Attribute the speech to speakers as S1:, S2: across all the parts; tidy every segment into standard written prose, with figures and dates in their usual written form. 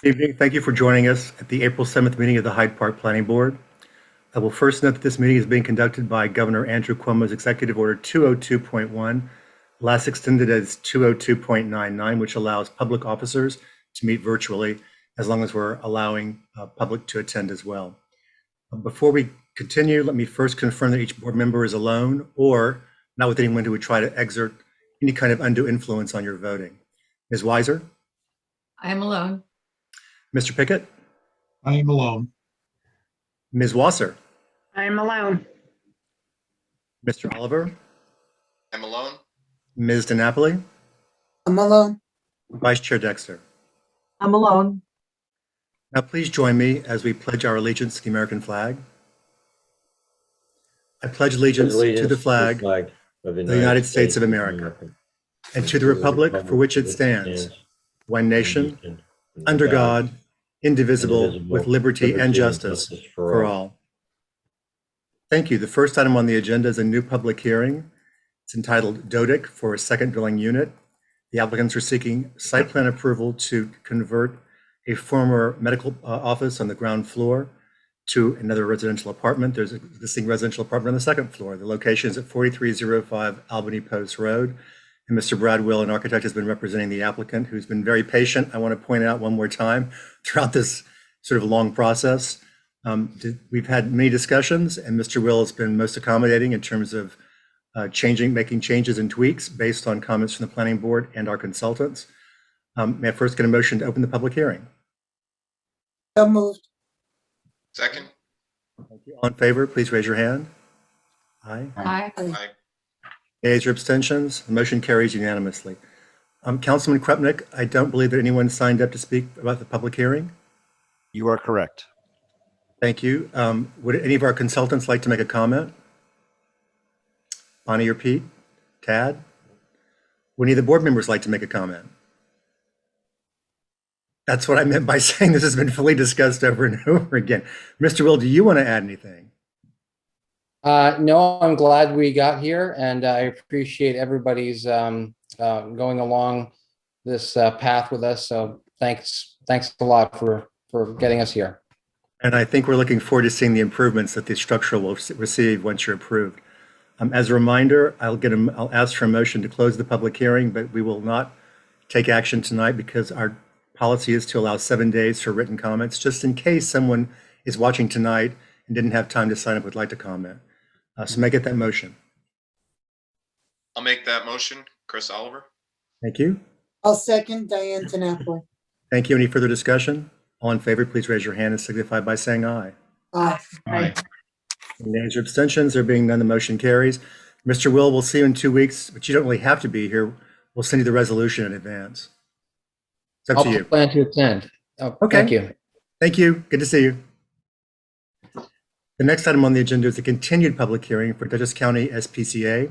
S1: Good evening. Thank you for joining us at the April 7th meeting of the Hyde Park Planning Board. I will first note that this meeting is being conducted by Governor Andrew Cuomo's Executive Order 202.1, last extended as 202.99, which allows public officers to meet virtually as long as we're allowing public to attend as well. Before we continue, let me first confirm that each board member is alone or not with anyone who would try to exert any kind of undue influence on your voting. Ms. Weiser?
S2: I am alone.
S1: Mr. Pickett?
S3: I am alone.
S1: Ms. Wasser?
S4: I am alone.
S1: Mr. Oliver?
S5: I'm alone.
S1: Ms. DiNapoli?
S4: I'm alone.
S1: Vice Chair Dexter?
S4: I'm alone.
S1: Now please join me as we pledge our allegiance to the American flag. I pledge allegiance to the flag of the United States of America and to the republic for which it stands, one nation, under God, indivisible, with liberty and justice for all. Thank you. The first item on the agenda is a new public hearing. It's entitled DODIC for a second dwelling unit. The applicants are seeking site plan approval to convert a former medical office on the ground floor to another residential apartment. There's an existing residential apartment on the second floor. The location is at 4305 Albany Post Road. And Mr. Brad Will, an architect, has been representing the applicant, who's been very patient. I want to point out one more time throughout this sort of long process. We've had many discussions, and Mr. Will has been most accommodating in terms of making changes and tweaks based on comments from the planning board and our consultants. May I first get a motion to open the public hearing?
S4: So moved.
S5: Second.
S1: Thank you. All in favor, please raise your hand. Aye.
S2: Aye.
S5: Aye.
S1: Ayes or abstentions? The motion carries unanimously. Councilman Krupnik, I don't believe that anyone signed up to speak about the public hearing.
S6: You are correct.
S1: Thank you. Would any of our consultants like to make a comment? Bonnie or Pete? Tad? Would any of the board members like to make a comment? That's what I meant by saying this has been fully discussed over and over again. Mr. Will, do you want to add anything?
S7: No, I'm glad we got here, and I appreciate everybody's going along this path with us. So thanks a lot for getting us here.
S1: And I think we're looking forward to seeing the improvements that the structure will receive once you're approved. As a reminder, I'll ask for a motion to close the public hearing, but we will not take action tonight because our policy is to allow 7 days for written comments, just in case someone is watching tonight and didn't have time to sign up, would like to comment. So may I get that motion?
S5: I'll make that motion. Chris Oliver.
S1: Thank you.
S4: I'll second Diane DiNapoli.
S1: Thank you. Any further discussion? All in favor, please raise your hand and signify by saying aye.
S4: Aye.
S3: Aye.
S1: Nays or abstentions? There being none, the motion carries. Mr. Will, we'll see you in 2 weeks, but you don't really have to be here. We'll send you the resolution in advance. It's up to you.
S7: I'll plan to attend. Oh,
S1: Okay.
S7: Thank you.
S1: Thank you. Good to see you. The next item on the agenda is a continued public hearing for Dutchess County SPCA.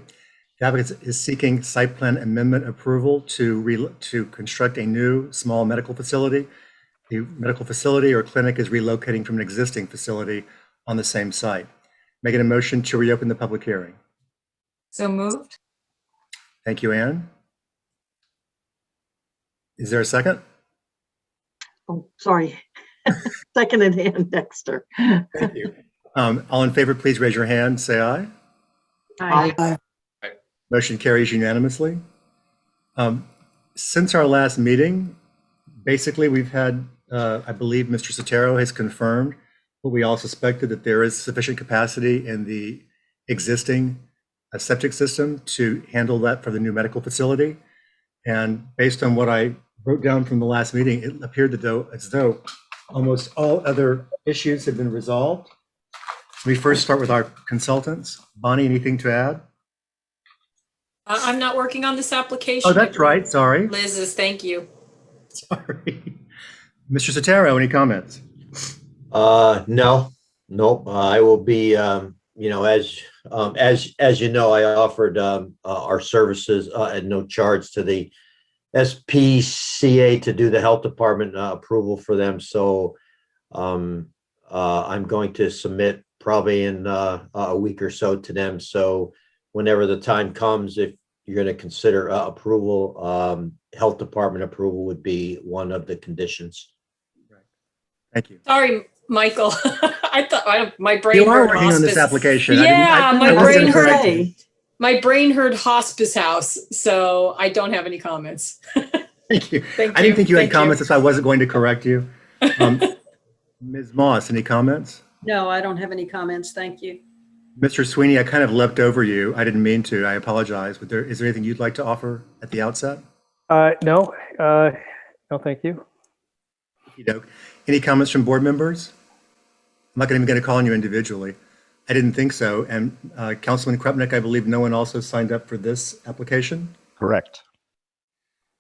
S1: The applicant is seeking site plan amendment approval to construct a new small medical facility. The medical facility or clinic is relocating from an existing facility on the same site. Making a motion to reopen the public hearing.
S2: So moved.
S1: Thank you, Ann. Is there a second?
S4: Oh, sorry. Seconded hand, Dexter.
S1: Thank you. All in favor, please raise your hand. Say aye.
S4: Aye.
S1: Motion carries unanimously. Since our last meeting, basically we've had, I believe Mr. Sotero has confirmed what we all suspected, that there is sufficient capacity in the existing septic system to handle that for the new medical facility. And based on what I wrote down from the last meeting, it appeared as though almost all other issues have been resolved. We first start with our consultants. Bonnie, anything to add?
S2: I'm not working on this application.
S1: Oh, that's right. Sorry.
S2: Liz is, thank you.
S1: Sorry. Mr. Sotero, any comments?
S8: No, nope. I will be, as you know, I offered our services at no charge to the SPCA to do the health department approval for them. So I'm going to submit probably in a week or so to them. So whenever the time comes, if you're going to consider approval, health department approval would be one of the conditions.
S1: Thank you.
S2: Sorry, Michael. My brain
S1: You are
S2: heard
S1: working on this
S2: hospice.
S1: application.
S2: Yeah,
S1: I
S2: my
S1: wasn't
S2: brain
S1: gonna
S2: heard.
S1: correct you.
S2: My brain heard hospice house, so I don't have any comments.
S1: Thank you.
S2: Thank
S1: I didn't think you had
S2: Thank
S1: comments, that's why I wasn't going to correct you. Ms. Moss, any comments?
S3: No, I don't have any comments. Thank you.
S1: Mr. Sweeney, I kind of leapt over you. I didn't mean to. I apologize. But is there anything you'd like to offer at the outset?
S9: No, thank you.
S1: Okey-doke. Any comments from board members? I'm not even going to call on you individually. I didn't think so. And Councilman Krupnik, I believe no one also signed up for this application.
S6: Correct.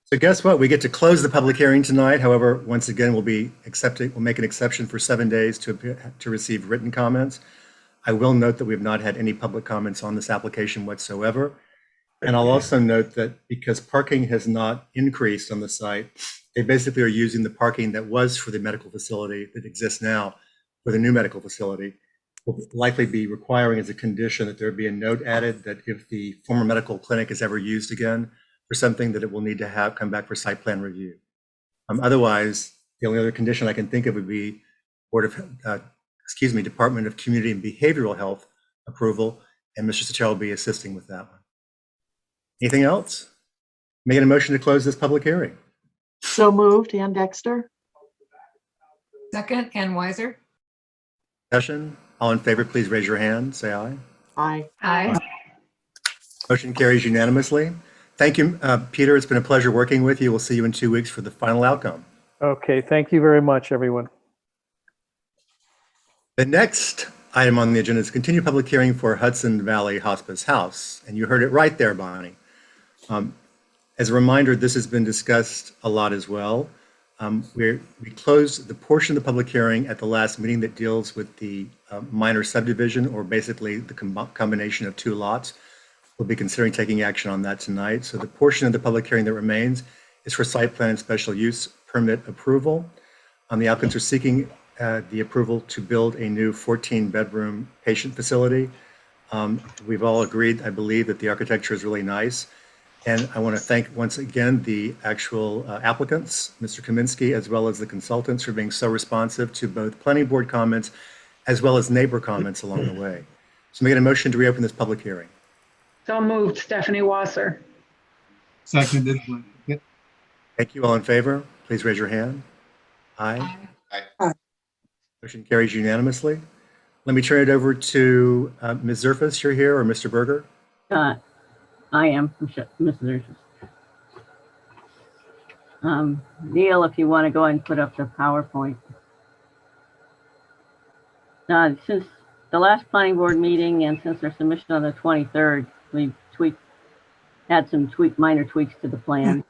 S1: So guess what? We get to close the public hearing tonight. However, once again, we'll make an exception for 7 days to receive written comments. I will note that we have not had any public comments on this application whatsoever. And I'll also note that because parking has not increased on the site, they basically are using the parking that was for the medical facility that exists now for the new medical facility. Will likely be requiring as a condition that there be a note added that if the former medical clinic is ever used again for something, that it will need to have come back for site plan review. Otherwise, the only other condition I can think of would be Department of Community and Behavioral Health approval, and Mr. Sotero will be assisting with that one. Anything else? Making a motion to close this public hearing.
S4: So moved, Ann Dexter.
S10: Second, Ann Weiser.
S1: Discussion? All in favor, please raise your hand. Say aye.
S4: Aye.
S10: Aye.
S1: Motion carries unanimously. Thank you, Peter. It's been a pleasure working with you. We'll see you in 2 weeks for the final outcome.
S9: Okay, thank you very much, everyone.
S1: The next item on the agenda is continued public hearing for Hudson Valley Hospice House. And you heard it right there, Bonnie. As a reminder, this has been discussed a lot as well. We closed the portion of the public hearing at the last meeting that deals with the minor subdivision, or basically the combination of two lots. We'll be considering taking action on that tonight. So the portion of the public hearing that remains is for site plan and special use permit approval. The applicants are seeking the approval to build a new 14-bedroom patient facility. We've all agreed, I believe, that the architecture is really nice. And I want to thank once again the actual applicants, Mr. Kaminsky, as well as the consultants for being so responsive to both planning board comments as well as neighbor comments along the way. So making a motion to reopen this public hearing.
S10: So moved, Stephanie Wasser.
S11: Seconded.
S1: Thank you. All in favor, please raise your hand. Aye.
S5: Aye.
S1: Motion carries unanimously. Let me turn it over to Ms. Zerfas. You're here, or Mr. Berger?
S12: I am, Mr. Neil, if you want to go and put up the PowerPoint. Since the last planning board meeting and since their submission on the 23rd, we've had some minor tweaks to the plan.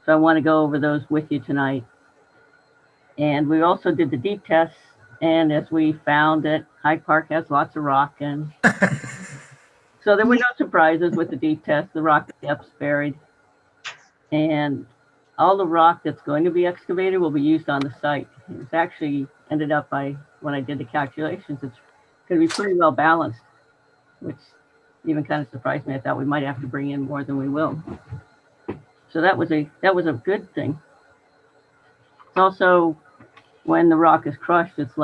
S12: So I want to go over those with you tonight. And we also did the deep tests, and as we found that Hyde Park has lots of rock, and so there were no surprises with the deep test. The rock depths varied, and all the rock that's going to be excavated will be used on the site. It's actually ended up when I did the calculations, it's going to be pretty well balanced, which even kind of surprised me. I thought we might have to bring in more than we will. So that was a good thing. It's also, when the rock is crushed, it's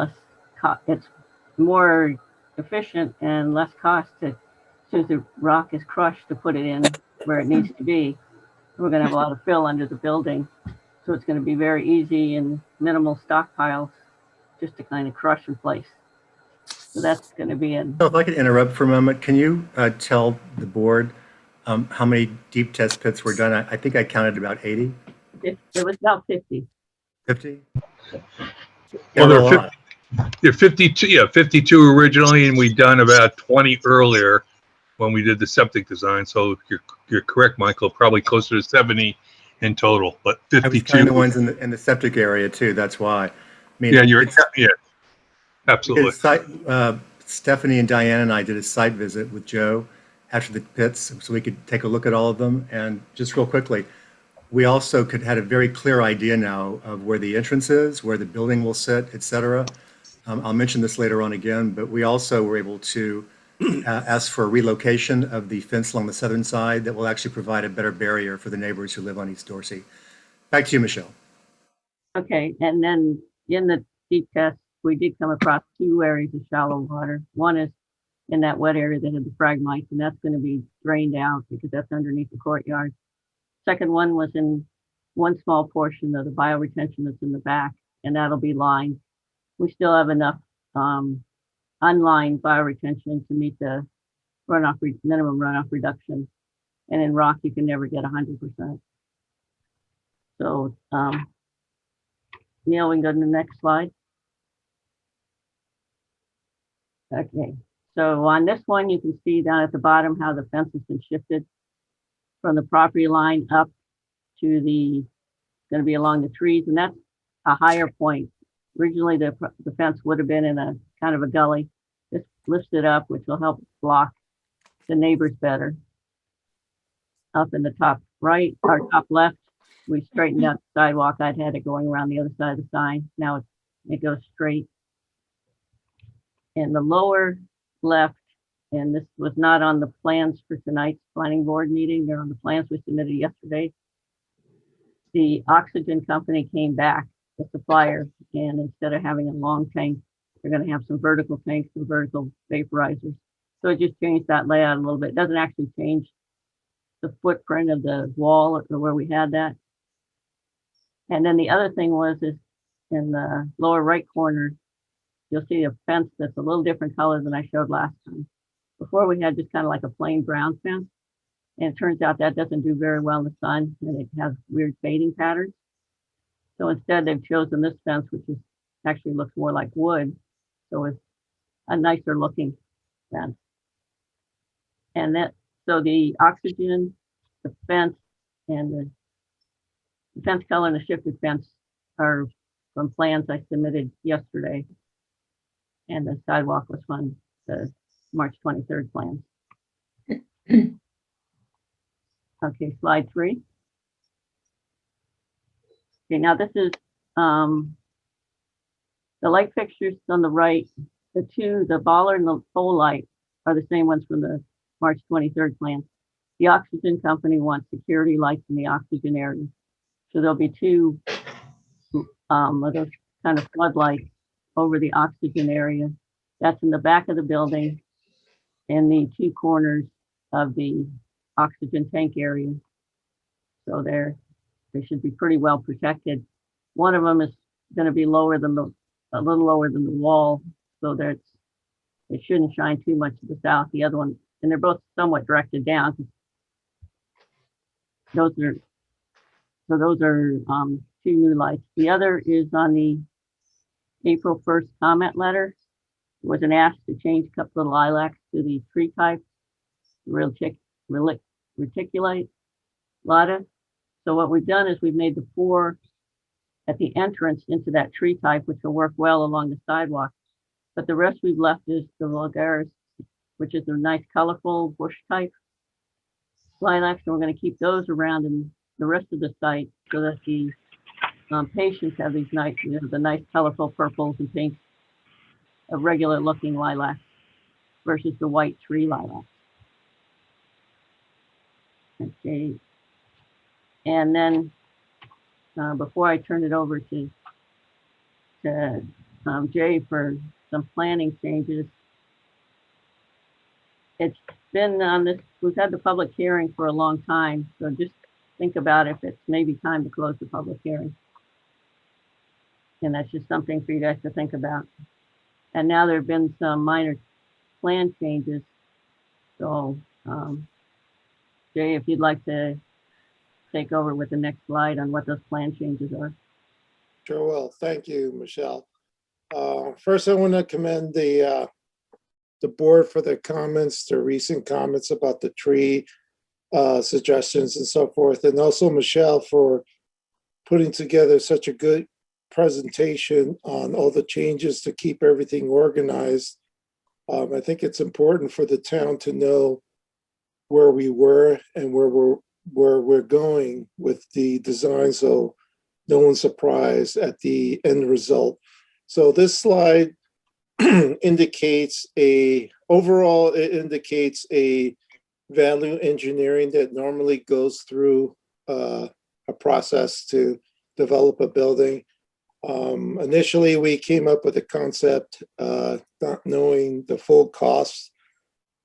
S12: more efficient and less cost as soon as the rock is crushed to put it in where it needs to be. We're going to have a lot of fill under the building, so it's going to be very easy and minimal stockpiles just to kind of crush in place. So that's going to be it.
S1: So if I could interrupt for a moment, can you tell the board how many deep test pits were done? I think I counted about 80.
S12: It was about 50.
S1: 50?
S11: Well, there are 52 originally, and we done about 20 earlier when we did the septic design. So you're correct, Michael, probably closer to 70 in total, but 52.
S1: I was counting the ones in the septic area too, that's why. I mean,
S11: yeah, absolutely.
S1: Stephanie and Diane and I did a site visit with Joe after the pits so we could take a look at all of them. And just real quickly, we also had a very clear idea now of where the entrance is, where the building will sit, et cetera. I'll mention this later on again, but we also were able to ask for a relocation of the fence along the southern side that will actually provide a better barrier for the neighbors who live on East Dorsey. Back to you, Michelle.
S12: Okay, and then in the deep test, we did come across 2 areas of shallow water. One is in that wet area that had the fragmites, and that's going to be drained out because that's underneath the courtyard. Second one was in one small portion of the bioretention that's in the back, and that'll be lined. We still have enough unlined bioretention to meet the minimum runoff reduction. And in rock, you can never get 100%. So, Neil, we can go to the next slide. Okay, so on this one, you can see down at the bottom how the fence has been shifted from the property line up to the, going to be along the trees, and that's a higher point. Originally, the fence would have been in a kind of a gully. This lifts it up, which will help block the neighbors better. Up in the top right, or top left, we straightened out the sidewalk. I'd had it going around the other side of the sign. Now it goes straight. In the lower left, and this was not on the plans for tonight's planning board meeting, they're on the plans we submitted yesterday. The oxygen company came back, the supplier, and instead of having a long tank, they're going to have some vertical tanks and vertical vaporizers. So it just changed that layout a little bit. It doesn't actually change the footprint of the wall or where we had that. And then the other thing was is in the lower right corner, you'll see a fence that's a little different color than I showed last time. Before we had just kind of like a plain brown fence. And it turns out that doesn't do very well in the sun, and it has weird fading patterns. So instead they've chosen this fence, which is actually looks more like wood. So it's a nicer looking fence. And that, so the oxygen, the fence, and the fence color and the shifted fence are from plans I submitted yesterday. And the sidewalk was from the March 23rd plans. Okay, slide 3. Okay, now this is the light fixtures on the right. The bollard and the pole light are the same ones from the March 23rd plan. The oxygen company wants security lights in the oxygen area. So there'll be 2 of those kind of floodlights over the oxygen area. That's in the back of the building and the 2 corners of the oxygen tank area. So they should be pretty well protected. One of them is going to be lower than a little lower than the wall, so that it shouldn't shine too much to the south. The other one, and they're both somewhat directed down. Those are 2 new lights. The other is on the April 1st comment letter. It was an ask to change a couple of lilacs to the tree type, reticulate lotta. So what we've done is we've made the 4 at the entrance into that tree type, which will work well along the sidewalk. But the rest we've left is the vulgaris, which is a nice colorful bush type lilacs, and we're going to keep those around in the rest of the site so that the patients have these nice, the nice colorful purples and pinks of regular looking lilacs versus the white tree lilac. Okay, and then before I turn it over to Jay for some planning changes, it's been on this, we've had the public hearing for a long time, so just think about if it's maybe time to close the public hearing. And that's just something for you guys to think about. And now there have been some minor plan changes. So Jay, if you'd like to take over with the next slide on what those plan changes are.
S13: Sure will. Thank you, Michelle. First, I want to commend the board for their comments, their recent comments about the tree suggestions and so forth, and also Michelle for putting together such a good presentation on all the changes to keep everything organized. I think it's important for the town to know where we were and where we're going with the design, so no one's surprised at the end result. So this slide indicates overall it indicates a value engineering that normally goes through a process to develop a building. Initially, we came up with a concept, not knowing the full costs.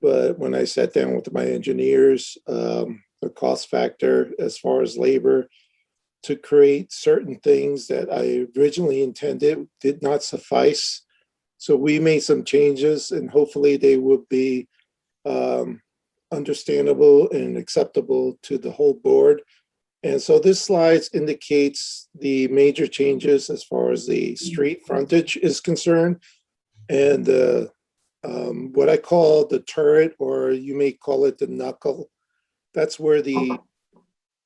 S13: But when I sat down with my engineers, the cost factor as far as labor to create certain things that I originally intended did not suffice. So we made some changes, and hopefully they will be understandable and acceptable to the whole board. And so this slide indicates the major changes as far as the street frontage is concerned. And what I call the turret, or you may call it the knuckle, that's where the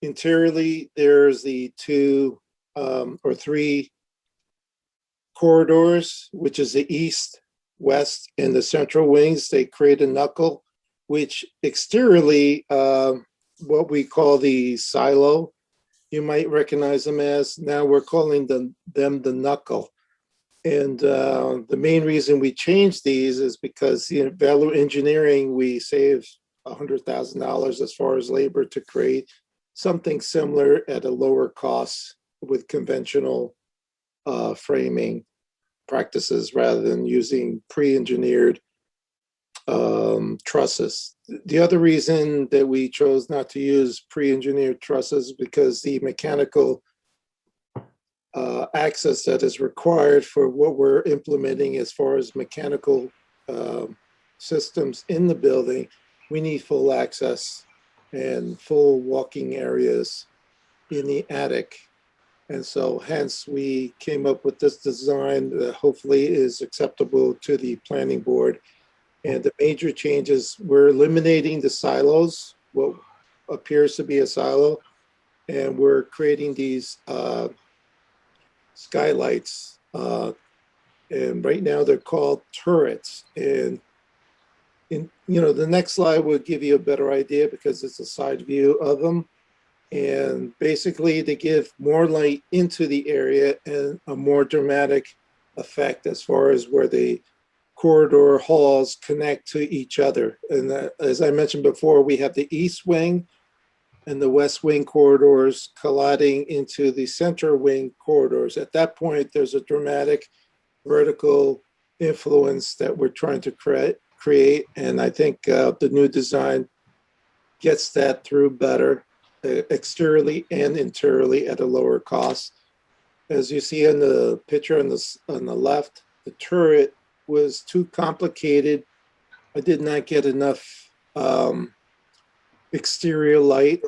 S13: interiorly there's the two or three corridors, which is the east, west, and the central wings. They create a knuckle, which exteriorly, what we call the silo, you might recognize them as. Now we're calling them the knuckle. And the main reason we changed these is because in value engineering, we saved $100,000 as far as labor to create something similar at a lower cost with conventional framing practices rather than using pre-engineered trusses. The other reason that we chose not to use pre-engineered trusses because the mechanical access that is required for what we're implementing as far as mechanical systems in the building, we need full access and full walking areas in the attic. And so hence we came up with this design that hopefully is acceptable to the planning board. And the major changes, we're eliminating the silos, what appears to be a silo, and we're creating these skylights. And right now they're called turrets. And the next slide will give you a better idea because it's a side view of them. And basically they give more light into the area and a more dramatic effect as far as where the corridor halls connect to each other. And as I mentioned before, we have the east wing and the west wing corridors colliding into the center wing corridors. At that point, there's a dramatic vertical influence that we're trying to create. And I think the new design gets that through better, exteriorly and interiorly at a lower cost. As you see in the picture on the left, the turret was too complicated. I did not get enough exterior light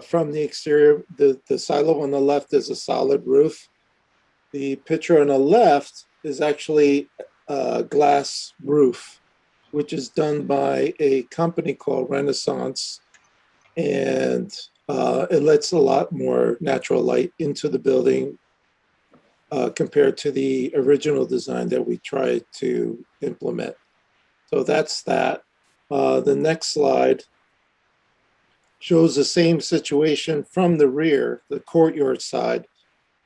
S13: from the exterior. The silo on the left is a solid roof. The picture on the left is actually a glass roof, which is done by a company called Renaissance. And it lets a lot more natural light into the building compared to the original design that we tried to implement. So that's that. The next slide shows the same situation from the rear, the courtyard side,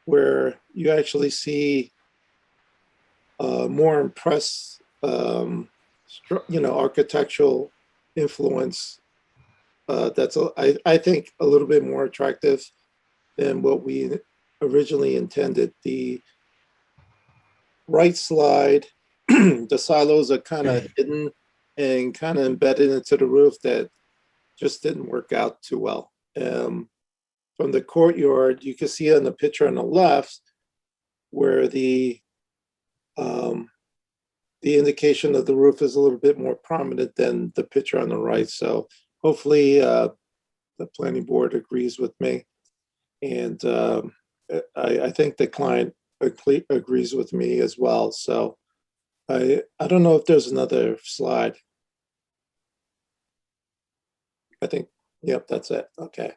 S13: where you actually see more impressed, architectural influence. That's, I think, a little bit more attractive than what we originally intended. The right slide, the silos are kind of hidden and kind of embedded into the roof that just didn't work out too well. From the courtyard, you can see on the picture on the left where the indication of the roof is a little bit more prominent than the picture on the right. So hopefully the planning board agrees with me. And I think the client agrees with me as well. So I don't know if there's another slide. I think, yep, that's it. Okay.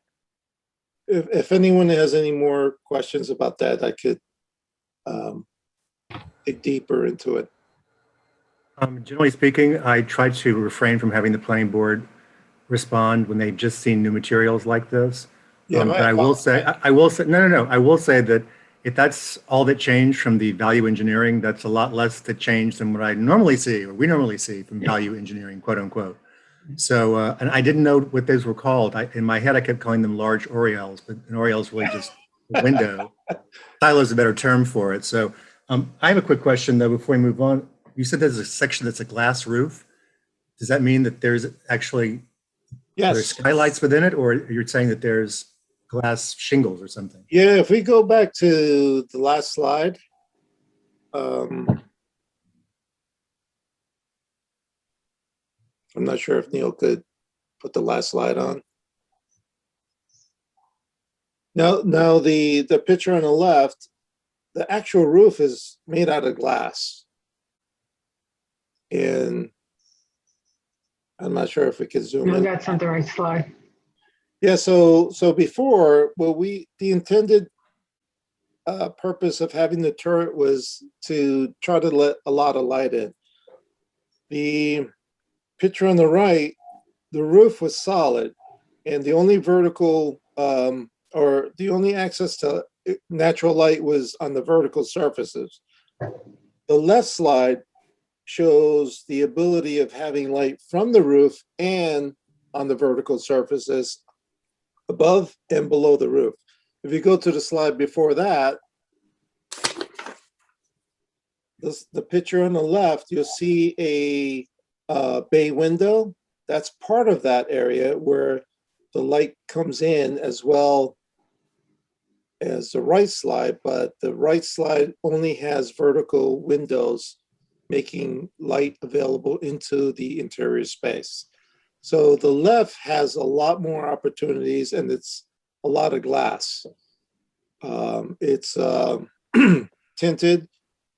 S13: If anyone has any more questions about that, I could dig deeper into it.
S1: Generally speaking, I try to refrain from having the planning board respond when they've just seen new materials like this.
S13: Yeah,
S1: but I will say, I will say that if that's all that changed from the value engineering, that's a lot less that changed than what I normally see, or we normally see from value engineering, quote unquote. So, and I didn't know what those were called. In my head, I kept calling them large Oriels, but an Oriel is really just window. Silo is a better term for it. So I have a quick question though, before we move on. You said there's a section that's a glass roof. Does that mean that there's actually
S13: Yes.
S1: there's skylights within it, or you're saying that there's glass shingles or something?
S13: Yeah, if we go back to the last slide. I'm not sure if Neil could put the last slide on. Now the picture on the left, the actual roof is made out of glass. And I'm not sure if we could zoom
S10: No,
S13: in.
S10: that's not the right slide.
S13: Yeah, so before, the intended purpose of having the turret was to try to let a lot of light in. The picture on the right, the roof was solid, and the only vertical or the only access to natural light was on the vertical surfaces. The left slide shows the ability of having light from the roof and on the vertical surfaces above and below the roof. If you go to the slide before that, the picture on the left, you'll see a bay window. That's part of that area where the light comes in, as well as the right slide, but the right slide only has vertical windows making light available into the interior space. So the left has a lot more opportunities, and it's a lot of glass. It's tinted,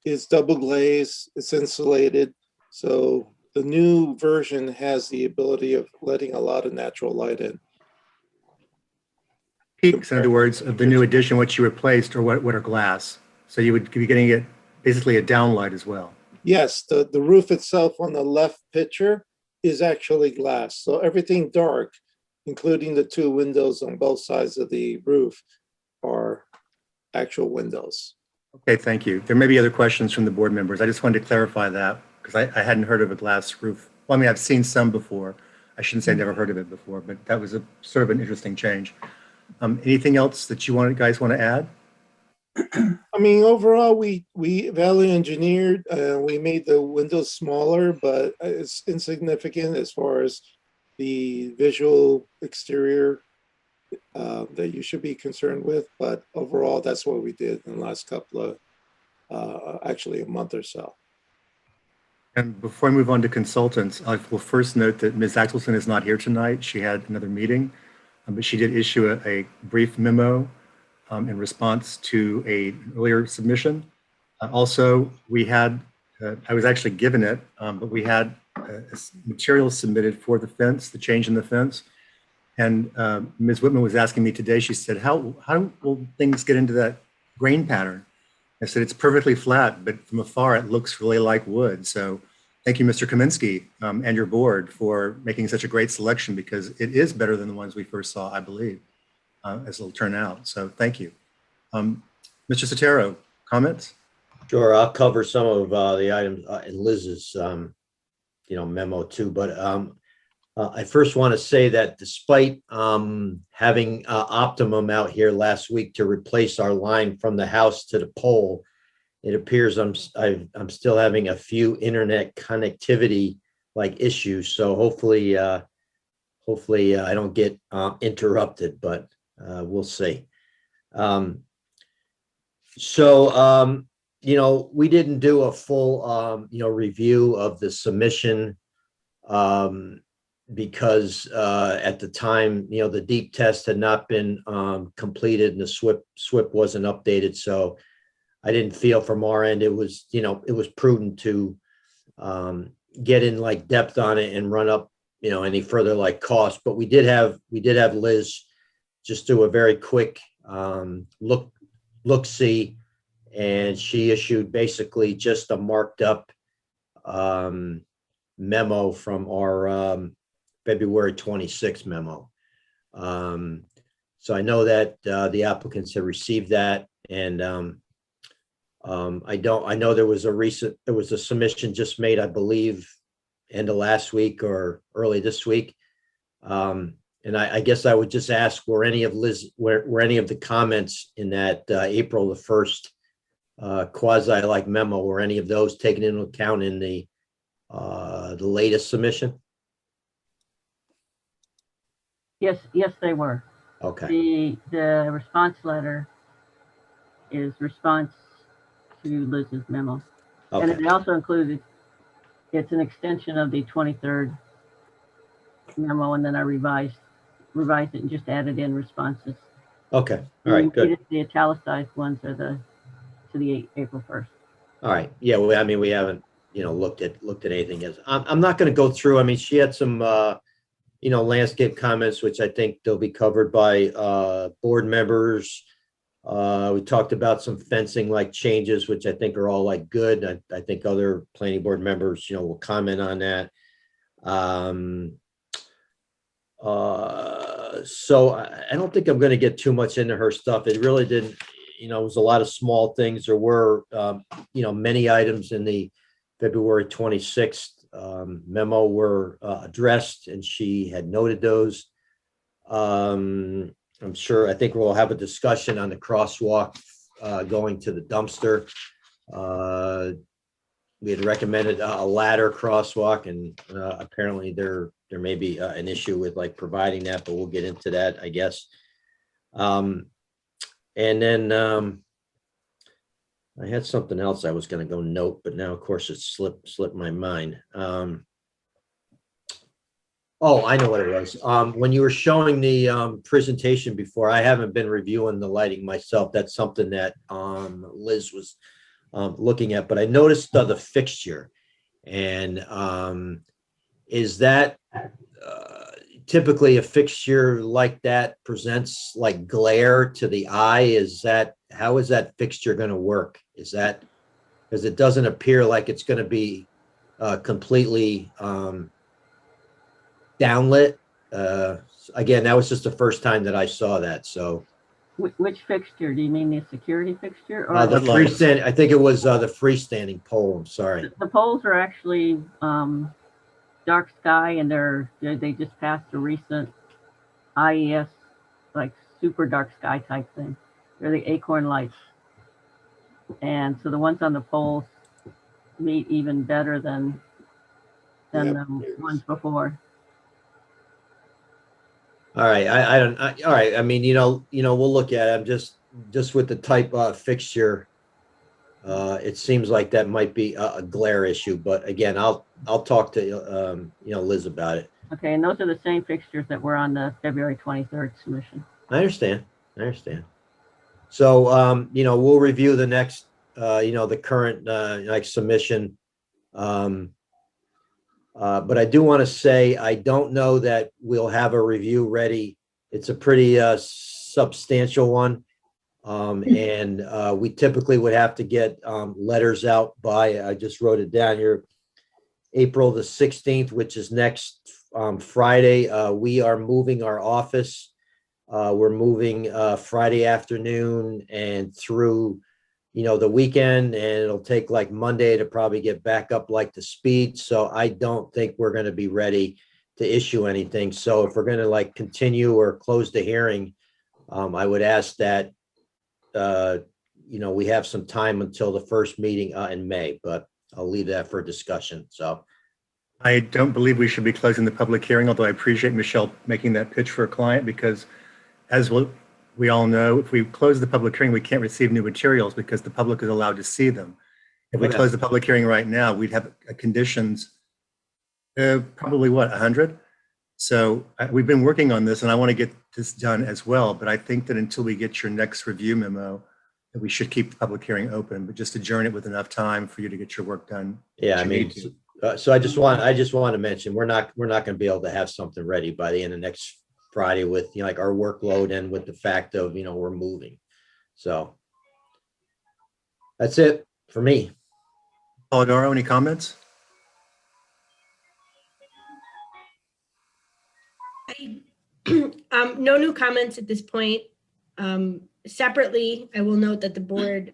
S13: it's double glazed, it's insulated. So the new version has the ability of letting a lot of natural light in.
S1: Peaks, in other words, of the new edition, what you replaced, or what are glass? So you would be getting it basically a downlight as well.
S13: Yes, the roof itself on the left picture is actually glass. So everything dark, including the two windows on both sides of the roof, are actual windows.
S1: Okay, thank you. There may be other questions from the board members. I just wanted to clarify that because I hadn't heard of a glass roof. Well, I mean, I've seen some before. I shouldn't say I've never heard of it before, but that was a sort of an interesting change. Anything else that you guys want to add?
S13: I mean, overall, we value engineered. We made the windows smaller, but it's insignificant as far as the visual exterior that you should be concerned with. But overall, that's what we did in the last couple of, actually a month or so.
S1: And before I move on to consultants, I will first note that Ms. Axelson is not here tonight. She had another meeting, but she did issue a brief memo in response to an earlier submission. Also, we had, I was actually given it, but we had material submitted for the fence, the change in the fence. And Ms. Whitman was asking me today, she said, how will things get into that grain pattern? I said, it's perfectly flat, but from afar, it looks really like wood. So thank you, Mr. Kaminsky, and your board for making such a great selection, because it is better than the ones we first saw, I believe, as it'll turn out. So thank you. Mr. Sotero, comments?
S8: Sure, I'll cover some of the items in Liz's, memo too. But I first want to say that despite having Optimum out here last week to replace our line from the house to the pole, it appears I'm still having a few internet connectivity issues. So hopefully I don't get interrupted, but we'll see. We didn't do a full review of the submission because at the time, the deep test had not been completed and the SWIP wasn't updated. So I didn't feel from our end it was prudent to get in depth on it and run up any further cost. But we did have Liz just do a very quick look see, and she issued basically just a marked up memo from our February 26th memo. So I know that the applicants have received that, and I know there was a submission just made, I believe, end of last week or early this week. And I guess I would just ask, were any of any of the comments in that April the 1st quasi like memo, were any of those taken into account in the latest submission?
S12: Yes, they were.
S8: Okay.
S12: The response letter is response to Liz's memo. And
S8: Okay.
S12: it also included, it's an extension of the 23rd memo, and then I revised it and just added in responses.
S8: Okay. All right. Good.
S12: The italicized ones are to the April 1st.
S8: All right. Yeah. Well, I mean, we haven't, looked at anything as I'm not going to go through. I mean, she had some, landscape comments, which I think they'll be covered by board members. We talked about some fencing like changes, which I think are all like good. I think other planning board members, will comment on that. So I don't think I'm going to get too much into her stuff. It really didn't, it was a lot of small things. There were, many items in the February 26th memo were addressed, and she had noted those. I'm sure, I think we'll have a discussion on the crosswalk going to the dumpster. We had recommended a ladder crosswalk, and apparently there may be an issue with like providing that, but we'll get into that, I guess. And then I had something else I was going to go note, but now of course it slipped my mind. Oh, I know what it was. When you were showing the presentation before, I haven't been reviewing the lighting myself. That's something that Liz was looking at, but I noticed the fixture. And is that typically a fixture like that presents like glare to the eye? How is that fixture going to work? Is that because it doesn't appear like it's going to be completely downlit? Again, that was just the first time that I saw that. So
S12: which fixture? Do you mean the security fixture or
S8: the freestanding? I think it was the freestanding pole. I'm sorry.
S12: The poles are actually dark sky, and they just passed a recent IES like super dark sky type thing. They're the acorn lights, and so the ones on the poles meet even better than the ones before.
S8: All right, all right. I mean, we'll look at it. I'm just with the type of fixture. It seems like that might be a glare issue, but again, I'll talk to Liz about it.
S12: Okay, and those are the same fixtures that were on the February 23rd submission.
S8: I understand. So we'll review the next the current submission. But I do want to say, I don't know that we'll have a review ready. It's a pretty substantial one. And we typically would have to get letters out by, I just wrote it down here, April the 16th, which is next Friday. We are moving our office. We're moving Friday afternoon and through the weekend, and it'll take like Monday to probably get back up like the speed. So I don't think we're going to be ready to issue anything. So if we're going to like continue or close the hearing, I would ask that, we have some time until the first meeting in May, but I'll leave that for discussion. So
S1: I don't believe we should be closing the public hearing, although I appreciate Michelle making that pitch for a client, because as we all know, if we close the public hearing, we can't receive new materials because the public is allowed to see them. If we close the public hearing right now, we'd have conditions, probably 100? So we've been working on this, and I want to get this done as well, but I think that until we get your next review memo, that we should keep the public hearing open, but just adjourn it with enough time for you to get your work done.
S8: Yeah, I mean, so I just want to mention, we're not going to be able to have something ready by the end of next Friday with like our workload and with the fact of we're moving. So that's it for me.
S1: Polidoro, any comments?
S14: No new comments at this point. Separately, I will note that the board,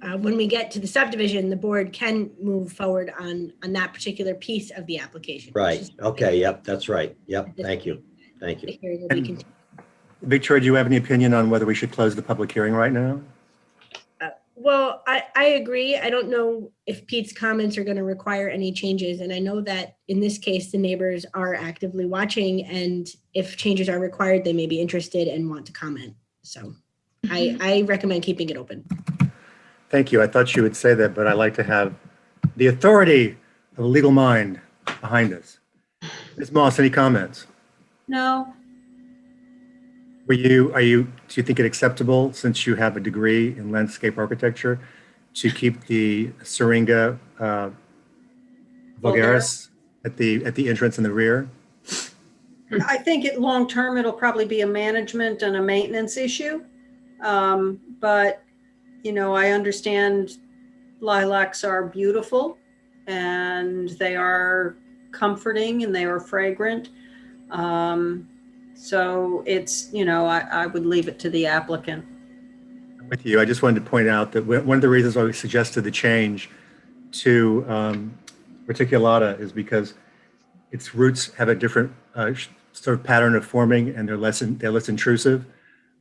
S14: when we get to the subdivision, the board can move forward on that particular piece of the application.
S8: Right. Okay. Yep. That's right. Yep. Thank you. Thank
S14: The
S8: you.
S14: hearing will be
S1: And-
S14: continued.
S1: Victoria, do you have any opinion on whether we should close the public hearing right now?
S14: Well, I agree. I don't know if Pete's comments are going to require any changes. And I know that in this case, the neighbors are actively watching, and if changes are required, they may be interested and want to comment. So I recommend keeping it open.
S1: Thank you. I thought you would say that, but I like to have the authority of a legal mind behind us. Ms. Moss, any comments?
S3: No,
S1: Do you think it acceptable, since you have a degree in landscape architecture, to keep the Syringa vulgaris at the entrance in the rear?
S3: I think long-term, it'll probably be a management and a maintenance issue. But, I understand lilacs are beautiful and they are comforting and they are fragrant. So it's, I would leave it to the applicant.
S1: I'm with you. I just wanted to point out that one of the reasons why we suggested the change to reticulata is because its roots have a different sort of pattern of forming, and they're less intrusive,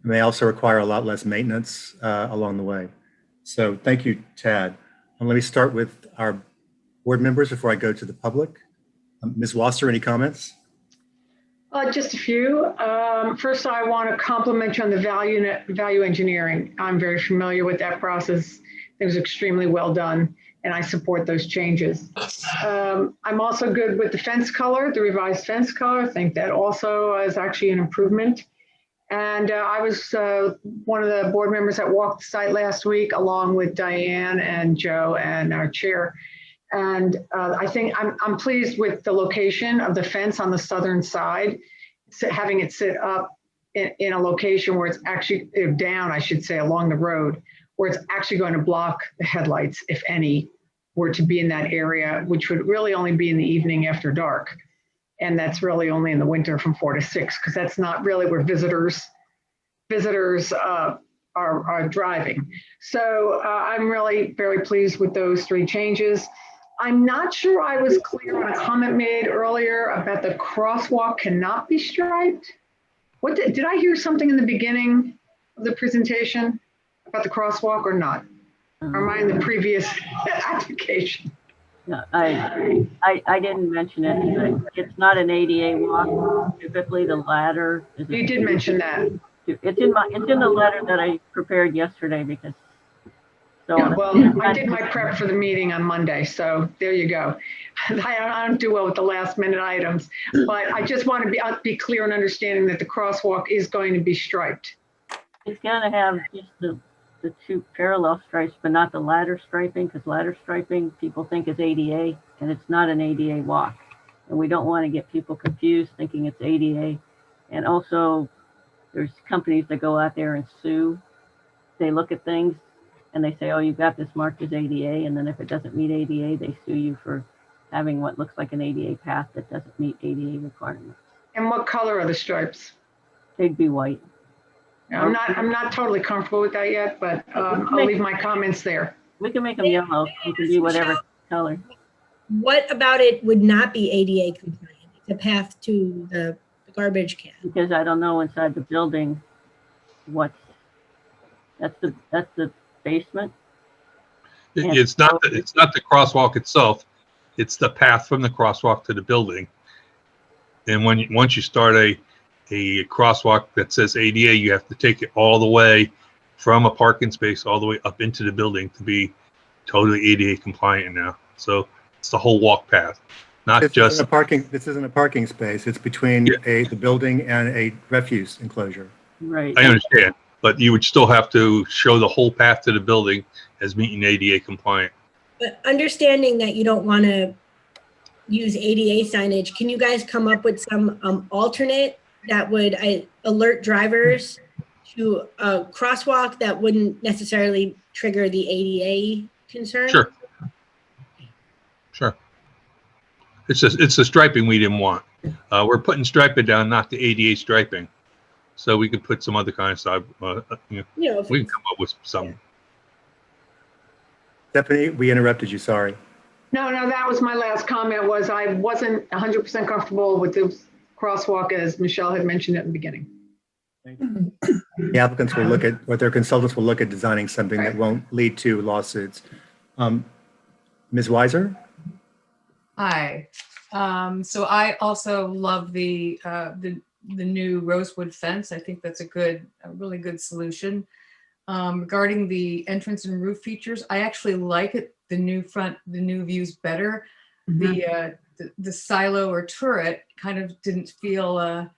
S1: and they also require a lot less maintenance along the way. So thank you, Tad. Let me start with our board members before I go to the public. Ms. Wasser, any comments?
S10: Just a few. First, I want to compliment you on the value engineering. I'm very familiar with that process. It was extremely well done, and I support those changes. I'm also good with the fence color, the revised fence color. I think that also is actually an improvement. And I was one of the board members that walked the site last week, along with Diane and Joe and our chair. And I think I'm pleased with the location of the fence on the southern side, having it sit up in a location where it's actually down, I should say, along the road, where it's actually going to block the headlights, if any, were to be in that area, which would really only be in the evening after dark. And that's really only in the winter from 4 to 6, because that's not really where visitors are driving. So I'm really very pleased with those 3 changes. I'm not sure I was clear on a comment made earlier about the crosswalk cannot be striped. Did I hear something in the beginning of the presentation about the crosswalk or not? Or am I in the previous application?
S12: No, I didn't mention it. It's not an ADA walk. Typically, the ladder is.
S10: You did mention that.
S12: It's in the letter that I prepared yesterday because. So
S10: Yeah, well, I did my prep for the meeting on Monday, so there you go. I don't do well with the last minute items, but I just want to be clear and understanding that the crosswalk is going to be striped.
S12: It's going to have just the 2 parallel stripes, but not the ladder striping, because ladder striping people think is ADA, and it's not an ADA walk. And we don't want to get people confused thinking it's ADA. And also, there's companies that go out there and sue. They look at things and they say, oh, you've got this marked as ADA, and then if it doesn't meet ADA, they sue you for having what looks like an ADA path that doesn't meet ADA requirements.
S10: And what color are the stripes?
S12: They'd be white.
S10: I'm not totally comfortable with that yet, but I'll leave my comments there.
S12: We can make them yellow. We can do whatever color.
S14: What about it would not be ADA compliant? It's a path to the garbage can.
S12: Because I don't know inside the building that's the basement.
S11: It's not the crosswalk itself. It's the path from the crosswalk to the building. And once you start a crosswalk that says ADA, you have to take it all the way from a parking space all the way up into the building to be totally ADA compliant now. So it's the whole walk path, not just
S1: a parking. This isn't a parking space. It's between the building and a refuse enclosure.
S12: Right.
S11: I understand, but you would still have to show the whole path to the building as meeting ADA compliant.
S14: But understanding that you don't want to use ADA signage, can you guys come up with some alternate that would alert drivers to a crosswalk that wouldn't necessarily trigger the ADA concern?
S11: Sure. It's the striping we didn't want. We're putting striping down, not the ADA striping. So we could put some other kind of stuff. We can come up with some.
S1: Stephanie, we interrupted you. Sorry.
S10: No, that was my last comment. Was I wasn't 100% comfortable with crosswalk, as Michelle had mentioned at the beginning.
S1: The applicants will look at, or their consultants will look at designing something that won't lead to lawsuits. Ms. Weiser?
S2: Hi. So I also love the new rosewood fence. I think that's a really good solution. Regarding the entrance and roof features, I actually like it. The new views better. The silo or turret kind of didn't feel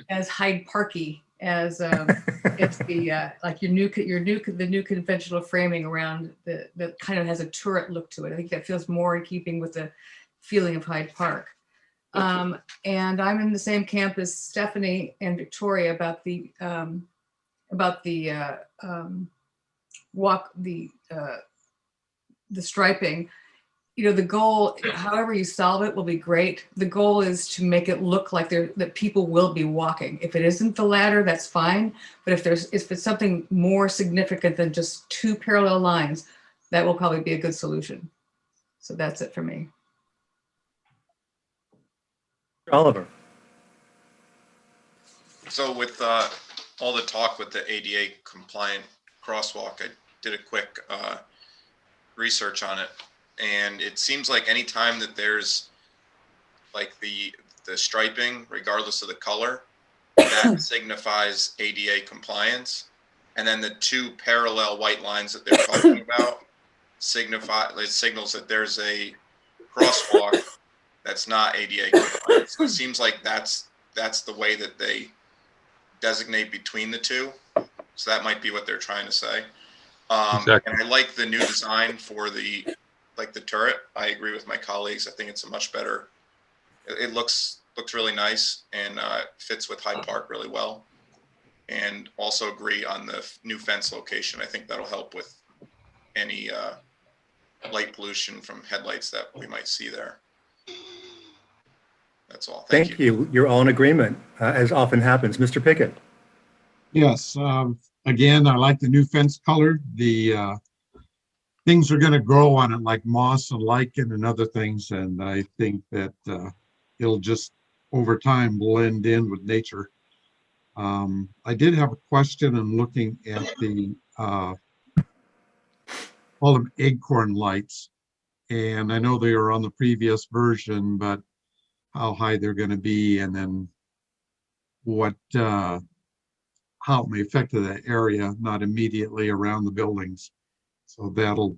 S2: as Hyde Parky as it's the new conventional framing around that kind of has a turret look to it. I think that feels more in keeping with the feeling of Hyde Park. And I'm in the same camp as Stephanie and Victoria about the striping. You know, the goal, however you solve it, will be great. The goal is to make it look like that people will be walking. If it isn't the ladder, that's fine. But if it's something more significant than just two parallel lines, that will probably be a good solution. So that's it for me.
S1: Oliver.
S5: So with all the talk with the ADA compliant crosswalk, I did a quick research on it. And it seems like anytime that there's like the striping, regardless of the color, that signifies ADA compliance. And then the two parallel white lines that they're talking about signals that there's a crosswalk that's not ADA compliant. So it seems like that's the way that they designate between the two. So that might be what they're trying to say.
S11: Exactly.
S5: And I like the new design for the turret. I agree with my colleagues. I think it's a much better, it looks really nice and fits with Hyde Park really well. And also agree on the new fence location. I think that'll help with any light pollution from headlights that we might see there. That's all. Thank you.
S1: You're all in agreement, as often happens. Mr. Pickett.
S15: Yes. Again, I like the new fence color. The things are going to grow on it like moss and lichen and other things. And I think that it'll just over time blend in with nature. I did have a question. I'm looking at the all of acorn lights. And I know they are on the previous version, but how high they're going to be and then what how it may affect that area, not immediately around the buildings. So that'll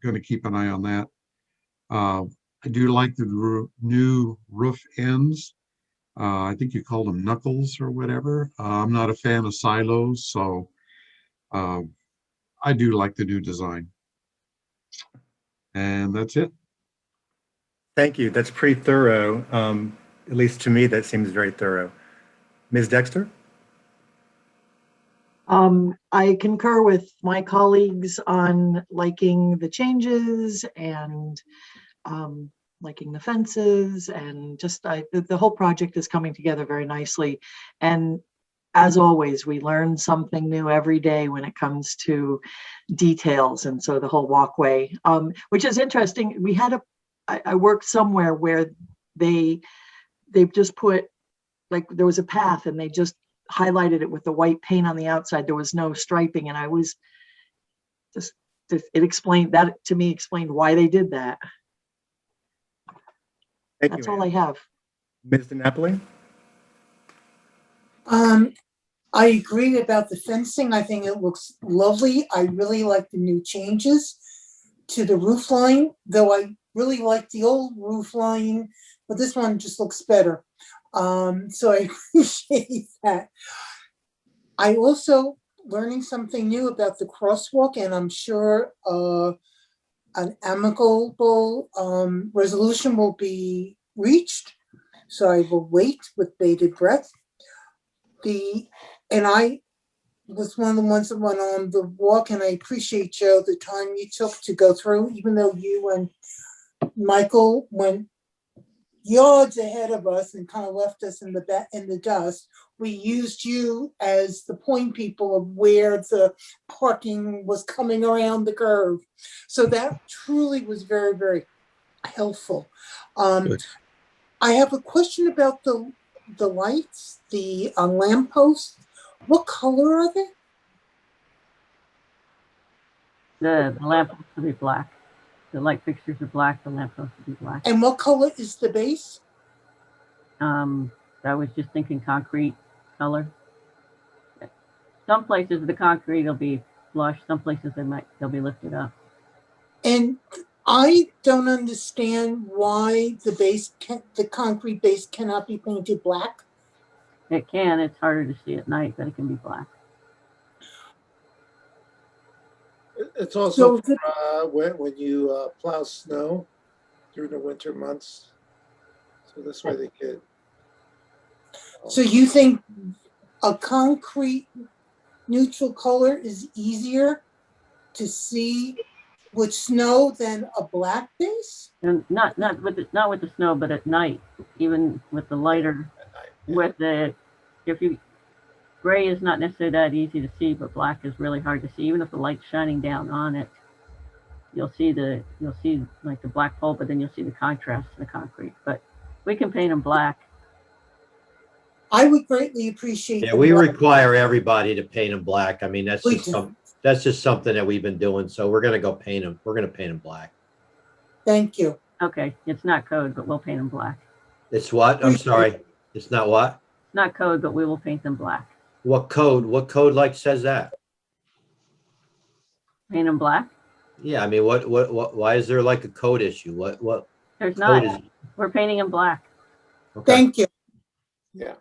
S15: going to keep an eye on that. I do like the new roof ends. I think you call them knuckles or whatever. I'm not a fan of silos, so I do like the new design. And that's it.
S1: Thank you. That's pretty thorough. At least to me, that seems very thorough. Ms. Dexter?
S4: I concur with my colleagues on liking the changes and liking the fences, and just the whole project is coming together very nicely. And as always, we learn something new every day when it comes to details. And so the whole walkway, which is interesting. We had I worked somewhere where they've just put, like, there was a path and they just highlighted it with the white paint on the outside. There was no striping, and I was just, it explained that to me, explained why they did that. That's all I have.
S1: Ms. DiNapoli?
S16: I agree about the fencing. I think it looks lovely. I really like the new changes to the roof line, though I really like the old roof line, but this one just looks better. So I appreciate that. I also learning something new about the crosswalk, and I'm sure an amicable resolution will be reached. So I will wait with bated breath. And I was one of the ones that went on the walk, and I appreciate, Joe, the time you took to go through, even though you and Michael went yards ahead of us and kind of left us in the dust. We used you as the point people of where the parking was coming around the curve. So that truly was very, very helpful. I have a question about the lights, the lamp posts. What color are they?
S12: The lamp posts will be black. The light fixtures are black, the lamp posts will be black.
S16: And what color is the base?
S12: I was just thinking concrete color. Some places the concrete will be flush, some places they'll be lifted up.
S16: And I don't understand why the concrete base cannot be painted black.
S12: It can, it's harder to see at night, but it can be black.
S13: It's also
S16: So
S13: when you plow snow during the winter months. So this way they get.
S16: So you think a concrete neutral color is easier to see with snow than a black base?
S12: And not with the snow, but at night, even with the lighter, gray is not necessarily that easy to see, but black is really hard to see. Even if the light's shining down on it, you'll see like the black pole, but then you'll see the contrast in the concrete. But we can paint them black.
S16: I would greatly appreciate.
S8: Yeah, we require everybody to paint them black. I mean, that's
S16: We
S8: just
S16: do.
S8: that's just something that we've been doing. So we're gonna go paint them. We're gonna paint them black.
S16: Thank you.
S12: Okay, it's not code, but we'll paint them black.
S8: It's what? I'm sorry. It's not what?
S12: Not code, but we will paint them black.
S8: What code? What code like says that?
S12: Paint them black?
S8: Yeah, I mean, what, why is there like a code issue? What?
S12: There's
S8: code
S12: not. We're painting them black.
S8: Okay.
S16: Thank you.
S13: Yeah.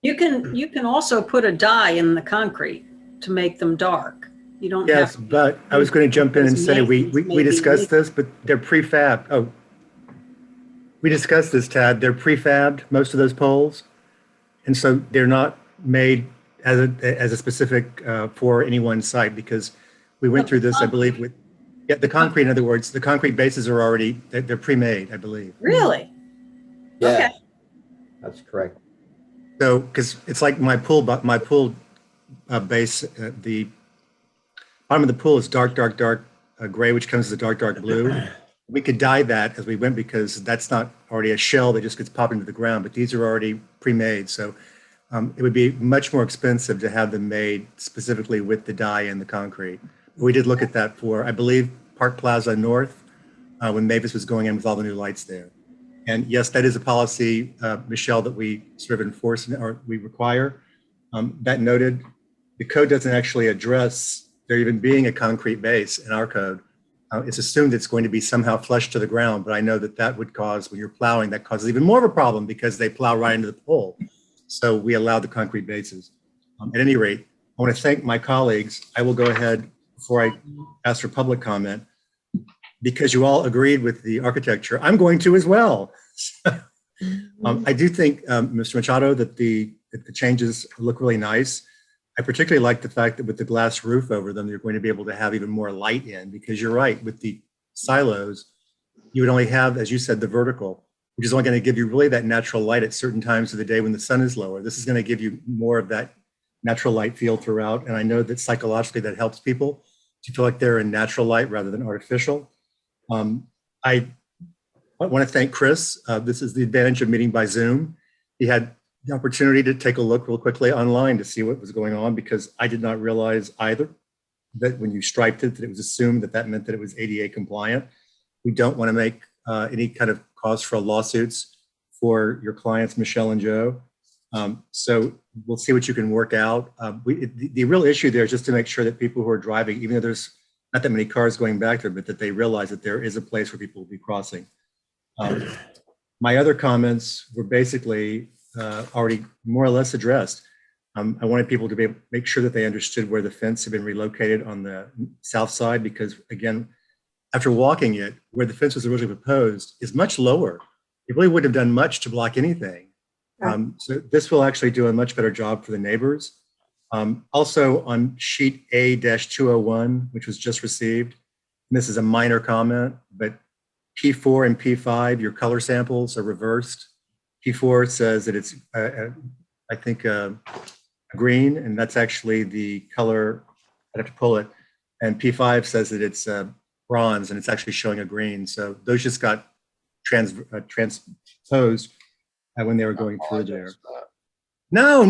S3: You can also put a dye in the concrete to make them dark. You don't
S1: Yes,
S3: have.
S1: but I was going to jump in and say we
S3: Maybe.
S1: discussed this, but they're prefab. Oh, we discussed this, Tad. They're prefabbed, most of those poles, and so they're not made as a specific for any one site, because we went through this, I believe, with the concrete. In other words, the concrete bases are already they're pre-made, I believe.
S3: Really?
S8: Yeah,
S3: Okay.
S8: that's correct.
S1: So, because it's like my pool base, the bottom of the pool is dark gray, which comes as a dark blue. We could dye that as we went, because that's not already a shell that just gets popped into the ground, but these are already pre-made. So it would be much more expensive to have them made specifically with the dye and the concrete. But we did look at that for, I believe, Park Plaza North, when Mavis was going in with all the new lights there. And yes, that is a policy, Michelle, that we sort of enforce or we require. That noted, the code doesn't actually address there even being a concrete base in our code. It's assumed it's going to be somehow flush to the ground, but I know that would cause, when you're plowing, that causes even more of a problem because they plow right into the pole. So we allow the concrete bases. At any rate, I want to thank my colleagues. I will go ahead before I ask for public comment. Because you all agreed with the architecture, I'm going to as well. I do think, Mr. Machado, that the changes look really nice. I particularly like the fact that with the glass roof over them, you're going to be able to have even more light in, because you're right, with the silos, you would only have, as you said, the vertical, which is only going to give you really that natural light at certain times of the day when the sun is lower. This is going to give you more of that natural light feel throughout. And I know that psychologically that helps people to feel like they're in natural light rather than artificial. I want to thank Chris. This is the advantage of meeting by Zoom. He had the opportunity to take a look real quickly online to see what was going on, because I did not realize either that when you striped it, that it was assumed that meant that it was ADA compliant. We don't want to make any kind of cause for lawsuits for your clients, Michelle and Joe. So we'll see what you can work out. The real issue there is just to make sure that people who are driving, even though there's not that many cars going back there, but that they realize that there is a place where people will be crossing. My other comments were basically already more or less addressed. I wanted people to make sure that they understood where the fence had been relocated on the south side, because again, after walking it, where the fence was originally proposed is much lower. It really wouldn't have done much to block anything. So this will actually do a much better job for the neighbors. Also on sheet A-201, which was just received, and this is a minor comment, but P4 and P5, your color samples are reversed. P4 says that it's, I think, green, and that's actually the color, I'd have to pull it. And P5 says that it's bronze, and it's actually showing a green. So those just got proposed when they were going through there.
S13: Apologize for that.
S1: No.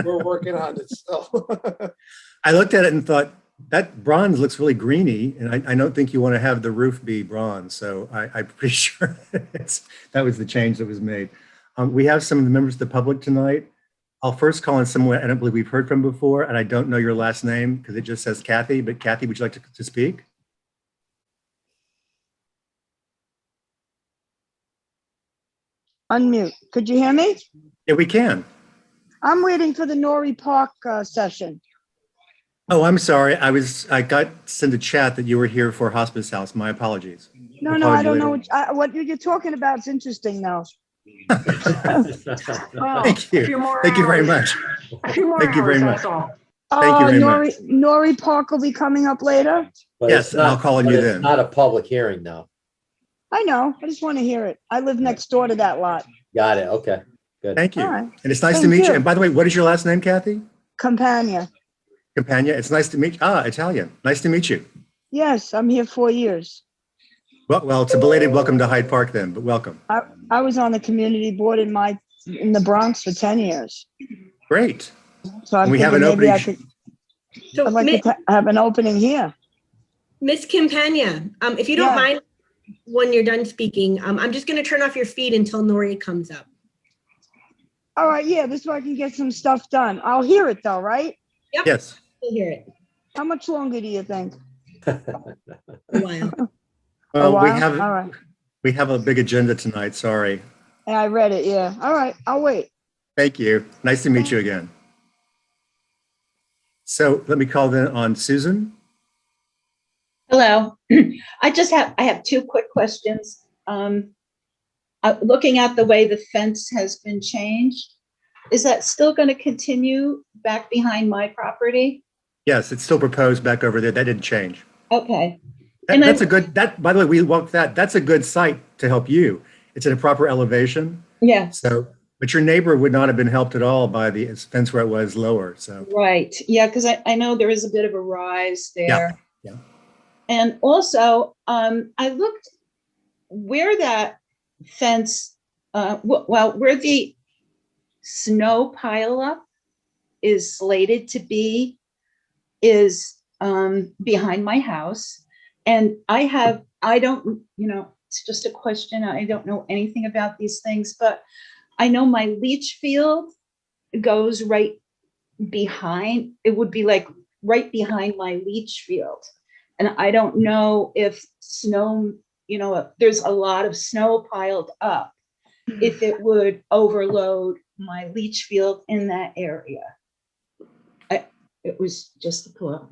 S13: We're working on it still.
S1: I looked at it and thought, that bronze looks really greeny, and I don't think you want to have the roof be bronze. So I'm pretty sure that was the change that was made. We have some of the members of the public tonight. I'll first call on someone I don't believe we've heard from before, and I don't know your last name because it just says Kathy, but Kathy, would you like to speak?
S17: Unmute. Could you hear me?
S1: Yeah, we can.
S17: I'm waiting for the Norrie Park session.
S1: Oh, I'm sorry. I got sent a chat that you were here for Hospice House. My apologies.
S17: No,
S1: I'll
S17: no,
S1: call
S17: I
S1: you
S17: don't know
S1: later.
S17: what you're talking about. It's interesting though.
S10: Well,
S1: Thank
S10: a few
S1: you.
S10: more
S1: Thank you very
S10: hours.
S1: much.
S10: A few more
S1: Thank you very
S10: hours,
S1: much.
S10: that's all.
S1: Thank you very much.
S17: Norrie Park will be coming up later.
S8: But
S1: Yes,
S8: it's
S1: and I'll
S8: not-
S1: call on
S8: but
S1: you
S8: it's
S1: then.
S8: Not a public hearing though.
S17: I know. I just want to hear it. I live next door to that lot.
S8: Got it. Okay, good.
S1: Thank you.
S17: All right.
S1: And it's nice to
S17: Thank
S1: meet you.
S17: you.
S1: And by the way, what is your last name, Kathy?
S17: Campania.
S1: Campagna. It's nice to meet you. Italian. Nice to meet you.
S17: Yes, I'm here 4 years.
S1: Well, it's a belated welcome to Hyde Park then, but welcome.
S17: I was on the community board in the Bronx for 10 years.
S1: Great.
S17: So I'm
S1: And we have
S17: thinking
S1: an
S17: maybe I
S1: opening.
S17: could,
S14: So,
S17: I'd like to have an opening here.
S14: Miss Campagna, if you don't
S17: Yeah.
S14: mind, when you're done speaking, I'm just going to turn off your feed until Norrie comes up.
S17: All right, yeah, this way I can get some stuff done. I'll hear it though, right?
S14: Yep.
S1: Yes.
S14: We'll hear it.
S17: How much longer do you think?
S14: A while.
S1: Well,
S17: while? All right.
S1: we have a big agenda tonight. Sorry.
S17: Yeah, I read it, yeah. All right, I'll wait.
S1: Thank you. Nice to meet you again. So let me call then on Susan.
S18: Hello. I have two quick questions. Looking at the way the fence has been changed, is that still going to continue back behind my property?
S1: Yes, it's still proposed back over there. That didn't change.
S18: Okay.
S1: That's a good, by the way, we walked that. That's a good site to help you. It's at a proper elevation.
S18: Yeah.
S1: So, but your neighbor would not have been helped at all by the fence where it was lower. So,
S18: Right. Yeah, because I know there is a bit of a rise there.
S1: Yeah.
S18: And also, I looked where that fence, where the snow pileup is slated to be is behind my house. And I don't, it's just a question. I don't know anything about these things, but I know my leach field goes right behind, it would be like right behind my leach field. And I don't know if snow, if there's a lot of snow piled up, if it would overload my leach field in that area. It was just a clue.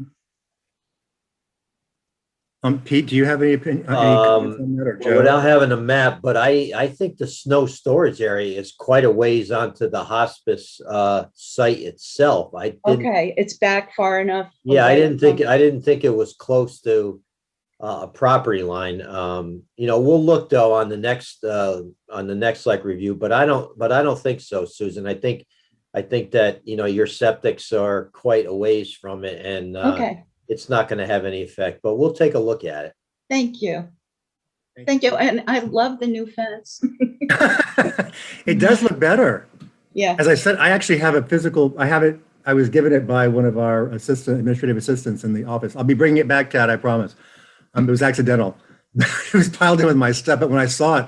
S1: Pete, do you have any opinion? Any comments on that, or Joe?
S8: Without having a map, but I think the snow storage area is quite a ways onto the hospice site itself.
S18: Okay, it's back far enough.
S8: Yeah, I
S18: away
S8: didn't think it was close to a property line. We'll look though on the next like review, but I don't think so, Susan. I think that your septics are quite a ways from it, and
S18: Okay.
S8: It's not going to have any effect, but we'll take a look at it.
S18: Thank you. Thank you. And I love the new fence.
S1: It does look better.
S18: Yeah.
S1: As I said, I actually have a physical, I was given it by one of our administrative assistants in the office. I'll be bringing it back, Kat, I promise. It was accidental. It was piled in with my stuff, but when I saw it,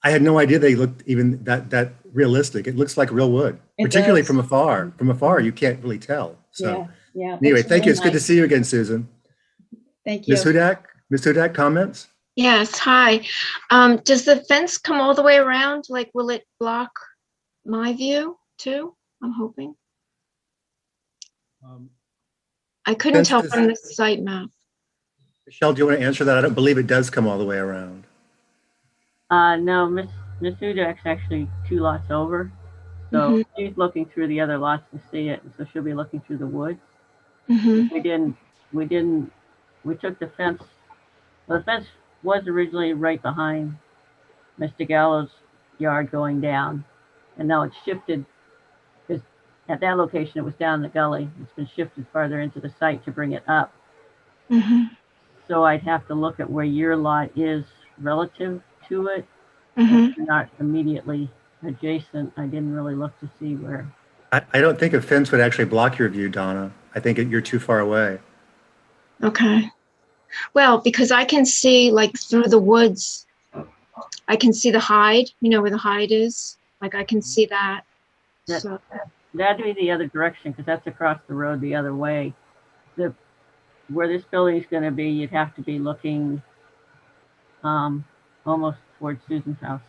S1: I had no idea they looked even that realistic. It looks like real wood, particularly from afar. From afar, you can't really tell. So
S18: Yeah.
S1: anyway,
S18: it's
S1: thank you.
S18: really
S1: It's good to
S18: nice.
S1: see you again, Susan.
S18: Thank you.
S1: Ms. Hudak, comments?
S19: Yes, hi. Does the fence come all the way around? Like, will it block my view too? I'm hoping. I couldn't tell from the site map.
S1: Michelle, do you want to answer that? I don't believe it does come all the way around.
S12: No, Miss Udak's actually 2 lots over. So she's looking through the other lots to see it. So she'll be looking through the woods. We took the fence. Well, the fence was originally right behind Mr. Gallo's yard going down. And now it's shifted, because at that location, it was down the gully. It's been shifted farther into the site to bring it up. So I'd have to look at where your lot is relative to it.
S19: Mhm.
S12: Not immediately adjacent. I didn't really look to see where.
S1: I don't think a fence would actually block your view, Donna. I think you're too far away.
S19: Okay. Well, because I can see like through the woods, I can see the Hyde, you know where the Hyde is? Like I can see that.
S12: That,
S19: So,
S12: that'd be the other direction because that's across the road the other way. Where this building is going to be, you'd have to be looking almost towards Susan's house.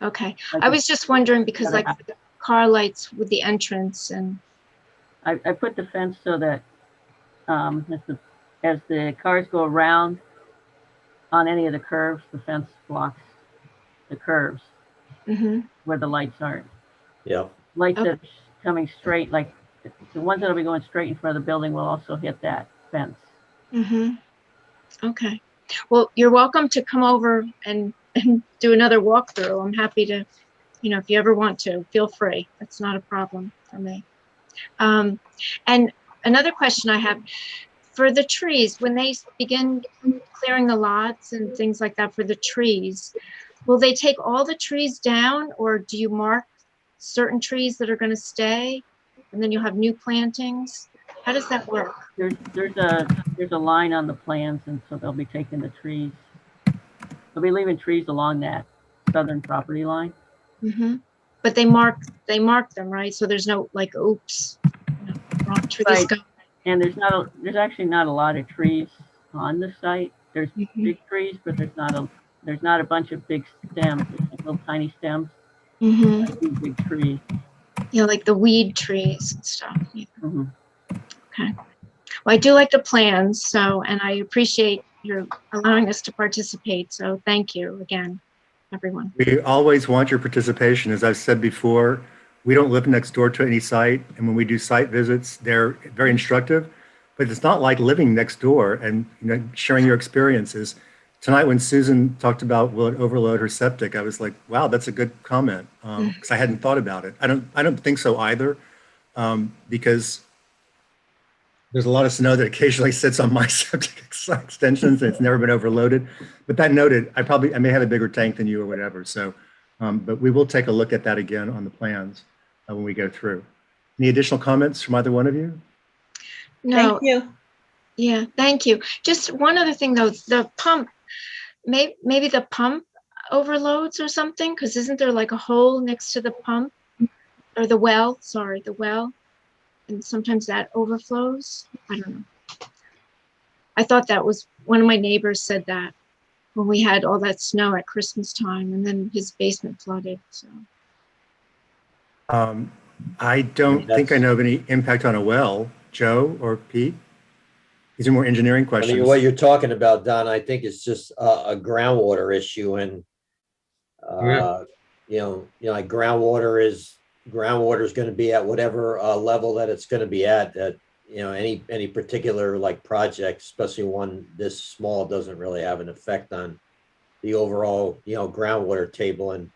S19: okay.
S12: Like
S19: I was just wondering because
S12: other
S19: like
S12: house.
S19: the car lights with the entrance and.
S12: I put the fence so that as the cars go around on any of the curves, the fence blocks the curves where the lights aren't.
S8: Yeah.
S12: Lights that are coming straight, like the ones that'll be going straight in front of the building will also hit that fence.
S19: Okay. Well, you're welcome to come over and do another walkthrough. I'm happy to, you know, if you ever want to, feel free. That's not a problem for me. And another question I have, for the trees, when they begin clearing the lots and things like that for the trees, will they take all the trees down, or do you mark certain trees that are going to stay and then you'll have new plantings? How does that work?
S12: There's a line on the plans, and so they'll be taking the trees. They'll be leaving trees along that southern property line.
S19: But they mark them, right? So there's no like, oops, you know, wrong trees
S12: Right.
S19: go.
S12: And there's actually not a lot of trees on the site. There's big trees, but there's not a bunch of big stems. There's like little tiny stems. Big trees.
S19: Yeah, like the weed trees and stuff. Yeah. Okay. Well, I do like the plans, so, and I appreciate your allowing us to participate. So thank you again, everyone.
S1: We always want your participation. As I've said before, we don't live next door to any site, and when we do site visits, they're very instructive, but it's not like living next door and, you know, sharing your experiences. Tonight, when Susan talked about will it overload her septic, I was like, wow, that's a good comment, because I hadn't thought about it. I don't think so either, because there's a lot of snow that occasionally sits on my septic extensions and it's never been overloaded. But that noted, I may have a bigger tank than you or whatever. So, but we will take a look at that again on the plans when we go through. Any additional comments from either one of you?
S19: No.
S18: Thank you.
S19: Yeah, thank you. Just one other thing though, the pump, maybe the pump overloads or something, because isn't there like a hole next to the pump or the well? Sorry, the well. And sometimes that overflows. I don't know. I thought that was one of my neighbors said that when we had all that snow at Christmas time, and then his basement flooded. So
S1: I don't think I know of any impact on a well. Joe or Pete? These are more engineering questions.
S8: What you're talking about, Don, I think it's just a groundwater issue, and you know, like groundwater is going to be at whatever level that it's going to be at. That, you know, any particular like project, especially one this small, doesn't really have an effect on the overall, you know, groundwater table. And,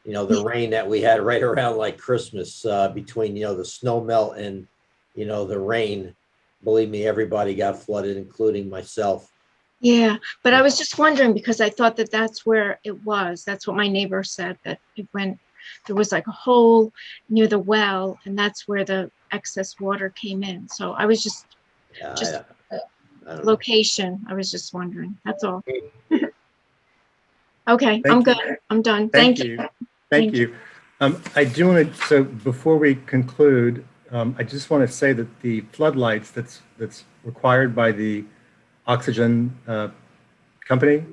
S8: you know, the rain that we had right around like Christmas, between, you know, the snow melt and, you know, the rain, believe me, everybody got flooded, including myself.
S19: yeah, but I was just wondering because I thought that that's where it was. That's what my neighbor said, that it went, there was like a hole near the well, and that's where the excess water came in. So I was just location. I was just wondering. That's all. Okay, I'm good. I'm done. Thank you.
S1: Thank you. I do want to, so before we conclude, I just want to say that the floodlights that's required by the oxygen company,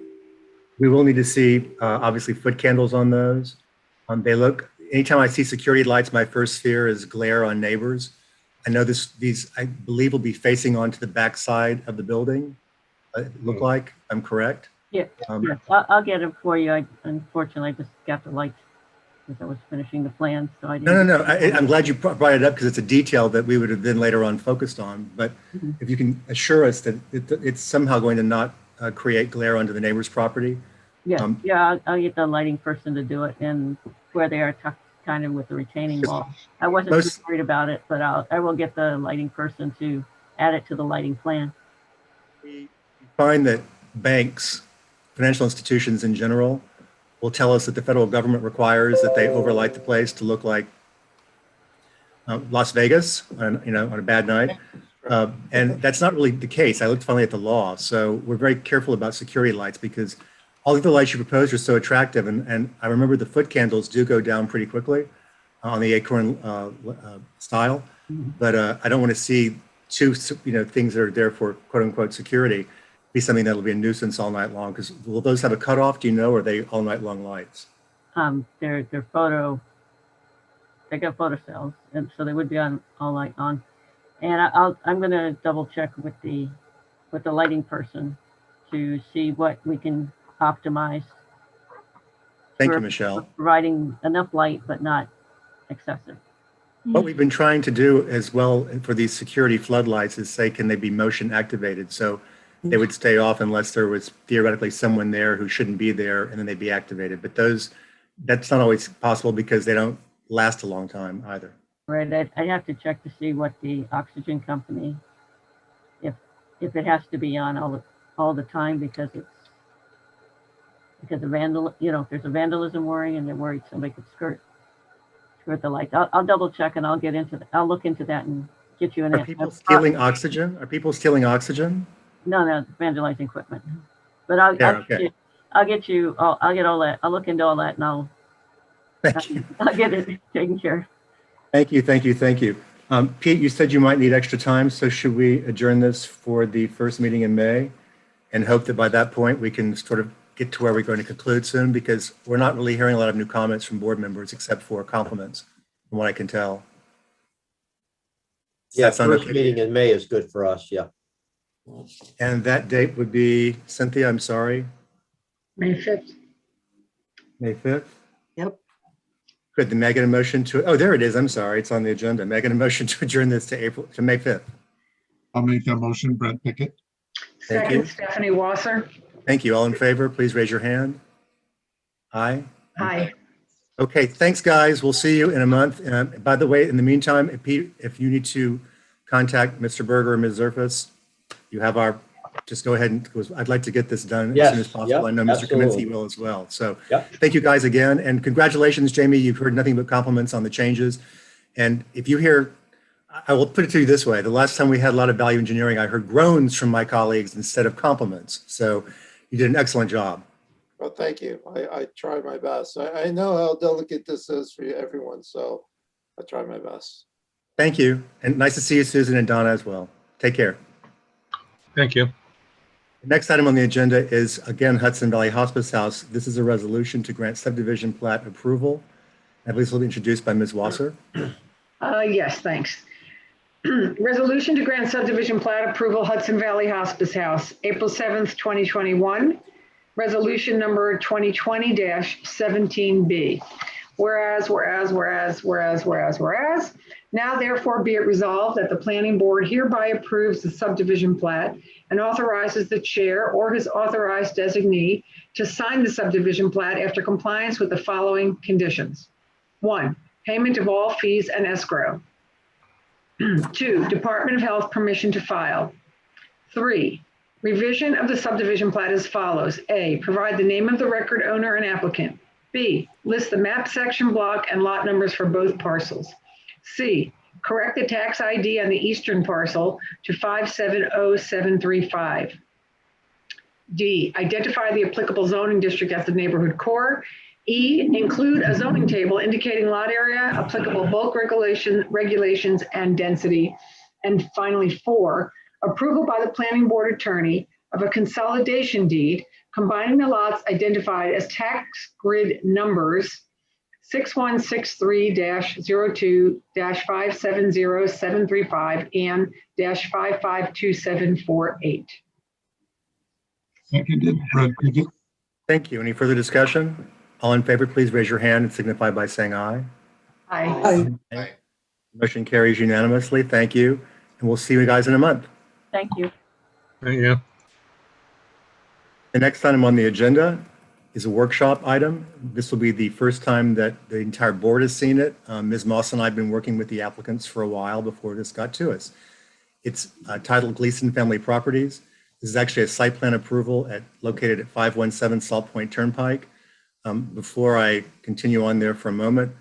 S1: we will need to see obviously foot candles on those. They look, anytime I see security lights, my first fear is glare on neighbors. I know these, I believe, will be facing onto the back side of the building. Look like I'm correct?
S12: Yeah, I'll get them for you. Unfortunately, I just got the lights because I was finishing the plans, so I didn't.
S1: No. I'm glad you brought it up because it's a detail that we would have then later on focused on. But if you can assure us that it's somehow going to not create glare onto the neighbor's property.
S12: Yeah, I'll get the lighting person to do it, and where they are tucked kind of with the retaining wall. I wasn't too worried about it, but I will get the lighting person to add it to the lighting plan.
S1: We find that banks, financial institutions in general, will tell us that the federal government requires that they overlight the place to look like Las Vegas on, on a bad night. And that's not really the case. I looked finally at the law. So we're very careful about security lights because all of the lights you proposed are so attractive. And I remember the foot candles do go down pretty quickly on the acorn style. But I don't want to see two, things that are there for quote unquote security be something that'll be a nuisance all night long. Because will those have a cutoff? Do you know, or are they all night long lights?
S12: They're they got photo cells, and so they would be on all night long. And I'm going to double check with the lighting person to see what we can optimize.
S1: Thank you, Michelle.
S12: Providing enough light, but not excessive.
S1: What we've been trying to do as well for these security floodlights is say, can they be motion activated? So they would stay off unless there was theoretically someone there who shouldn't be there, and then they'd be activated. But that's not always possible because they don't last a long time either.
S12: Right, I have to check to see what the oxygen company, if it has to be on all the time because of if there's a vandalism worry and they're worried somebody could skirt the lights. I'll double check and I'll look into that and get you an answer.
S1: Are people stealing oxygen? Are people stealing oxygen?
S12: No, vandalizing equipment. But I'll get all that. I'll look into all that and I'll get it taken care of.
S1: Thank you. Pete, you said you might need extra time, so should we adjourn this for the first meeting in May and hope that by that point we can sort of get to where we're going to conclude soon, because we're not really hearing a lot of new comments from board members except for compliments, from what I can tell.
S8: Yeah, first meeting in May is good for us, yeah.
S1: And that date would be, Cynthia, I'm sorry?
S10: May 5th.
S1: May 5th?
S4: Yep.
S1: Good, then may I get a motion to, there it is, I'm sorry, it's on the agenda. May I get a motion to adjourn this to May 5th?
S15: I'll make that motion, Brent Pickett.
S1: Thank you.
S10: Second, Stephanie Wasser.
S1: Thank you. All in favor, please raise your hand. Aye.
S10: Aye.
S1: Okay, thanks, guys. We'll see you in a month. By the way, in the meantime, if you need to contact Mr. Berger or Ms. Zerfus, you have just go ahead and, I'd like to get this done as soon as possible. I know Mr. Kaminsky will as well. So thank you guys again. And congratulations, Jamie. You've heard nothing but compliments on the changes. And if you hear, I will put it to you this way. The last time we had a lot of value engineering, I heard groans from my colleagues instead of compliments. So you did an excellent job.
S13: Well, thank you. I try my best. I know how delicate this is for everyone, so I try my best.
S1: Thank you. And nice to see you, Susan and Donna as well. Take care.
S11: Thank you.
S1: The next item on the agenda is, again, Hudson Valley Hospice House. This is a resolution to grant subdivision plat approval. I believe this will be introduced by Ms. Wasser.
S10: Yes, thanks. Resolution to grant subdivision plat approval, Hudson Valley Hospice House, April 7th, 2021. Resolution number 2020-17B. Whereas, now therefore be it resolved that the planning board hereby approves the subdivision plat and authorizes the chair or his authorized designee to sign the subdivision plat after compliance with the following conditions. 1, payment of all fees and escrow. 2, Department of Health permission to file. 3, revision of the subdivision plat as follows. A, provide the name of the record owner and applicant. B, list the map section block and lot numbers for both parcels. C, correct the tax ID on the eastern parcel to 570735. D, identify the applicable zoning district as the neighborhood core. E, include a zoning table indicating lot area, applicable bulk regulations, and density. And finally, 4, approval by the planning board attorney of a consolidation deed combining the lots identified as tax grid numbers 6163-02-570735 and -552748.
S15: Seconded, Brent Pickett.
S1: Thank you. Any further discussion? All in favor, please raise your hand and signify by saying aye.
S10: Aye.
S13: Aye.
S1: Motion carries unanimously. Thank you. And we'll see you guys in a month.
S12: Thank you.
S11: Thank you.
S1: The next item on the agenda is a workshop item. This will be the first time that the entire board has seen it. Ms. Moss and I have been working with the applicants for a while before this got to us. It's titled Gleason Family Properties. This is actually a site plan approval located at 517 Salt Point Turnpike. Before I continue on there for a moment,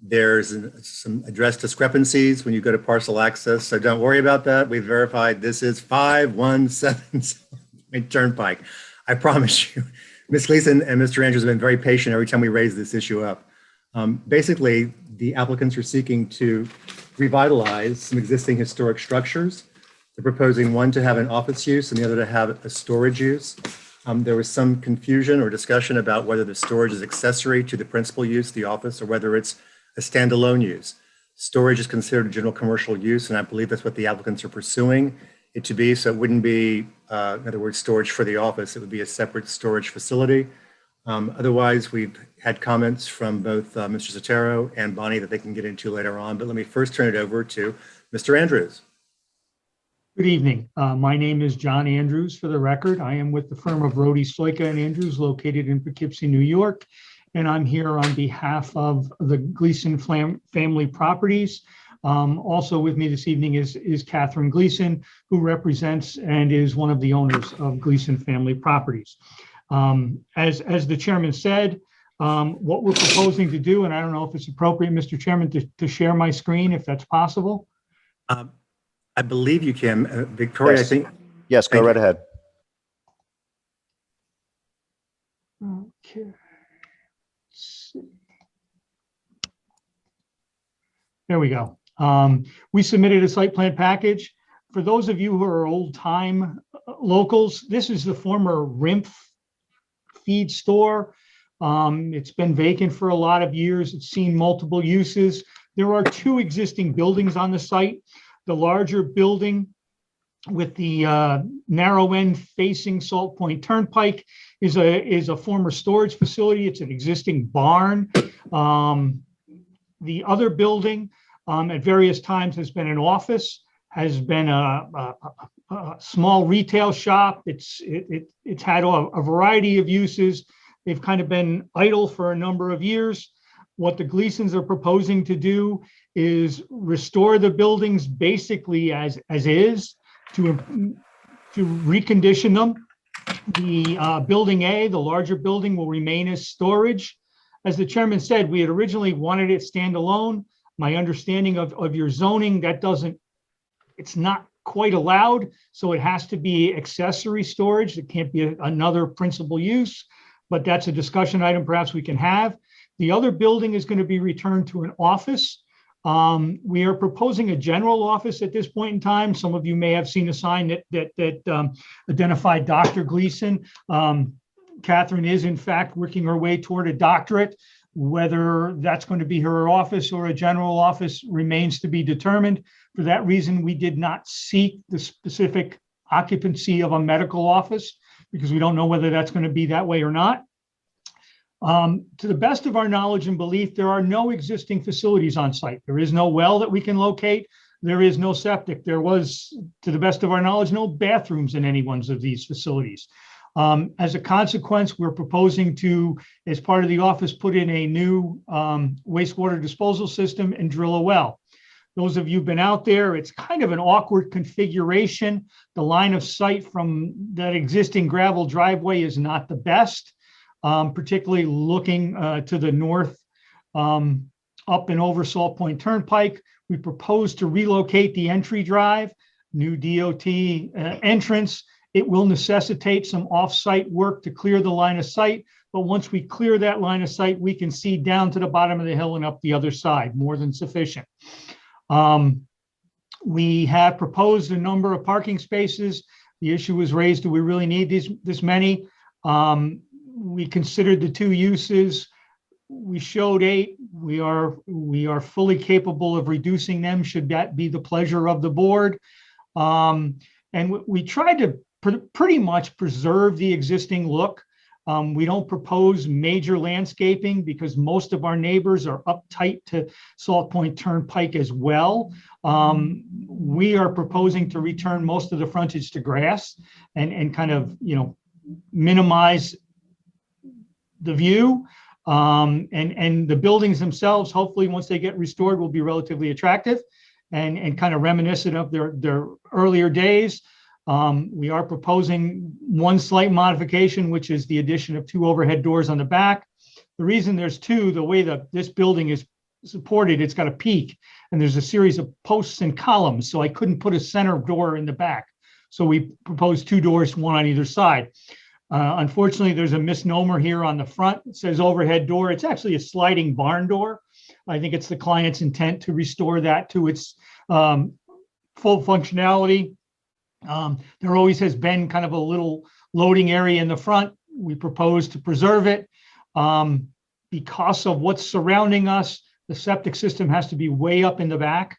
S1: there's some address discrepancies when you go to parcel access, so don't worry about that. We verified this is 5177 Turnpike. I promise you. Ms. Gleason and Mr. Andrews have been very patient every time we raise this issue up. Basically, the applicants are seeking to revitalize some existing historic structures. They're proposing one to have an office use and the other to have a storage use. There was some confusion or discussion about whether the storage is accessory to the principal use, the office, or whether it's a standalone use. Storage is considered a general commercial use, and I believe that's what the applicants are pursuing it to be. So it wouldn't be, in other words, storage for the office. It would be a separate storage facility. Otherwise, we've had comments from both Mr. Sotero and Bonnie that they can get into later on. But let me first turn it over to Mr. Andrews.
S20: Good evening. My name is John Andrews. For the record, I am with the firm of Rohde, Stoika & Andrews located in Poughkeepsie, New York. And I'm here on behalf of the Gleason family properties. Also with me this evening is Catherine Gleason, who represents and is one of the owners of Gleason family properties. As the chairman said, what we're proposing to do, and I don't know if it's appropriate, Mr. Chairman, to share my screen, if that's possible.
S1: I believe you can. Victoria,
S6: Yes.
S1: I think.
S6: Yes, go right ahead.
S20: Okay. Let's see. There we go. We submitted a site plan package. For those of you who are old time locals, this is the former RIMF feed store. It's been vacant for a lot of years. It's seen multiple uses. There are two existing buildings on the site. The larger building with the narrow end facing Salt Point Turnpike is a former storage facility. It's an existing barn. The other building at various times has been an office, has been a small retail shop. It's had a variety of uses. They've kind of been idle for a number of years. What the Gleasons are proposing to do is restore the buildings basically as is, to recondition them. The building A, the larger building, will remain as storage. As the chairman said, we had originally wanted it standalone. My understanding of your zoning, it's not quite allowed, so it has to be accessory storage. It can't be another principal use, but that's a discussion item perhaps we can have. The other building is going to be returned to an office. We are proposing a general office at this point in time. Some of you may have seen a sign that identified Dr. Gleason. Catherine is in fact working her way toward a doctorate. Whether that's going to be her office or a general office remains to be determined. For that reason, we did not seek the specific occupancy of a medical office because we don't know whether that's going to be that way or not. To the best of our knowledge and belief, there are no existing facilities on site. There is no well that we can locate. There is no septic. There was, to the best of our knowledge, no bathrooms in any one of these facilities. As a consequence, we're proposing to, as part of the office, put in a new wastewater disposal system and drill a well. Those of you who've been out there, it's kind of an awkward configuration. The line of sight from that existing gravel driveway is not the best. Particularly looking to the north, up and over Salt Point Turnpike. We propose to relocate the entry drive, new DOT entrance. It will necessitate some off-site work to clear the line of sight, but once we clear that line of sight, we can see down to the bottom of the hill and up the other side, more than sufficient. We have proposed a number of parking spaces. The issue was raised, do we really need this many? We considered the two uses. We showed 8. We are fully capable of reducing them should that be the pleasure of the board. And we tried to pretty much preserve the existing look. We don't propose major landscaping because most of our neighbors are uptight to Salt Point Turnpike as well. We are proposing to return most of the frontage to grass and kind of, minimize the view, and the buildings themselves, hopefully once they get restored, will be relatively attractive and kind of reminiscent of their earlier days. We are proposing one slight modification, which is the addition of 2 overhead doors on the back. The reason there's two, the way that this building is supported, it's got a peak, and there's a series of posts and columns, so I couldn't put a center door in the back. So we proposed two doors, one on either side. Unfortunately, there's a misnomer here on the front. It says overhead door. It's actually a sliding barn door. I think it's the client's intent to restore that to its full functionality. There always has been kind of a little loading area in the front. We propose to preserve it. Because of what's surrounding us, the septic system has to be way up in the back.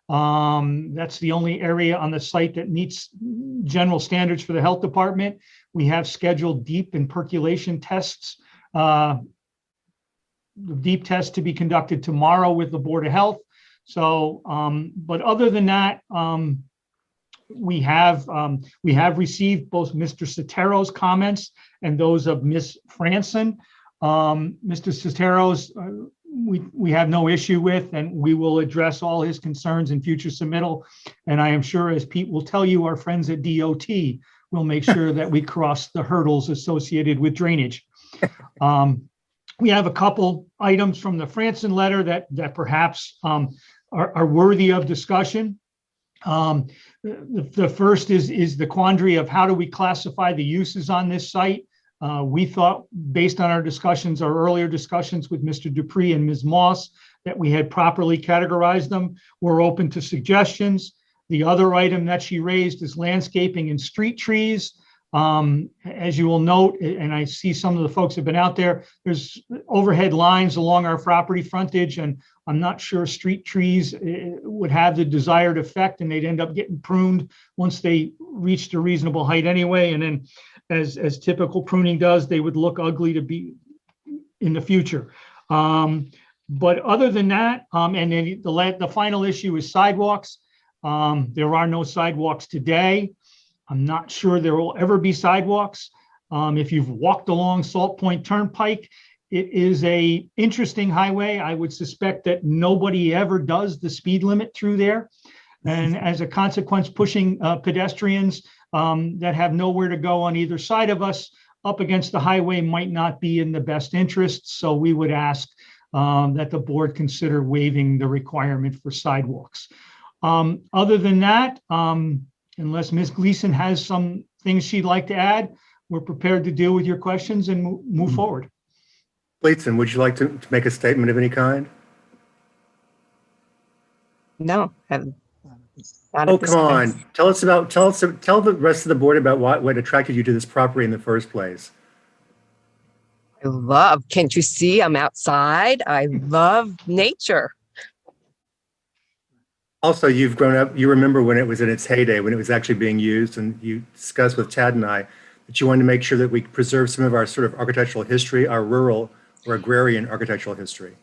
S20: That's the only area on the site that meets general standards for the health department. We have scheduled deep and percolation tests, the deep test to be conducted tomorrow with the Board of Health. So, but other than that, we have received both Mr. Sotero's comments and those of Ms. Franson. Mr. Sotero's, we have no issue with, and we will address all his concerns in future submittal. And I am sure, as Pete will tell you, our friends at DOT will make sure that we cross the hurdles associated with drainage. We have a couple items from the Franson letter that perhaps are worthy of discussion. The first is the quandary of how do we classify the uses on this site. We thought, based on our discussions, our earlier discussions with Mr. Dupree and Ms. Moss, that we had properly categorized them. We're open to suggestions. The other item that she raised is landscaping and street trees. As you will note, and I see some of the folks have been out there, there's overhead lines along our property frontage, and I'm not sure street trees would have the desired effect, and they'd end up getting pruned once they reached a reasonable height anyway. And then as typical pruning does, they would look ugly to be in the future. But other than that, and then the final issue is sidewalks. There are no sidewalks today. I'm not sure there will ever be sidewalks. If you've walked along Salt Point Turnpike, it is a interesting highway. I would suspect that nobody ever does the speed limit through there. And as a consequence, pushing pedestrians that have nowhere to go on either side of us up against the highway might not be in the best interest. So we would ask that the board consider waiving the requirement for sidewalks. Other than that, unless Ms. Gleason has some things she'd like to add, we're prepared to deal with your questions and move forward.
S1: Gleason, would you like to make a statement of any kind?
S21: No.
S1: Oh, come on. Tell the rest of the board about what attracted you to this property in the first place.
S21: Can't you see I'm outside? I love nature.
S1: Also, you've grown up, you remember when it was in its heyday, when it was actually being used, and you discussed with Tad and I that you wanted to make sure that we preserve some of our sort of architectural history, our rural or agrarian architectural history.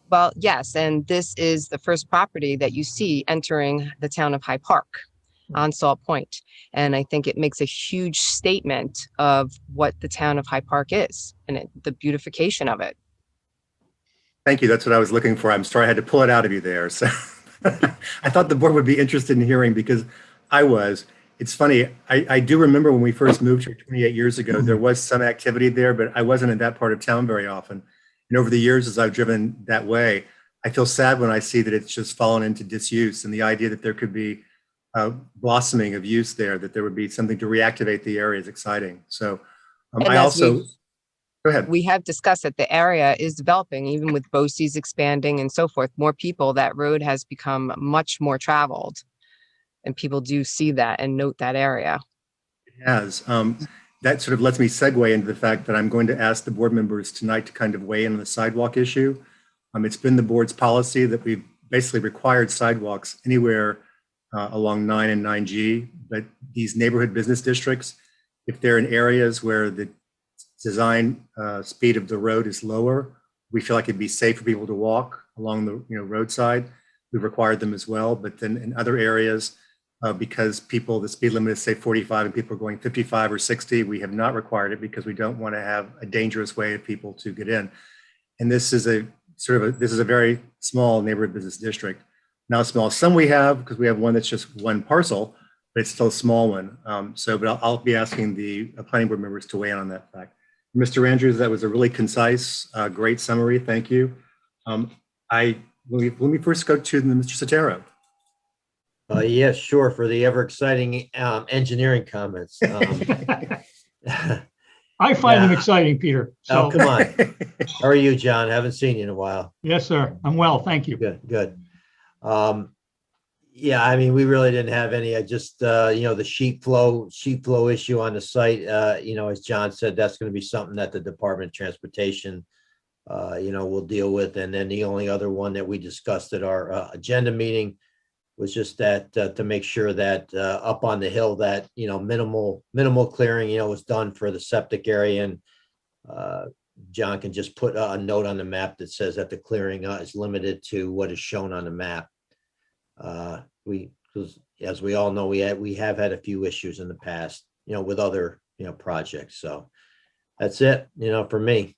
S21: Well, yes, and this is the first property that you see entering the town of Hyde Park on Salt Point. And I think it makes a huge statement of what the town of Hyde Park is and the beautification of it.
S1: Thank you. That's what I was looking for. I'm sorry I had to pull it out of you there. So I thought the board would be interested in hearing because I was. It's funny. I do remember when we first moved here 28 years ago, there was some activity there, but I wasn't in that part of town very often. And over the years, as I've driven that way, I feel sad when I see that it's just fallen into disuse, and the idea that there could be blossoming of use there, that there would be something to reactivate the area is exciting. So I also, go ahead.
S21: We have discussed that the area is developing, even with BOCES expanding and so forth, more people, that road has become much more traveled. And people do see that and note that area.
S1: It has. That sort of lets me segue into the fact that I'm going to ask the board members tonight to kind of weigh in on the sidewalk issue. It's been the board's policy that we've basically required sidewalks anywhere along 9 and 9G, but these neighborhood business districts, if they're in areas where the design speed of the road is lower, we feel like it'd be safe for people to walk along the roadside. We've required them as well, but then in other areas, because the speed limit is say 45 and people are going 55 or 60, we have not required it because we don't want to have a dangerous way of people to get in. And this is a very small neighborhood business district. Now small, some we have, because we have one that's just one parcel, but it's still a small one. But I'll be asking the planning board members to weigh in on that fact. Mr. Andrews, that was a really concise, great summary. Thank you. Let me first go to Mr. Sotero.
S8: Yes, sure, for the ever exciting engineering comments.
S20: I find them exciting, Peter. So.
S8: Oh, come on. How are you, John? Haven't seen you in a while.
S20: Yes, sir. I'm well. Thank you.
S8: Good, good. Yeah, I mean, we really didn't have any. I just, the sheet flow issue on the site, as John said, that's going to be something that the Department of Transportation, will deal with. And then the only other one that we discussed at our agenda meeting was just that to make sure that up on the hill that, minimal clearing, was done for the septic area. And John can just put a note on the map that says that the clearing is limited to what is shown on the map. Because as we all know, we have had a few issues in the past, with other, projects. So that's it, for me.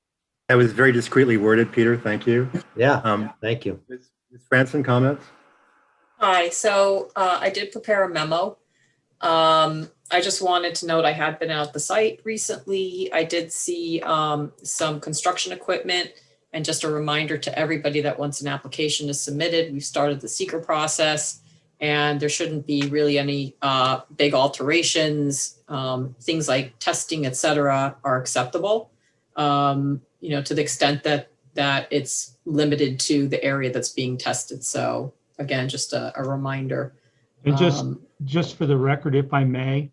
S1: That was very discreetly worded, Peter. Thank you.
S8: Yeah, thank you.
S1: Ms. Franson, comments?
S7: Hi, so I did prepare a memo. I just wanted to note I had been out the site recently. I did see some construction equipment, and just a reminder to everybody that once an application is submitted, we've started the seeker process, and there shouldn't be really any big alterations. Things like testing, et cetera, are acceptable, to the extent that it's limited to the area that's being tested. So again, just a reminder.
S20: And just for the record, if I may,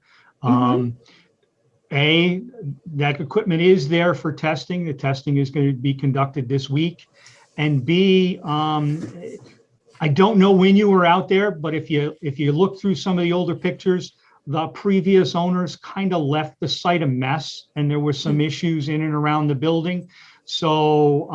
S20: that equipment is there for testing. The testing is going to be conducted this week. And B, I don't know when you were out there, but if you look through some of the older pictures, the previous owners kind of left the site a mess, and there were some issues in and around the building. So,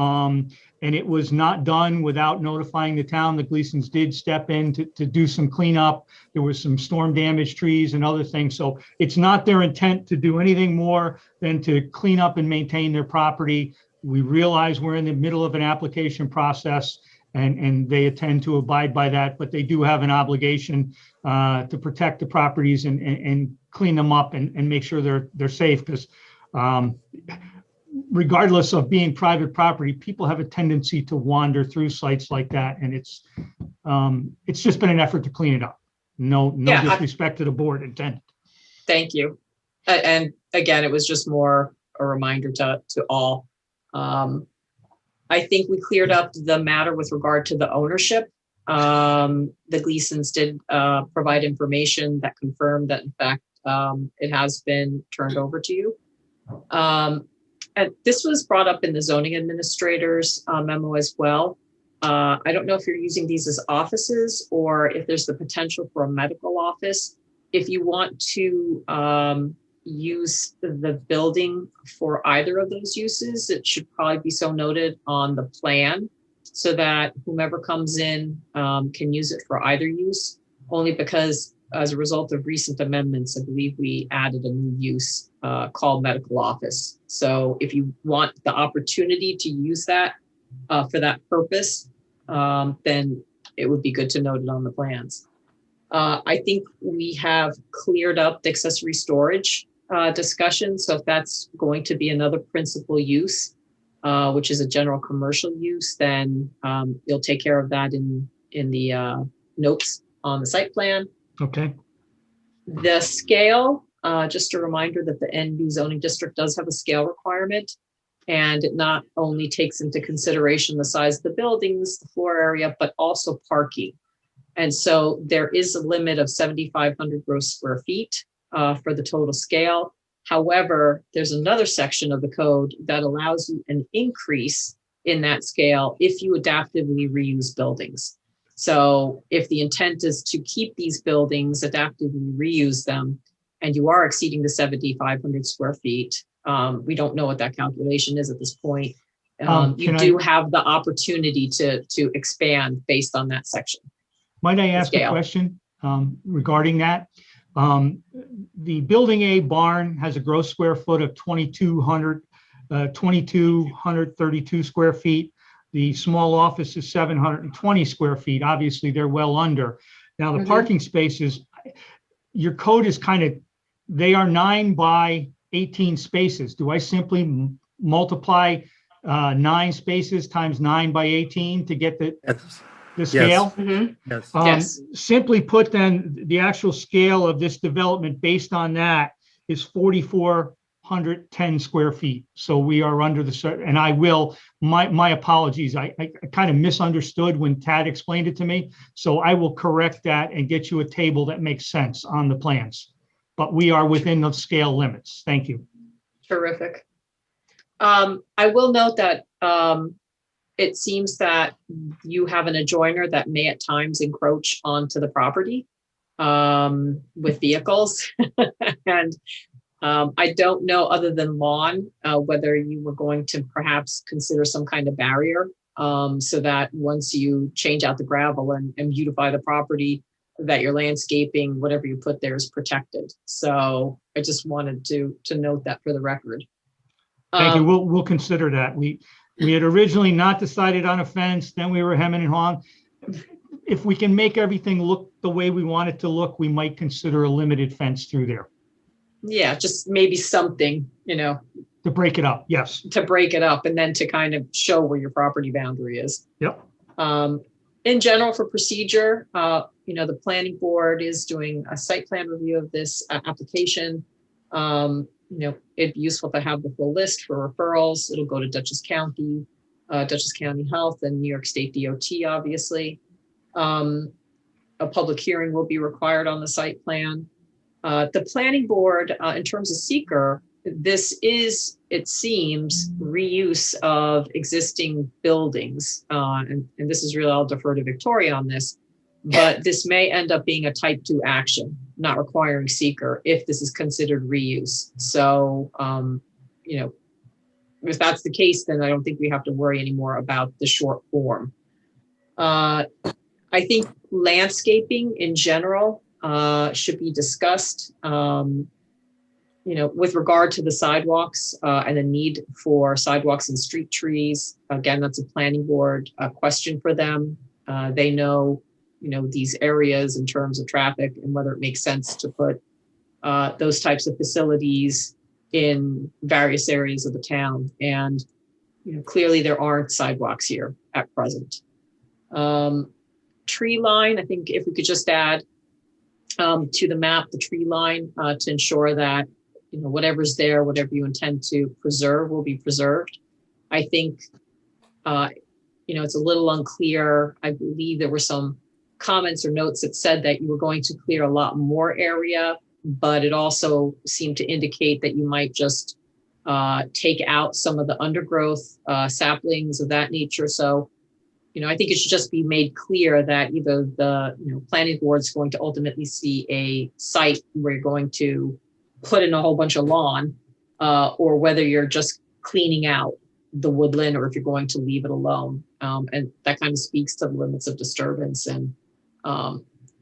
S20: and it was not done without notifying the town. The Gleasons did step in to do some cleanup. There was some storm damaged trees and other things. So it's not their intent to do anything more than to clean up and maintain their property. We realize we're in the middle of an application process, and they intend to abide by that, but they do have an obligation to protect the properties and clean them up and make sure they're safe, because regardless of being private property, people have a tendency to wander through sites like that, and it's just been an effort to clean it up. No disrespect to the board intended.
S7: Thank you. And again, it was just more a reminder to all. I think we cleared up the matter with regard to the ownership. The Gleasons did provide information that confirmed that, in fact, it has been turned over to you. And this was brought up in the zoning administrator's memo as well. I don't know if you're using these as offices or if there's the potential for a medical office. If you want to use the building for either of those uses, it should probably be so noted on the plan so that whomever comes in can use it for either use, only because as a result of recent amendments, I believe we added a new use called medical office. So if you want the opportunity to use that for that purpose, then it would be good to note it on the plans. I think we have cleared up the accessory storage discussion. So if that's going to be another principal use, which is a general commercial use, then you'll take care of that in the notes on the site plan.
S20: Okay.
S7: The scale, just a reminder that the NB zoning district does have a scale requirement, and it not only takes into consideration the size of the buildings, the floor area, but also parking. And so there is a limit of 7,500 gross square feet for the total scale. However, there's another section of the code that allows you an increase in that scale if you adaptively reuse buildings. So if the intent is to keep these buildings, adaptively reuse them, and you are exceeding the 7,500 square feet, we don't know what that calculation is at this point. You do have the opportunity to expand based on that section.
S20: Might I ask a question regarding that? The Building A barn has a gross square foot of 2,232 square feet. The small office is 720 square feet. Obviously, they're well under. Now, the parking spaces, your code is they are 9 by 18 spaces. Do I simply multiply 9 spaces times 9 by 18 to get the scale?
S1: Yes.
S7: Yes.
S20: Simply put, then the actual scale of this development based on that is 4,410 square feet. So we are under the, and I will, my apologies. I kind of misunderstood when Tad explained it to me. So I will correct that and get you a table that makes sense on the plans. But we are within the scale limits. Thank you.
S7: Terrific. I will note that it seems that you have an adjoiner that may at times encroach onto the property with vehicles. And I don't know, other than lawn, whether you were going to perhaps consider some kind of barrier so that once you change out the gravel and beautify the property, that your landscaping, whatever you put there, is protected. So I just wanted to note that for the record.
S20: Thank you. We'll consider that. We had originally not decided on a fence, then we were hemming and hawing. If we can make everything look the way we want it to look, we might consider a limited fence through there.
S7: Yeah, just maybe something,
S20: to break it up. Yes.
S7: To break it up and then to kind of show where your property boundary is.
S20: Yep.
S7: In general, for procedure, the planning board is doing a site plan review of this application. It'd be useful to have the full list for referrals. It'll go to Dutchess County Health and New York State DOT, obviously. A public hearing will be required on the site plan. The planning board, in terms of seeker, this is, it seems, reuse of existing buildings. And this is really, I'll defer to Victoria on this, but this may end up being a type 2 action, not requiring seeker if this is considered reuse. So, if that's the case, then I don't think we have to worry anymore about the short form. I think landscaping in general should be discussed, with regard to the sidewalks and the need for sidewalks and street trees. Again, that's a planning board question for them. They know, these areas in terms of traffic and whether it makes sense to put those types of facilities in various areas of the town. And, clearly there aren't sidewalks here at present. Tree line, I think if we could just add to the map, the tree line to ensure that, whatever's there, whatever you intend to preserve will be preserved. I think, it's a little unclear. I believe there were some comments or notes that said that you were going to clear a lot more area, but it also seemed to indicate that you might just take out some of the undergrowth, saplings of that nature. So, I think it should just be made clear that either the planning board is going to ultimately see a site where you're going to put in a whole bunch of lawn, or whether you're just cleaning out the woodland, or if you're going to leave it alone. And that kind of speaks to the limits of disturbance and,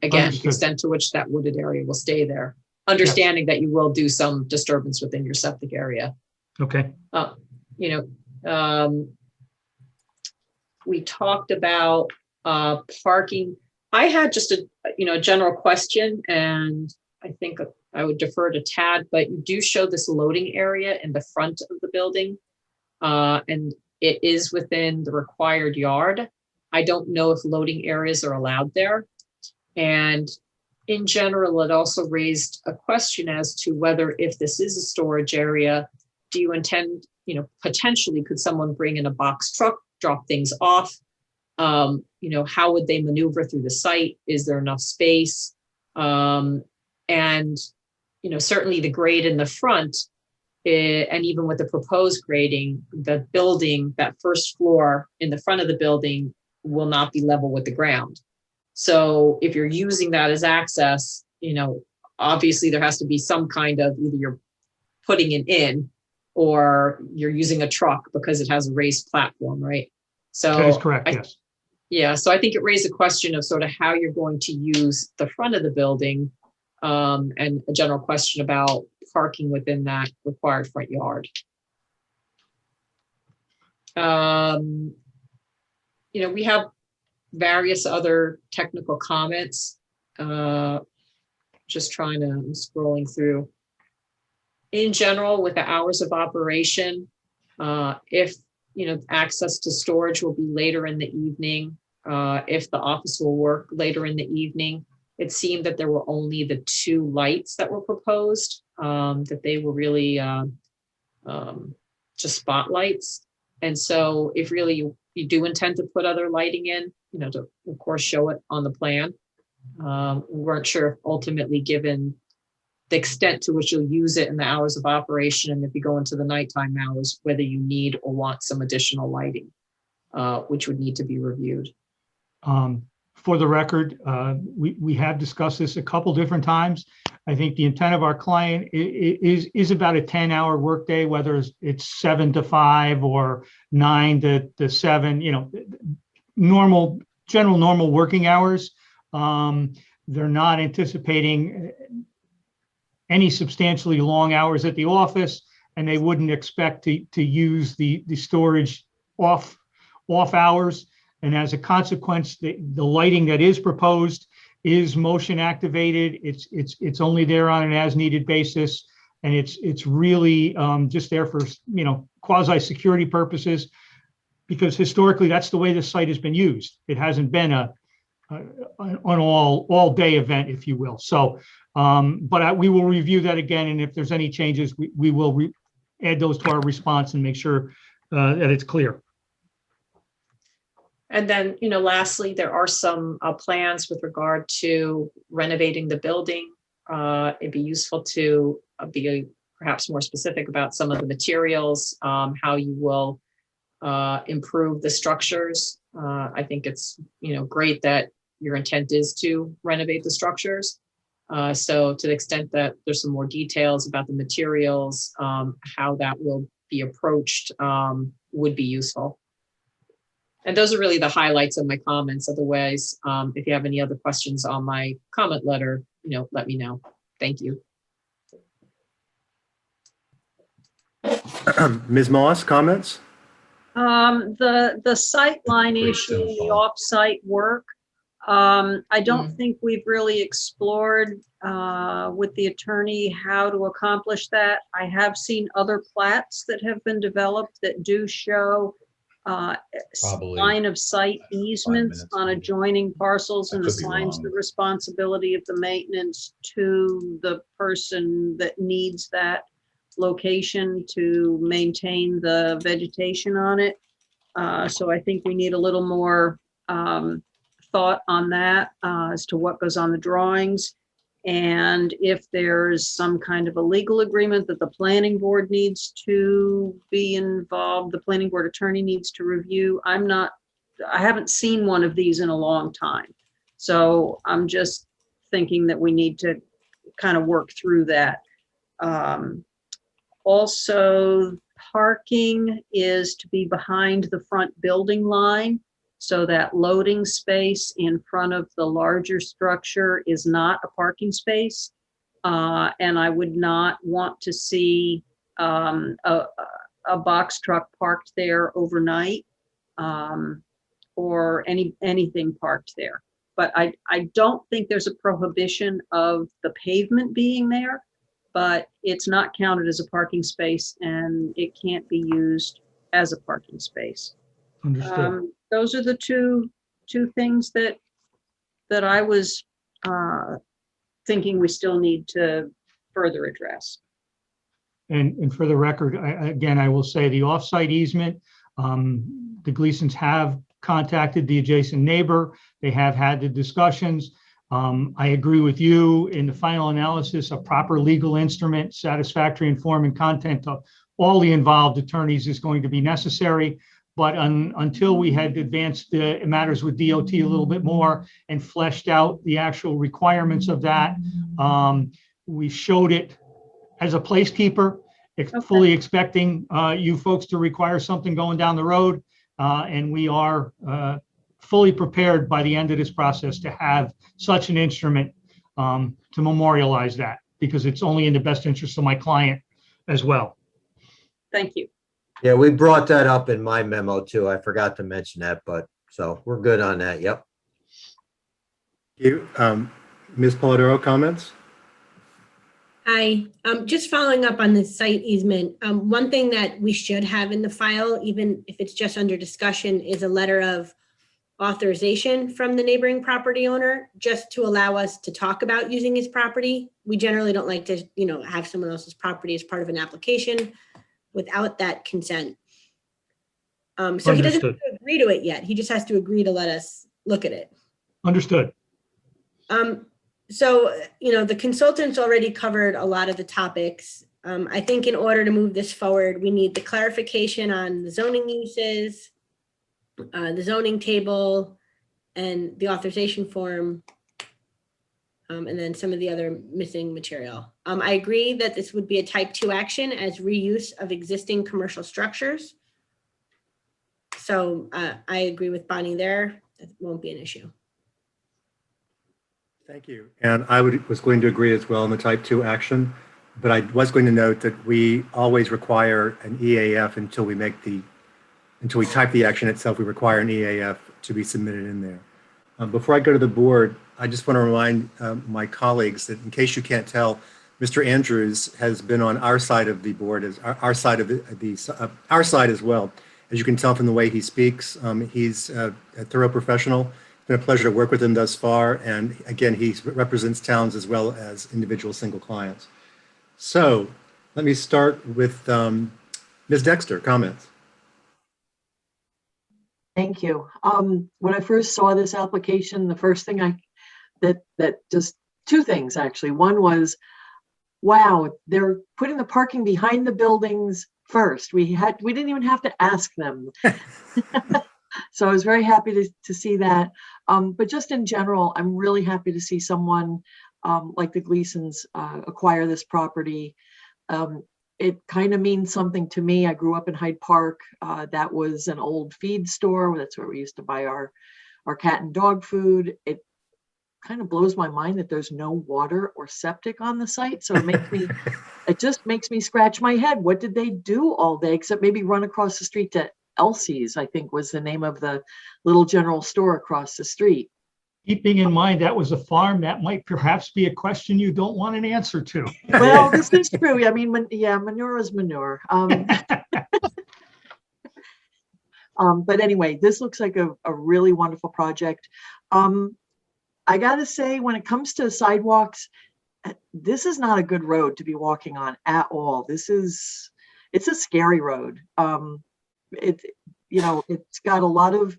S7: again, the extent to which that wooded area will stay there, understanding that you will do some disturbance within your septic area.
S20: Okay.
S7: We talked about parking. I had just a general question, and I think I would defer to Tad, but you do show this loading area in the front of the building, and it is within the required yard. I don't know if loading areas are allowed there. And in general, it also raised a question as to whether, if this is a storage area, do you intend, potentially could someone bring in a box truck, drop things off? How would they maneuver through the site? Is there enough space? And, certainly the grade in the front, and even with the proposed grading, the building, that first floor in the front of the building will not be level with the ground. So if you're using that as access, obviously there has to be some kind of, either you're putting it in or you're using a truck because it has a raised platform, right? So
S20: that is correct, yes.
S7: Yeah, so I think it raised a question of sort of how you're going to use the front of the building, and a general question about parking within that required front yard. We have various other technical comments. I'm scrolling through. in general, with the hours of operation, if, access to storage will be later in the evening, if the office will work later in the evening, it seemed that there were only the 2 lights that were proposed, that they were really just spotlights. And so if really you do intend to put other lighting in, to of course show it on the plan. We weren't sure if ultimately, given the extent to which you'll use it in the hours of operation, and if you go into the nighttime hours, whether you need or want some additional lighting, which would need to be reviewed.
S20: For the record, we have discussed this a couple different times. I think the intent of our client is about a 10-hour workday, whether it's 7 to 5 or 9 to 7, general normal working hours. They're not anticipating any substantially long hours at the office, and they wouldn't expect to use the storage off hours. And as a consequence, the lighting that is proposed is motion activated. It's only there on an as needed basis, and it's really just there for quasi security purposes, because historically that's the way this site has been used. It hasn't been an all day event, if you will. So, but we will review that again, and if there's any changes, we will add those to our response and make sure that it's clear.
S7: And then, lastly, there are some plans with regard to renovating the building. It'd be useful to be perhaps more specific about some of the materials, how you will improve the structures. I think it's, great that your intent is to renovate the structures. So to the extent that there's some more details about the materials, how that will be approached would be useful. And those are really the highlights of my comments. Otherwise, if you have any other questions on my comment letter, let me know. Thank you.
S1: Ms. Moss, comments?
S3: The sight line issue, the off-site work, I don't think we've really explored with the attorney how to accomplish that. I have seen other plats that have been developed that do show line of sight easements on adjoining parcels, and assigns the responsibility of the maintenance to the person that needs that location to maintain the vegetation on it. So I think we need a little more thought on that as to what goes on the drawings. And if there's some kind of a legal agreement that the planning board needs to be involved, the planning board attorney needs to review. I haven't seen one of these in a long time. So I'm just thinking that we need to kind of work through that. Also, parking is to be behind the front building line. So that loading space in front of the larger structure is not a parking space. And I would not want to see a box truck parked there overnight, or anything parked there. But I don't think there's a prohibition of the pavement being there, but it's not counted as a parking space and it can't be used as a parking space.
S20: Understood.
S3: Those are the two things that I was thinking we still need to further address.
S20: And for the record, again, I will say the offsite easement, the Gleasons have contacted the adjacent neighbor. They have had the discussions. I agree with you. In the final analysis, a proper legal instrument, satisfactory in form and content to all the involved attorneys is going to be necessary. But until we had advanced the matters with DOT a little bit more and fleshed out the actual requirements of that, we showed it as a placekeeper, fully expecting you folks to require something going down the road. And we are fully prepared by the end of this process to have such an instrument to memorialize that, because it's only in the best interest of my client as well.
S3: Thank you.
S8: Yeah, we brought that up in my memo too. I forgot to mention that, but so we're good on that. Yep.
S1: You, Ms. Polidoro, comments?
S14: Hi, just following up on the site easement. One thing that we should have in the file, even if it's just under discussion, is a letter of authorization from the neighboring property owner, just to allow us to talk about using his property. We generally don't like to, have someone else's property as part of an application without that consent. So he doesn't have
S20: Understood.
S14: to agree to it yet. He just has to agree to let us look at it.
S20: Understood.
S14: So, the consultants already covered a lot of the topics. I think in order to move this forward, we need the clarification on the zoning uses, the zoning table, and the authorization form, and then some of the other missing material. I agree that this would be a type 2 action as reuse of existing commercial structures. So I agree with Bonnie there. It won't be an issue.
S1: Thank you. And I was going to agree as well on the type 2 action, but I was going to note that we always require an EAF until we type the action itself. We require an EAF to be submitted in there. Before I go to the board, I just want to remind my colleagues that in case you can't tell, Mr. Andrews has been on our side of the board, as our side of our side as well. As you can tell from the way he speaks, he's a thorough professional. It's been a pleasure to work with him thus far. And again, he represents towns as well as individual single clients. So let me start with Ms. Dexter, comments.
S4: Thank you. When I first saw this application, the first thing just two things actually. One was, wow, they're putting the parking behind the buildings first. We didn't even have to ask them. So I was very happy to see that. But just in general, I'm really happy to see someone like the Gleasons acquire this property. It kind of means something to me. I grew up in Hyde Park. That was an old feed store. That's where we used to buy our cat and dog food. It kind of blows my mind that there's no water or septic on the site. So it just makes me scratch my head. What did they do all day except maybe run across the street to Elsie's, I think was the name of the little general store across the street.
S20: Keeping in mind that was a farm, that might perhaps be a question you don't want an answer to.
S4: Well, this is true. I mean, manure is manure. But anyway, this looks like a really wonderful project. I gotta say, when it comes to sidewalks, this is not a good road to be walking on at all. It's a scary road. It's got a lot of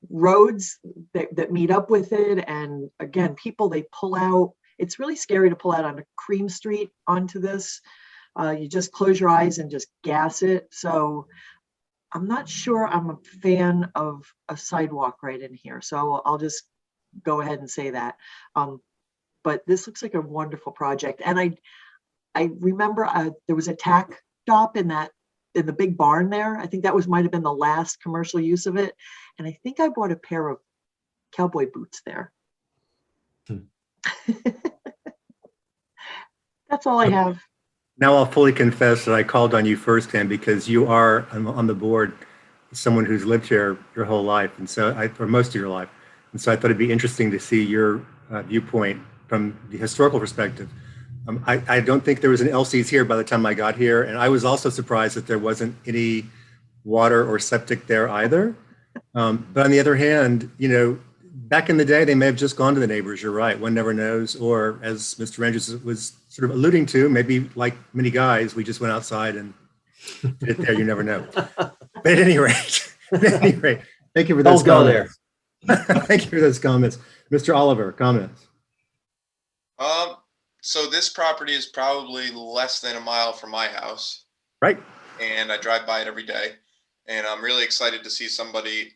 S4: roads that meet up with it. And again, people, they pull out. It's really scary to pull out onto Cream Street onto this. You just close your eyes and just gas it. So I'm not sure I'm a fan of a sidewalk right in here. So I'll just go ahead and say that. But this looks like a wonderful project. And I remember there was a tack stop in the big barn there. I think that might have been the last commercial use of it. And I think I bought a pair of cowboy boots there. That's all I have.
S1: Now I'll fully confess that I called on you first, Pam, because you are on the board, someone who's lived here your whole life, and so or most of your life. And so I thought it'd be interesting to see your viewpoint from the historical perspective. I don't think there was an Elsie's here by the time I got here, and I was also surprised that there wasn't any water or septic there either. But on the other hand, back in the day, they may have just gone to the neighbors. You're right. One never knows. Or as Mr. Andrews was sort of alluding to, maybe like many guys, we just went outside and did it there. You never know. But at any rate, thank you for those comments. Thank you for those comments. Mr. Oliver, comments.
S5: So this property is probably less than a mile from my house.
S1: Right.
S5: And I drive by it every day. And I'm really excited to see somebody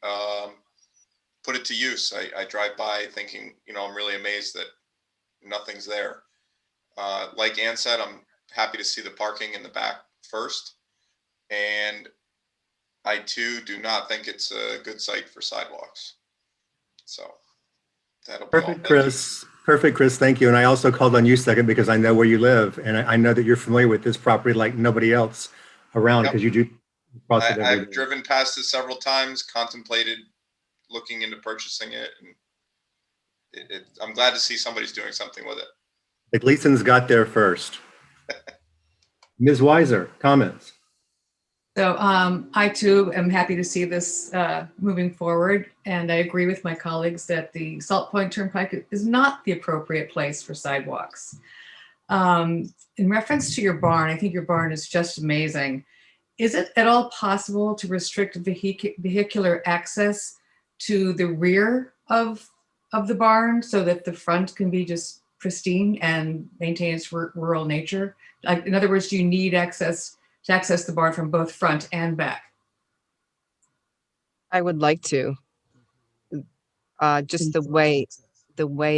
S5: put it to use. I drive by thinking, I'm really amazed that nothing's there. Like Ann said, I'm happy to see the parking in the back first. And I too do not think it's a good site for sidewalks. So that'll be
S1: perfect, Chris. Perfect, Chris. Thank you. And I also called on you second because I know where you live, and I know that you're familiar with this property like nobody else around because you do cross it every day.
S5: I've driven past it several times, contemplated looking into purchasing it, and I'm glad to see somebody's doing something with it.
S1: The Gleasons got there first. Ms. Weiser, comments?
S2: So I too am happy to see this moving forward, and I agree with my colleagues that the Salt Point Turnpike is not the appropriate place for sidewalks. In reference to your barn, I think your barn is just amazing. Is it at all possible to restrict vehicular access to the rear of the barn so that the front can be just pristine and maintain its rural nature? Like, in other words, do you need access to access the barn from both front and back?
S21: I would like to. Just the way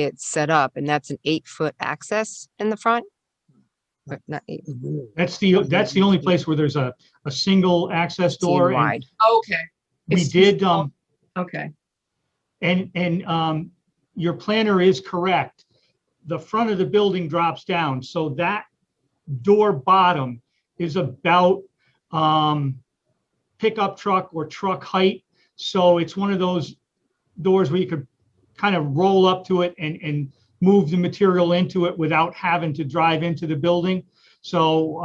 S21: it's set up, and that's an 8-foot access in the front. But not 8.
S20: That's the only place where there's a single access door. And
S21: wide.
S2: Okay.
S20: we did
S2: Okay.
S20: and your planner is correct. The front of the building drops down, so that door bottom is about pickup truck or truck height. So it's one of those doors where you could kind of roll up to it and move the material into it without having to drive into the building. So,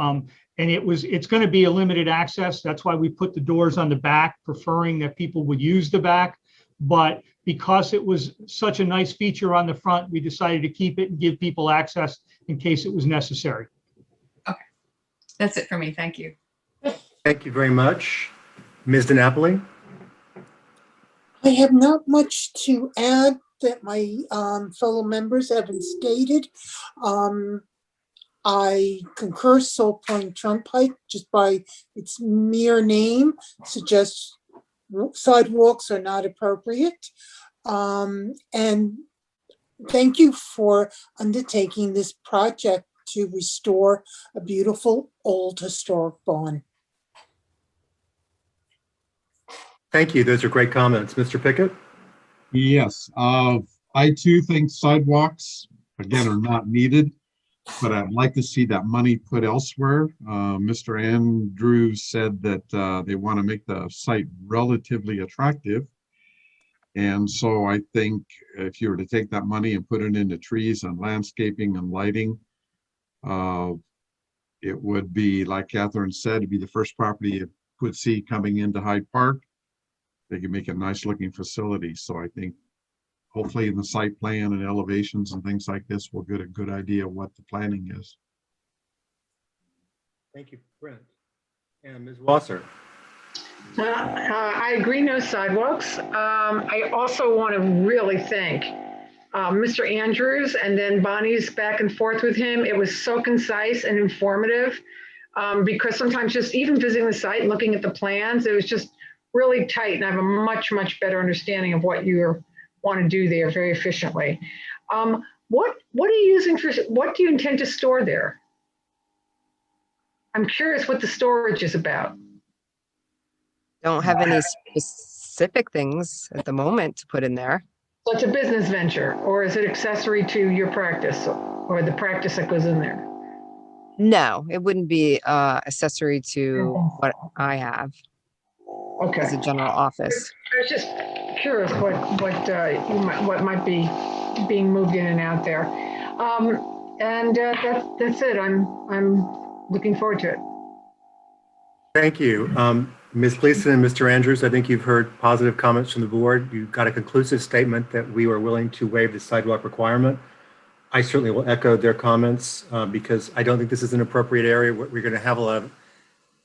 S20: and it's going to be a limited access. That's why we put the doors on the back, preferring that people would use the back. But because it was such a nice feature on the front, we decided to keep it and give people access in case it was necessary.
S2: Okay. That's it for me. Thank you.
S1: Thank you very much. Ms. DiNapoli?
S16: I have not much to add that my fellow members haven't stated. I concur Salt Point Turnpike, just by its mere name, suggests sidewalks are not appropriate. And thank you for undertaking this project to restore a beautiful old historic barn.
S1: Thank you. Those are great comments. Mr. Pickett?
S15: Yes, I too think sidewalks, again, are not needed, but I'd like to see that money put elsewhere. Mr. Andrews said that they want to make the site relatively attractive. And so I think if you were to take that money and put it into trees and landscaping and lighting, it would be, like Catherine said, it'd be the first property you would see coming into Hyde Park. They can make a nice looking facility. So I think hopefully in the site plan and elevations and things like this, we'll get a good idea of what the planning is.
S1: Thank you, Brent. And Ms. Wasser?
S10: I agree, no sidewalks. I also want to really thank Mr. Andrews and then Bonnie's back and forth with him. It was so concise and informative because sometimes just even visiting the site and looking at the plans, it was just really tight, and I have a much, much better understanding of what you want to do there very efficiently. What are you using for, what do you intend to store there? I'm curious what the storage is about.
S21: Don't have any specific things at the moment to put in there.
S10: So it's a business venture, or is it accessory to your practice or the practice that goes in there?
S21: No, it wouldn't be accessory to what I have.
S10: Okay.
S21: As a general office.
S10: I was just curious what might be being moved in and out there, and that's it. I'm looking forward to it.
S1: Thank you. Ms. Gleason and Mr. Andrews, I think you've heard positive comments from the board. You've got a conclusive statement that we are willing to waive the sidewalk requirement. I certainly will echo their comments because I don't think this is an appropriate area where we're going to have a lot of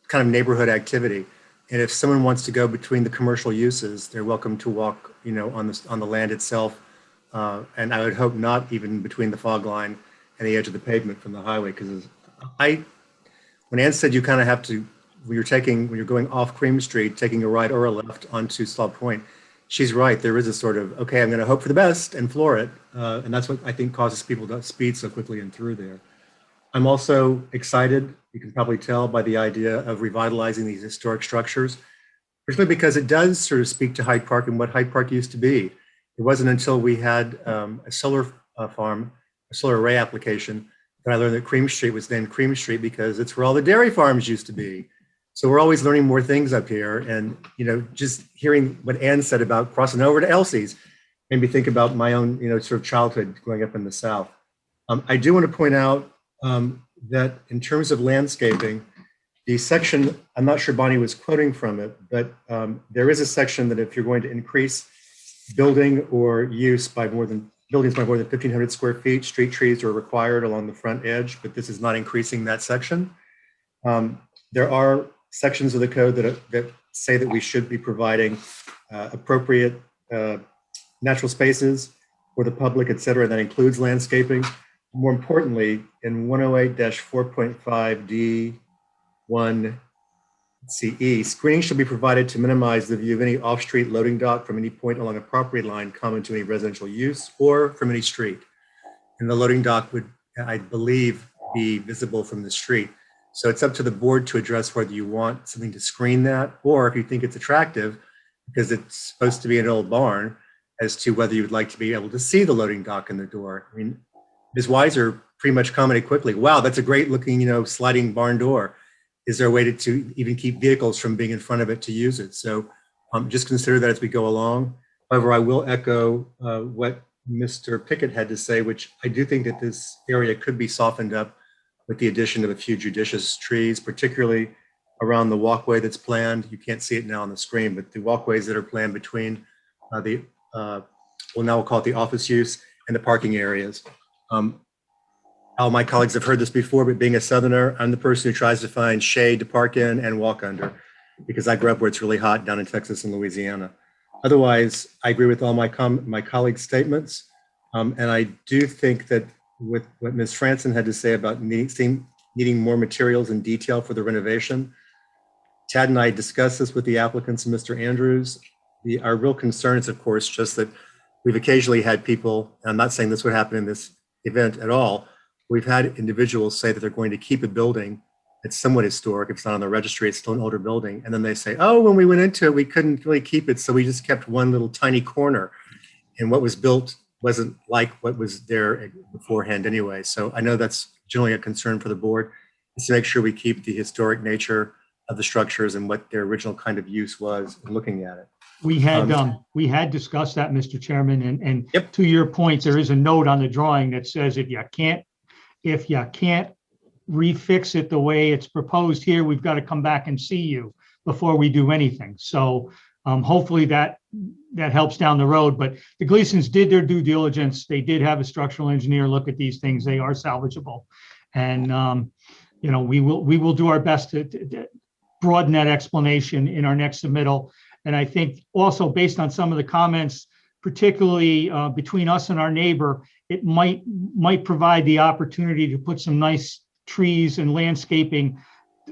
S1: kind of neighborhood activity. And if someone wants to go between the commercial uses, they're welcome to walk, on the land itself. And I would hope not even between the fog line and the edge of the pavement from the highway. Because when Ann said you kind of have to, when you're going off Cream Street, taking a right or a left onto Salt Point, she's right. There is a sort of, okay, I'm going to hope for the best and floor it. And that's what I think causes people to speed so quickly and through there. I'm also excited, you can probably tell by the idea of revitalizing these historic structures, particularly because it does sort of speak to Hyde Park and what Hyde Park used to be. It wasn't until we had a solar farm, a solar array application, that I learned that Cream Street was named Cream Street because it's where all the dairy farms used to be. So we're always learning more things up here. And, just hearing what Ann said about crossing over to Elsie's made me think about my own, sort of childhood growing up in the South. I do want to point out that in terms of landscaping, the section, I'm not sure Bonnie was quoting from it, but there is a section that if you're going to increase building or use by buildings by more than 1,500 square feet, street trees are required along the front edge, but this is not increasing that section. There are sections of the code that say that we should be providing appropriate natural spaces for the public, et cetera. That includes landscaping. More importantly, in 108-4.5D1 CE, screening should be provided to minimize the view of any off-street loading dock from any point along a property line common to any residential use or from any street. And the loading dock would, I believe, be visible from the street. So it's up to the board to address whether you want something to screen that, or if you think it's attractive, because it's supposed to be an old barn, as to whether you would like to be able to see the loading dock in the door. I mean, Ms. Weiser pretty much commented quickly, wow, that's a great looking, sliding barn door. Is there a way to even keep vehicles from being in front of it to use it? So just consider that as we go along. However, I will echo what Mr. Pickett had to say, which I do think that this area could be softened up with the addition of a few judicious trees, particularly around the walkway that's planned. You can't see it now on the screen, but the walkways that are planned between we'll call it the office use and the parking areas. All my colleagues have heard this before, but being a Southerner, I'm the person who tries to find shade to park in and walk under, because I grew up where it's really hot down in Texas and Louisiana. Otherwise, I agree with all my colleagues' statements. And I do think that with what Ms. Franson had to say about needing more materials and detail for the renovation, Tad and I discussed this with the applicants and Mr. Andrews. Our real concern is, of course, just that we've occasionally had people, and I'm not saying this would happen in this event at all, we've had individuals say that they're going to keep a building that's somewhat historic. It's not on the registry, it's still an older building. And then they say, oh, when we went into it, we couldn't really keep it. So we just kept one little tiny corner. And what was built wasn't like what was there beforehand anyway. So I know that's generally a concern for the board, is to make sure we keep the historic nature of the structures and what their original kind of use was in looking at it.
S20: We had discussed that, Mr. Chairman, and yep. To your point, there is a note on the drawing that says if you can't refix it the way it's proposed here, we've got to come back and see you before we do anything. So hopefully that helps down the road. But the Gleasons did their due diligence. They did have a structural engineer look at these things. They are salvageable, and we will do our best to broaden that explanation in our next submittal. And I think also based on some of the comments, particularly between us and our neighbor, it might provide the opportunity to put some nice trees and landscaping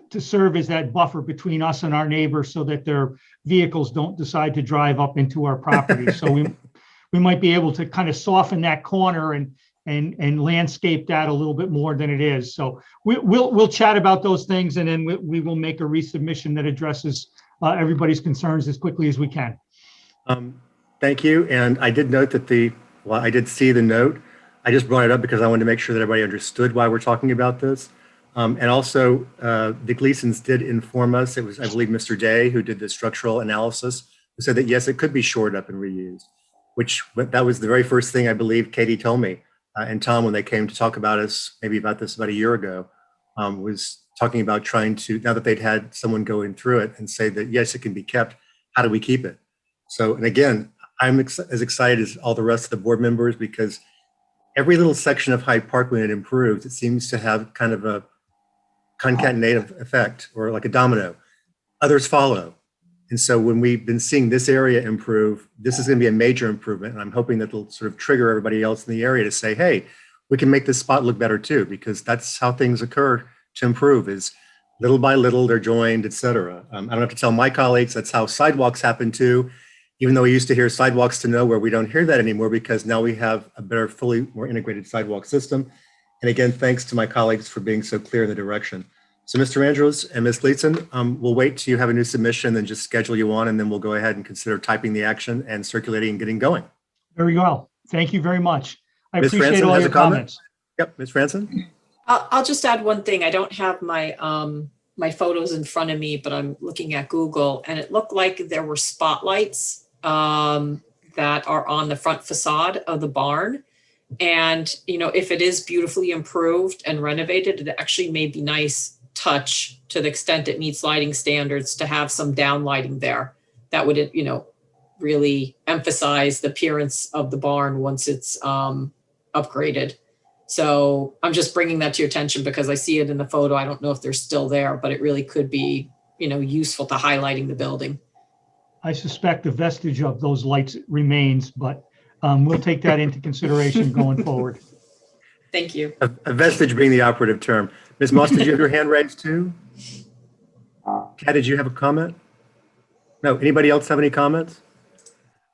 S20: to serve as that buffer between us and our neighbor, so that their vehicles don't decide to drive up into our property. So we might be able to kind of soften that corner and landscape that a little bit more than it is. So we'll chat about those things, and then we will make a resubmission that addresses everybody's concerns as quickly as we can.
S1: Thank you. And I did note that I did see the note. I just brought it up because I wanted to make sure that everybody understood why we're talking about this. And also the Gleasons did inform us, it was, I believe, Mr. Day who did the structural analysis, who said that yes, it could be shored up and reused, that was the very first thing I believe Katie told me and Tom, when they came to talk about us, maybe about this about a year ago, was talking about trying to, now that they'd had someone go in through it and say that, yes, it can be kept, how do we keep it? So, and again, I'm as excited as all the rest of the board members, because every little section of Hyde Park, when it improves, it seems to have kind of a concatenative effect, or like a domino. Others follow. And so when we've been seeing this area improve, this is going to be a major improvement. And I'm hoping that it'll sort of trigger everybody else in the area to say, hey, we can make this spot look better too, because that's how things occur to improve, is little by little, they're joined, et cetera. I don't have to tell my colleagues, that's how sidewalks happen too. Even though we used to hear sidewalks to nowhere, we don't hear that anymore, because now we have a better, fully more integrated sidewalk system. And again, thanks to my colleagues for being so clear in the direction. So Mr. Andrews and Ms. Gleason, we'll wait till you have a new submission and just schedule you on, and then we'll go ahead and consider typing the action and circulating and getting going.
S20: Very well. Thank you very much. I
S1: Ms.
S20: appreciate
S1: Franson
S20: all
S1: has
S20: your
S1: a comment?
S20: comments.
S1: Yep, Ms. Franson.
S7: I'll just add one thing. I don't have my my photos in front of me, but I'm looking at Google, and it looked like there were spotlights that are on the front facade of the barn. And, you know, if it is beautifully improved and renovated, it actually may be nice touch to the extent it meets lighting standards to have some down lighting there. That would, you know, really emphasize the appearance of the barn once it's upgraded. So I'm just bringing that to your attention because I see it in the photo. I don't know if they're still there, but it really could be, you know, useful to highlighting the building.
S20: I suspect a vestige of those lights remains, but we'll take that into consideration going forward.
S7: Thank you.
S1: A vestige being the operative term. Ms. Moss, did you have your hand raised too? Kat, did you have a comment? No, anybody else have any comments?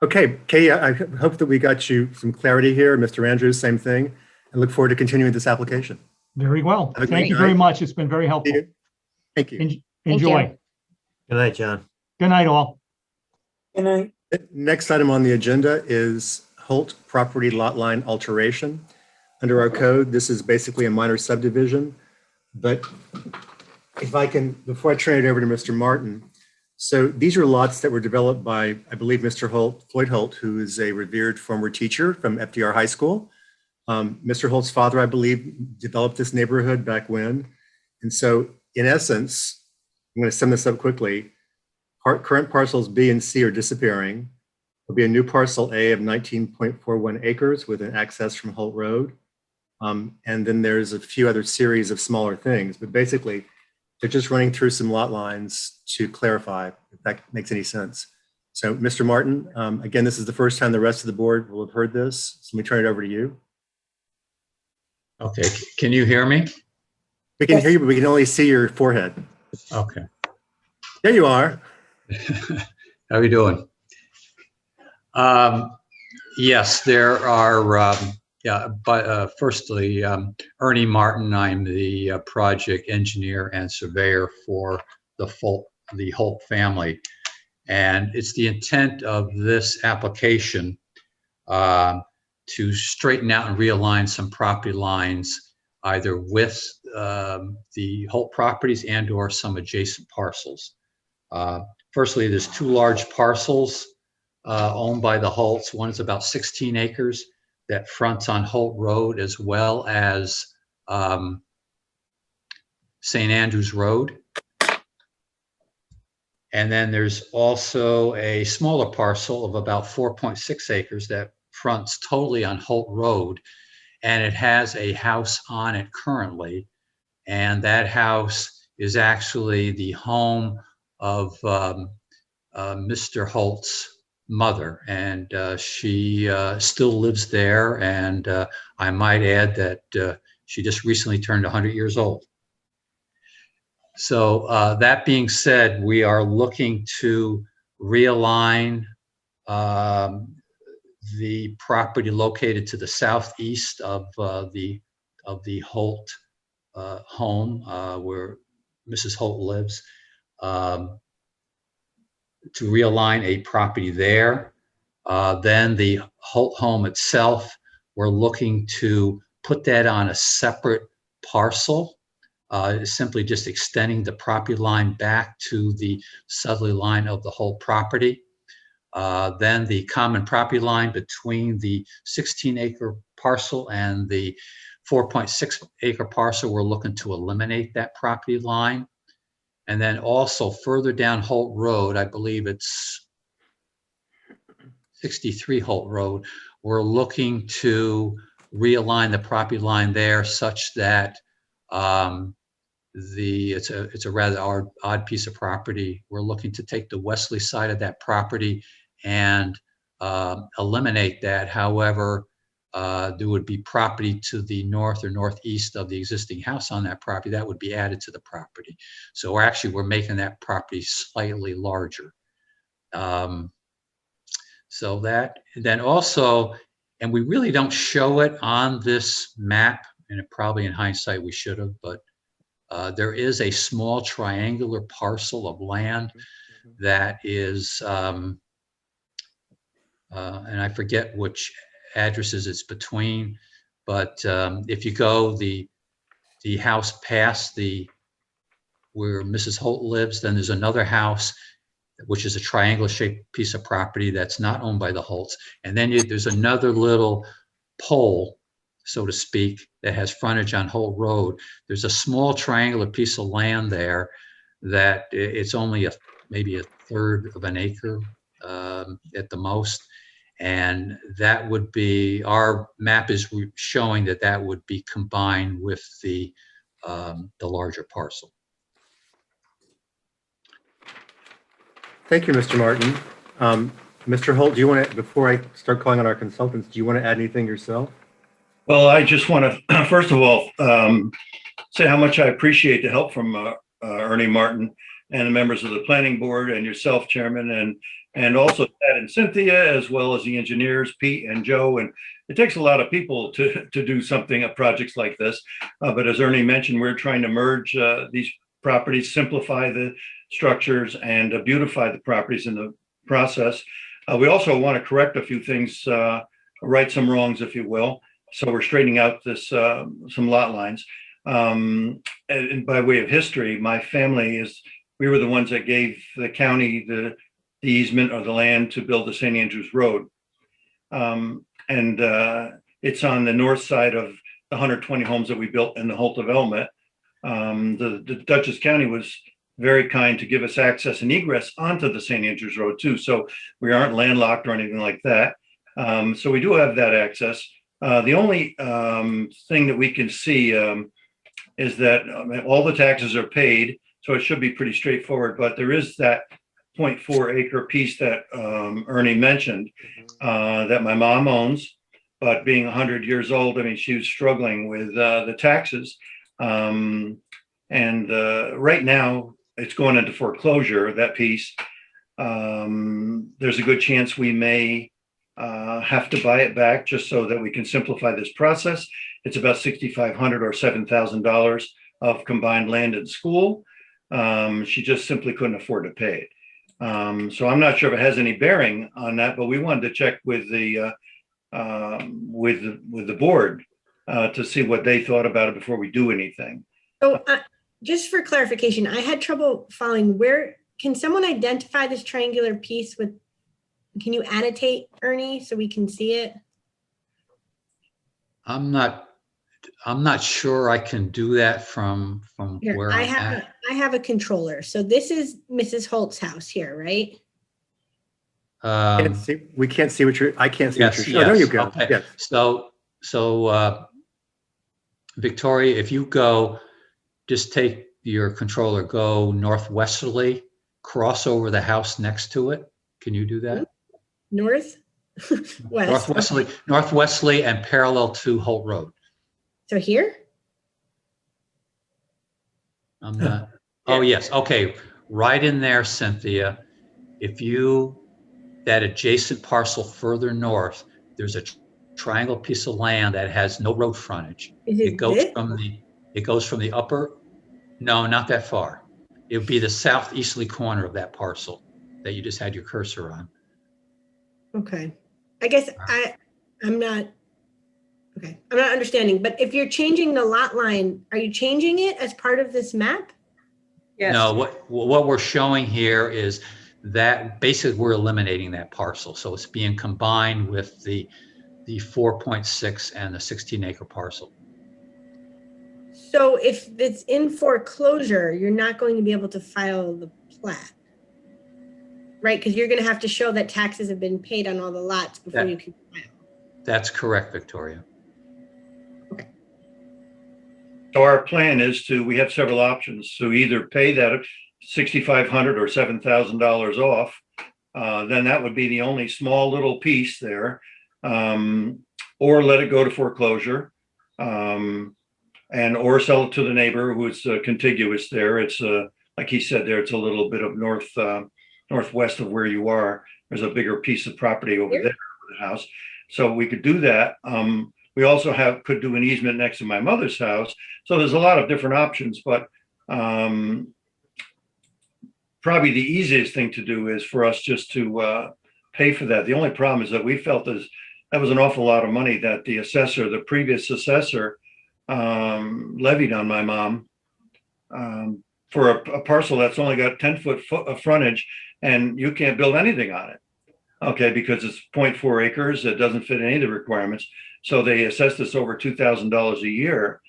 S1: Okay, Kay, I hope that we got you some clarity here. Mr. Andrews, same thing. I look forward to continuing this application.
S20: Very well. Thank you very much. It's been very helpful.
S1: Thank you.
S20: Enjoy.
S8: Good night, John.
S20: Good night, all.
S16: Good night.
S1: Next item on the agenda is Holt property lot line alteration. Under our code, this is basically a minor subdivision, but if I can, before I turn it over to Mr. Martin, so these are lots that were developed by, I believe, Mr. Holt, Floyd Holt, who is a revered former teacher from FDR High School. Mr. Holt's father, I believe, developed this neighborhood back when. And so in essence, I'm going to sum this up quickly. Current parcels B and C are disappearing. There'll be a new parcel A of 19.41 acres with an access from Holt Road. And then there's a few other series of smaller things, but basically they're just running through some lot lines to clarify if that makes any sense. So Mr. Martin, again, this is the first time the rest of the board will have heard this. So let me turn it over to you.
S9: Okay, can you hear me?
S1: We can hear you, but we can only see your forehead.
S9: Okay.
S1: There you are.
S9: How are you doing? Yes, there are, firstly, Ernie Martin, I'm the project engineer and surveyor for the Holt family. And it's the intent of this application to straighten out and realign some property lines, either with the Holt properties and or some adjacent parcels. Firstly, there's two large parcels owned by the Holts. One is about 16 acres that fronts on Holt Road as well as St. Andrews Road. And then there's also a smaller parcel of about 4.6 acres that fronts totally on Holt Road, and it has a house on it currently. And that house is actually the home of Mr. Holt's mother, and she still lives there. And I might add that she just recently turned 100 years old. So that being said, we are looking to realign the property located to the southeast of the Holt home where Mrs. Holt lives, to realign a property there. Then the Holt home itself, we're looking to put that on a separate parcel, simply just extending the property line back to the southerly line of the Holt property. Then the common property line between the 16-acre parcel and the 4.6-acre parcel, we're looking to eliminate that property line. And then also further down Holt Road, I believe it's 63 Holt Road, we're looking to realign the property line there such that it's a rather odd piece of property. We're looking to take the westerly side of that property and eliminate that. However, there would be property to the north or northeast of the existing house on that property that would be added to the property. So we're making that property slightly larger. So that, then also, and we really don't show it on this map, and probably in hindsight we should have, but there is a small triangular parcel of land that is, and I forget which addresses it's between, but if you go the house past where Mrs. Holt lives, then there's another house which is a triangular shaped piece of property that's not owned by the Holts. And then there's another little pole so to speak, that has frontage on Holt Road. There's a small triangular piece of land there that it's only maybe a third of an acre at the most. And that would be, our map is showing that that would be combined with the larger parcel.
S1: Thank you, Mr. Martin. Mr. Holt, do you want to, before I start calling on our consultants, do you want to add anything yourself?
S17: Well, I just want to, first of all, say how much I appreciate the help from Ernie Martin and the members of the planning board and yourself, Chairman, and also Ted and Cynthia, as well as the engineers, Pete and Joe. And it takes a lot of people to do something, projects like this. But as Ernie mentioned, we're trying to merge these properties, simplify the structures, and beautify the properties in the process. We also want to correct a few things, right some wrongs, if you will. So we're straightening out this some lot lines. And by way of history, my family we were the ones that gave the county the easement or the land to build the St. Andrews Road. And it's on the north side of the 120 homes that we built in the Holt development. The Dutchess County was very kind to give us access and egress onto the St. Andrews Road too. So we aren't landlocked or anything like that. So we do have that access. The only thing that we can see is that all the taxes are paid, so it should be pretty straightforward, but there is that 0.4 acre piece that Ernie mentioned that my mom owns, but being 100 years old, I mean, she was struggling with the taxes. And right now it's going into foreclosure, that piece. There's a good chance we may have to buy it back just so that we can simplify this process. It's about $6,500 or $7,000 of combined land and school. She just simply couldn't afford to pay it. So I'm not sure if it has any bearing on that, but we wanted to check with the board to see what they thought about it before we do anything.
S14: So just for clarification, I had trouble following can someone identify this triangular piece can you annotate, Ernie, so we can see it?
S9: I'm not sure I can do that from
S14: Here,
S9: where
S14: I
S9: I'm at.
S14: I have a controller. So this is Mrs. Holt's house here, right?
S1: We can't see what I can't see
S9: Yes,
S1: what you're showing. Oh, there you go.
S9: Okay.
S1: Yes.
S9: So Victoria, if you just take your controller, go northwesterly, cross over the house next to it. Can you do that?
S14: West.
S9: Northwesterly and parallel to Holt Road.
S14: So here?
S9: I'm not. Oh, yes. Okay. Right in there, Cynthia. That adjacent parcel further north, there's a triangle piece of land that has no road frontage. It goes from the upper, no, not that far. It would be the southeasterly corner of that parcel that you just had your cursor on.
S14: Okay. I guess I'm not understanding, but if you're changing the lot line, are you changing it as part of this map?
S7: Yes.
S9: No, what we're showing here is that basically we're eliminating that parcel. So it's being combined with the 4.6 and the 16 acre parcel.
S14: So if it's in foreclosure, you're not going to be able to file the plat, right? Because you're going to have to show that taxes have been paid on all the lots before you can file. That's
S9: correct, Victoria.
S14: Okay.
S17: So our plan is we have several options. So either pay that $6,500 or $7,000 off, then that would be the only small little piece there, or let it go to foreclosure, or sell it to the neighbor who's contiguous there. It's like he said there, it's a little bit of northwest of where you are. There's a bigger piece of property over there for the house. So we could do that. We also could do an easement next to my mother's house. So there's a lot of different options, but probably the easiest thing to do is for us just to pay for that. The only problem is that we felt that was an awful lot of money that the previous assessor levied on my mom for a parcel that's only got 10-foot frontage, and you can't build anything on it. Okay, because it's 0.4 acres, it doesn't fit any of the requirements. So they assessed us over $2,000 a year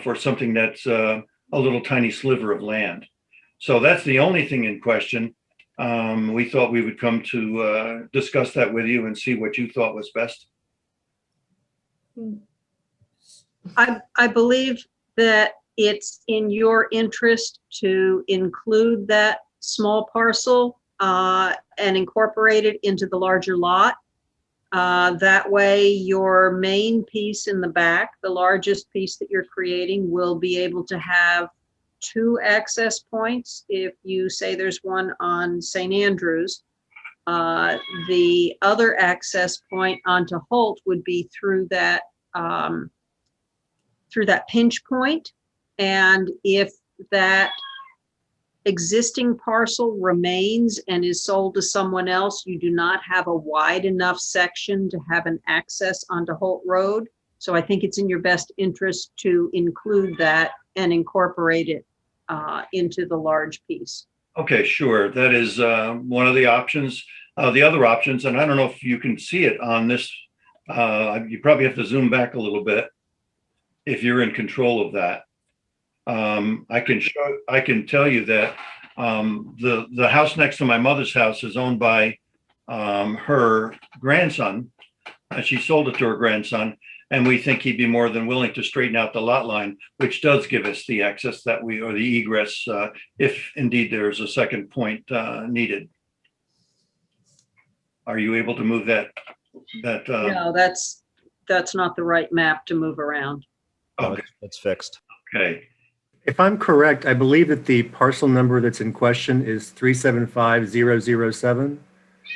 S17: for something that's a little tiny sliver of land. So that's the only thing in question. We thought we would come to discuss that with you and see what you thought was best.
S3: I believe that it's in your interest to include that small parcel and incorporate it into the larger lot. That way your main piece in the back, the largest piece that you're creating, will be able to have 2 access points. If you say there's one on St. Andrews, the other access point onto Holt would be through that pinch point. And if that existing parcel remains and is sold to someone else, you do not have a wide enough section to have an access onto Holt Road. So I think it's in your best interest to include that and incorporate it into the large piece.
S17: Okay, sure. That is one of the options. The other options, and I don't know if you can see it on this, you probably have to zoom back a little bit if you're in control of that. I can tell you that the house next to my mother's house is owned by her grandson. She sold it to her grandson, and we think he'd be more than willing to straighten out the lot line, which does give us the access that or the egress, if indeed there's a second point needed. Are you able to move that?
S3: No, that's not the right map to move around.
S17: Okay,
S6: it's fixed.
S17: Okay.
S1: If I'm correct, I believe that the parcel number that's in question is 375007.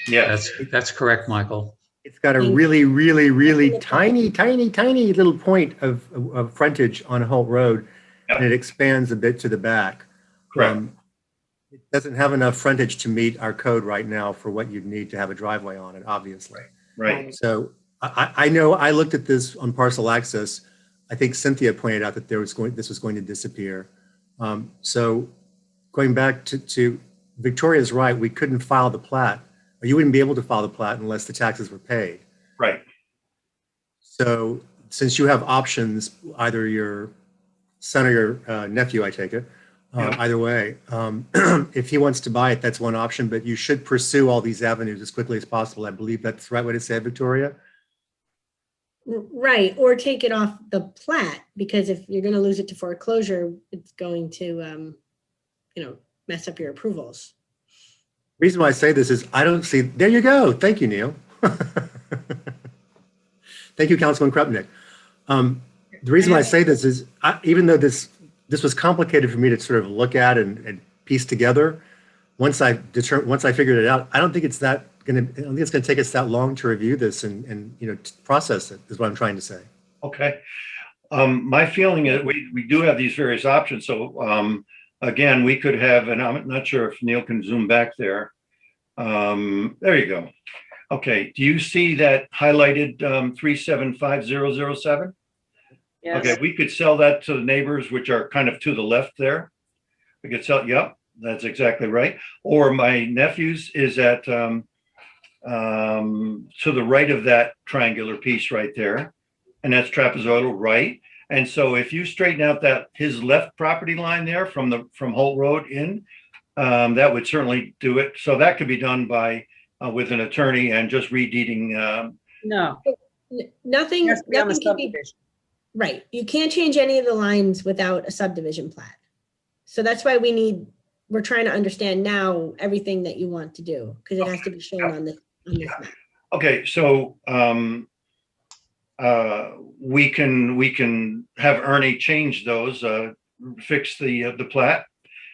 S17: Yeah,
S9: that's correct, Michael.
S1: It's got a really, really, really tiny little point of frontage on Holt Road, and it expands a bit to the back.
S17: Correct.
S1: It doesn't have enough frontage to meet our code right now for what you'd need to have a driveway on it, obviously.
S17: Right.
S1: So I know I looked at this on parcel access. I think Cynthia pointed out that this was going to disappear. So going back to Victoria's right, we couldn't file the plat, or you wouldn't be able to file the plat unless the taxes were paid.
S17: Right.
S1: So since you have options, either your son or your nephew, I take it, either way, if he wants to buy it, that's one option, but you should pursue all these avenues as quickly as possible. I believe that's the right way to say it, Victoria.
S14: Right, or take it off the plat, because if you're going to lose it to foreclosure, it's going to, mess up your approvals.
S1: The reason why I say this is I don't see, there you go. Thank you, Neil. Thank you, Councilman Krupnik. The reason why I say this is even though this was complicated for me to sort of look at and piece together, once I figured it out, I don't think it's going to take us that long to review this and process it, is what I'm trying to say.
S17: Okay. My feeling is we do have these various options. So again, we could have, and I'm not sure if Neil can zoom back there. There you go. Okay. Do you see that highlighted 375007?
S3: Yes.
S17: Okay. We could sell that to the neighbors, which are kind of to the left there. We could sell, yep, that's exactly right. Or my nephew's is at to the right of that triangular piece right there. And that's trapezoidal, right? And so if you straighten out his left property line there from Holt Road in, that would certainly do it. So that could be done by with an attorney and just redeeding.
S3: No.
S14: Nothing can be, right. You can't change any of the lines without a subdivision plat. So that's why we're trying to understand now everything that you want to do, because it has to be shown on this map.
S17: Okay, so we can have Ernie change those, fix the plat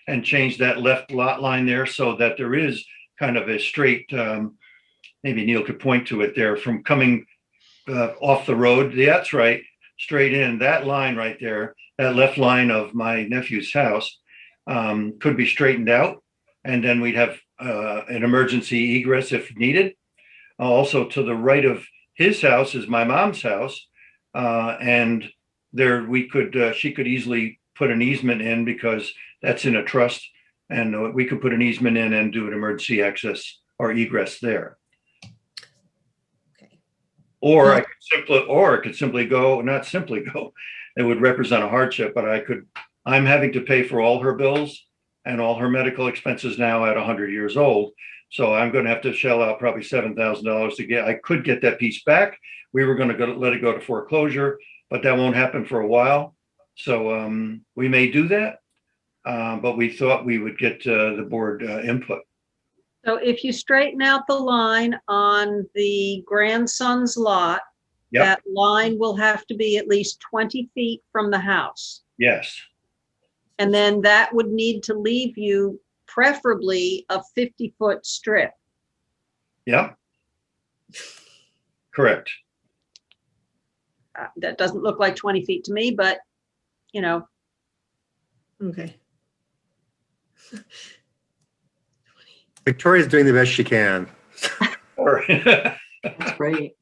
S17: and change that left lot line there so that there is kind of a straight, maybe Neil could point to it there, from coming off the road. Yeah, that's right, straight in. That line right there, that left line of my nephew's house could be straightened out, and then we'd have an emergency egress if needed. Also to the right of his house is my mom's house, and there she could easily put an easement in because that's in a trust, and we could put an easement in and do an emergency access or egress there. Or it could simply go, not simply go, it would represent a hardship, but I'm having to pay for all her bills and all her medical expenses now at 100 years old. So I'm going to have to shell out probably $7,000 to I could get that piece back. We were going to let it go to foreclosure, but that won't happen for a while. So we may do that, but we thought we would get the board input.
S3: So if you straighten out the line on the grandson's lot,
S17: Yep.
S3: that line will have to be at least 20 feet from the house.
S17: Yes.
S3: And then that would need to leave you preferably a 50-foot strip.
S17: Yeah. Correct.
S3: That doesn't look like 20 feet to me, but you know.
S14: Okay.
S1: Victoria's doing the best she can.
S4: That's great.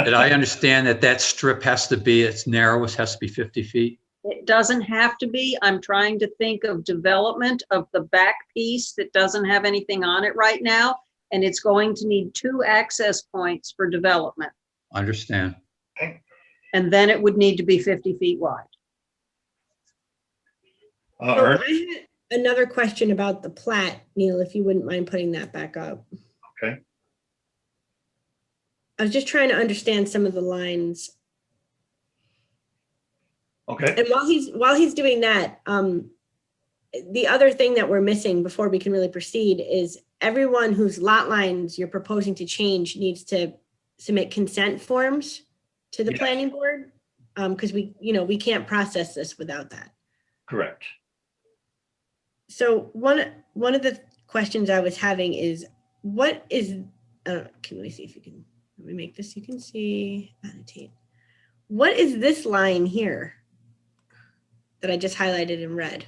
S9: Did I understand that that strip has to be, its narrowest has to be 50 feet?
S3: It doesn't have to be. I'm trying to think of development of the back piece that doesn't have anything on it right now. And it's going to need 2 access points for development.
S9: Understand.
S3: And then it would need to be 50 feet wide.
S14: So I had another question about the plat, Neil, if you wouldn't mind putting that back up.
S17: Okay.
S14: I was just trying to understand some of the lines.
S17: Okay.
S14: And while he's doing that, the other thing that we're missing before we can really proceed is everyone whose lot lines you're proposing to change needs to submit consent forms to the planning board, because we can't process this without that.
S17: Correct.
S14: So one of the questions I was having is, what is, can we see if you can, let me make this, you can see, annotate. What is this line here that I just highlighted in red?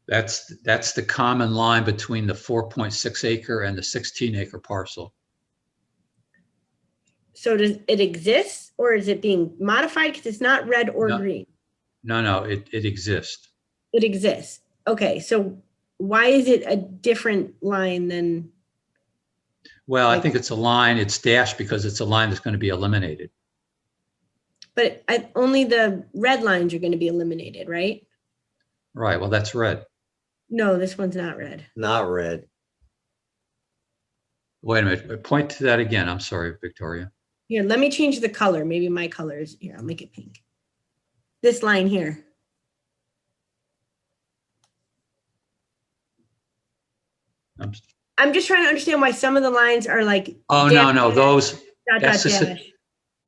S9: That's the common line between the 4.6 acre and the 16 acre parcel.
S14: So does it exist, or is it being modified? Because it's not red or green.
S9: No, it exists.
S14: It exists. Okay, so why is it a different line than?
S9: Well, I think it's a line, it's dashed because it's a line that's going to be eliminated.
S14: But only the red lines are going to be eliminated, right?
S9: Right, well, that's red.
S14: No, this one's not red.
S8: Not red.
S9: Wait a minute, point to that again. I'm sorry, Victoria.
S14: Here, let me change the color. Maybe my color is, here, I'll make it pink. This line here. I'm just trying to understand why some of the lines are like.
S9: Oh, no, those,
S14: Dash.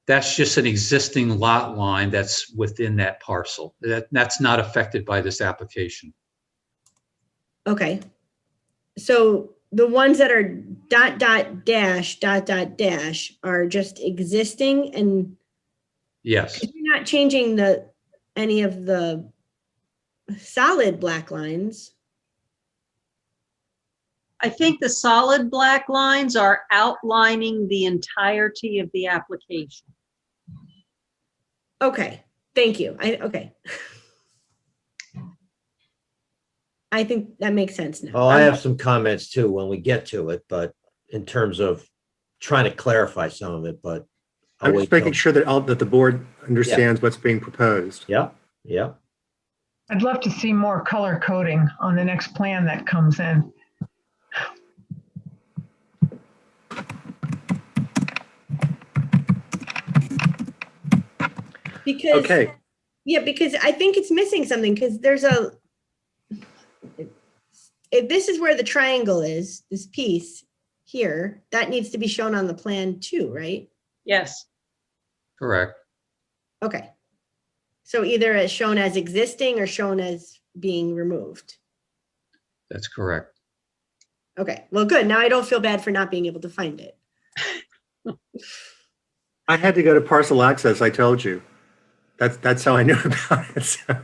S9: that's just an existing lot line that's within that parcel. That's not affected by this application.
S14: Okay. So the ones that are ... are just existing, and
S9: Yes.
S14: you're not changing any of the solid black lines.
S3: I think the solid black lines are outlining the entirety of the application.
S14: Okay, thank you. Okay. I think that makes sense now.
S8: Oh, I have some comments too when we get to it, but in terms of trying to clarify some of it, but
S1: I'm just making sure that the board understands what's being proposed.
S8: Yeah.
S10: I'd love to see more color coding on the next plan that comes in.
S14: Because,
S1: okay.
S14: Yeah, because I think it's missing something, because there's if this is where the triangle is, this piece here, that needs to be shown on the plan too, right?
S3: Yes.
S9: Correct.
S14: Okay. So either as shown as existing or shown as being removed.
S9: That's correct.
S14: Okay, well, good. Now I don't feel bad for not being able to find it.
S1: I had to go to parcel access, I told you. That's how I knew about it, so,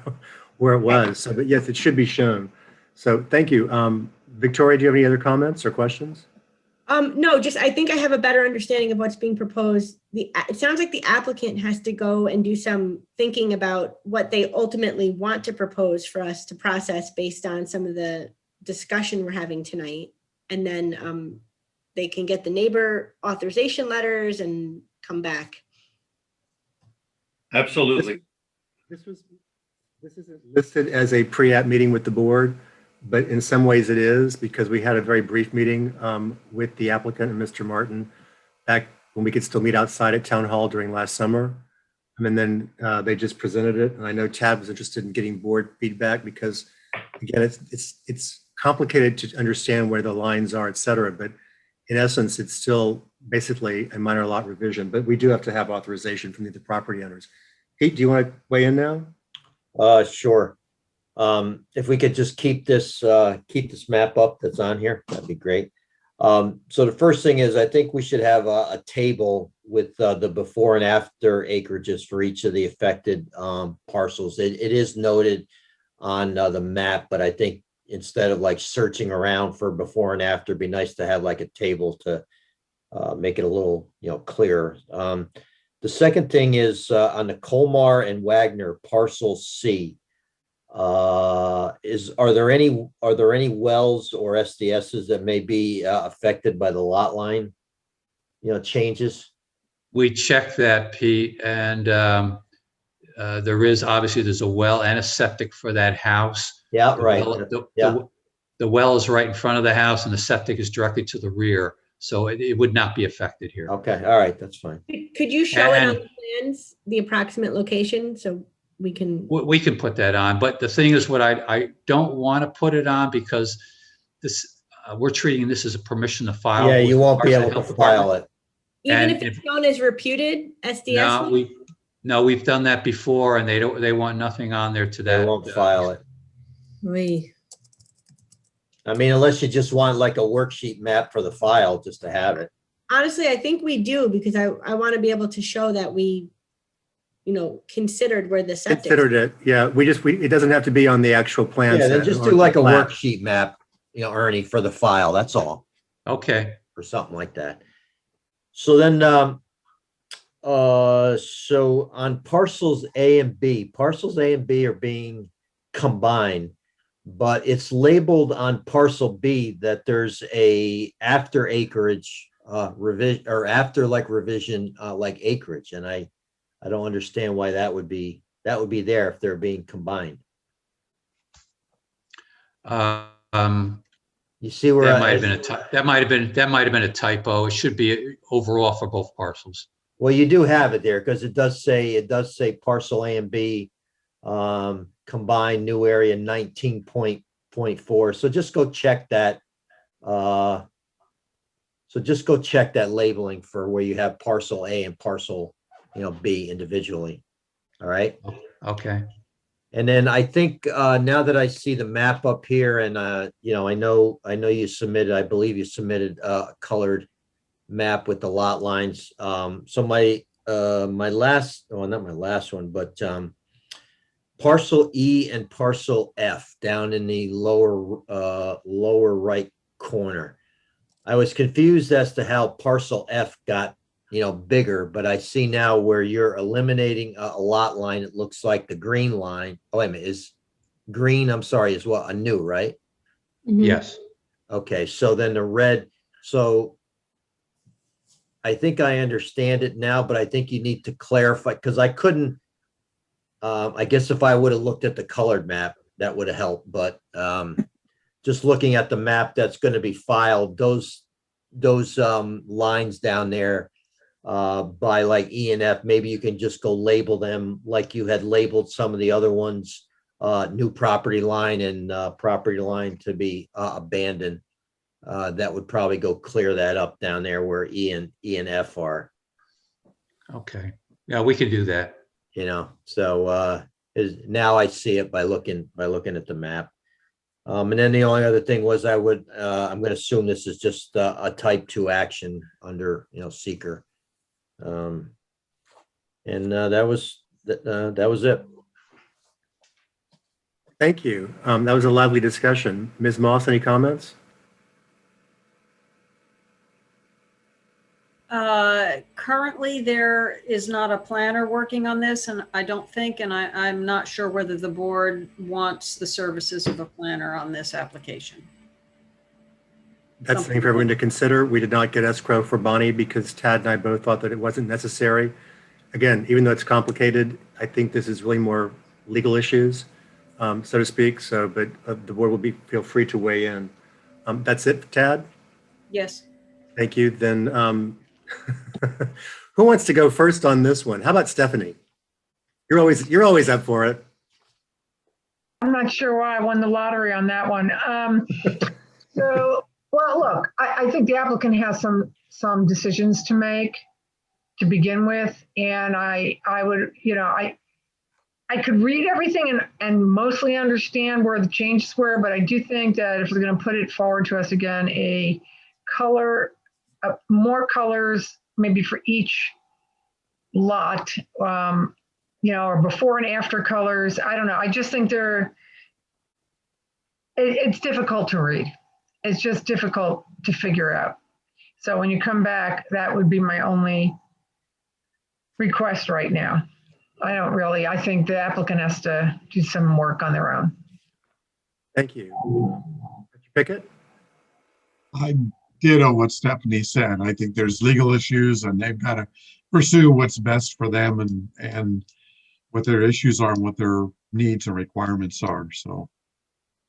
S1: where it was. So, but yes, it should be shown. So thank you. Victoria, do you have any other comments or questions?
S14: No, just I think I have a better understanding of what's being proposed. It sounds like the applicant has to go and do some thinking about what they ultimately want to propose for us to process based on some of the discussion we're having tonight. And then they can get the neighbor authorization letters and come back.
S17: Absolutely.
S1: This isn't listed as a pre-app meeting with the board, but in some ways it is, because we had a very brief meeting with the applicant and Mr. Martin back when we could still meet outside at Town Hall during last summer. And then they just presented it. And I know Tab was interested in getting board feedback because, again, it's complicated to understand where the lines are, et cetera. But in essence, it's still basically a minor lot revision. But we do have to have authorization from the property owners. Pete, do you want to weigh in now?
S8: Sure. If we could just keep this map up that's on here, that'd be great. So the first thing is I think we should have a table with the before and after acreages for each of the affected parcels. It is noted on the map, but I think instead of like searching around for before and after, it'd be nice to have like a table to make it a little, clearer. The second thing is on the Colmar and Wagner parcel C. Are there any wells or SDSs that may be affected by the lot line, changes?
S9: We checked that, Pete, and there's a well and a septic for that house.
S8: Yeah, right.
S9: The well is right in front of the house and the septic is directly to the rear. So it would not be affected here.
S8: Okay, all right, that's fine.
S14: Could you show it on the plans, the approximate location, so we can
S9: put that on, but the thing is, what I don't want to put it on because this we're treating this as a permission to file.
S8: Yeah, you won't be able to file it.
S14: Even if it's shown as reputed SDS?
S9: No, we've done that before, and they want nothing on there to that.
S8: They won't file it.
S14: Oui.
S8: I mean, unless you just want like a worksheet map for the file, just to have it.
S14: Honestly, I think we do, because I want to be able to show that we, considered where the septic.
S1: Considered it, yeah. It doesn't have to be on the actual plan.
S8: Yeah, then just do like a worksheet map, Ernie, for the file. That's all.
S9: Okay.
S8: Or something like that. So then, so on parcels A and B are being combined, but it's labeled on parcel B that there's a after acreage revision or after revision like acreage, and I don't understand why that would be there if they're being combined. You see where
S9: that might have been a typo. It should be overall for both parcels.
S8: Well, you do have it there because it does say parcel A and B combined new area 19.4. So just go check that. So just go check that labeling for where you have parcel A and parcel B individually. All right.
S9: Okay.
S8: And then I think now that I see the map up here, and I know you submitted, I believe you submitted a colored map with the lot lines. So my last, well, not my last one, but parcel E and parcel F down in the lower right corner. I was confused as to how parcel F got bigger, but I see now where you're eliminating a lot line. It looks like the green line. Oh, wait a minute, is green, I'm sorry, is what, a new, right?
S14: Mm-hmm.
S9: Yes.
S8: Okay, so then the red, so I think I understand it now, but I think you need to clarify, because I couldn't, I guess if I would have looked at the colored map, that would have helped, but just looking at the map that's going to be filed, those lines down there by like E and F, maybe you can just go label them like you had labeled some of the other ones, new property line and property line to be abandoned. That would probably go clear that up down there where E and F are.
S9: Okay. Yeah, we can do that.
S8: So now I see it by looking at the map. And then the only other thing was I'm going to assume this is just a type 2 action under seeker. And that was it.
S1: Thank you. That was a lively discussion. Ms. Moss, any comments?
S3: Currently, there is not a planner working on this, and I don't think, and I'm not sure whether the board wants the services of a planner on this application.
S1: That's something for everyone to consider. We did not get escrow for Bonnie because Tad and I both thought that it wasn't necessary. Again, even though it's complicated, I think this is really more legal issues, so to speak. So, but the board will feel free to weigh in. That's it, Tad?
S14: Yes.
S1: Thank you. Then who wants to go first on this one? How about Stephanie? You're always up for it.
S10: I'm not sure why I won the lottery on that one. Well, look, I think the applicant has some decisions to make to begin with, and I would, I could read everything and mostly understand where the changes were, but I do think that if we're going to put it forward to us again, more colors maybe for each lot, or before and after colors. I don't know. I just think it's difficult to read. It's just difficult to figure out. So when you come back, that would be my only request right now. I think the applicant has to do some work on their own.
S1: Thank you. Mr. Pickett?
S15: I ditto what Stephanie said. I think there's legal issues and they've got to pursue what's best for them and what their issues are and what their needs and requirements are. So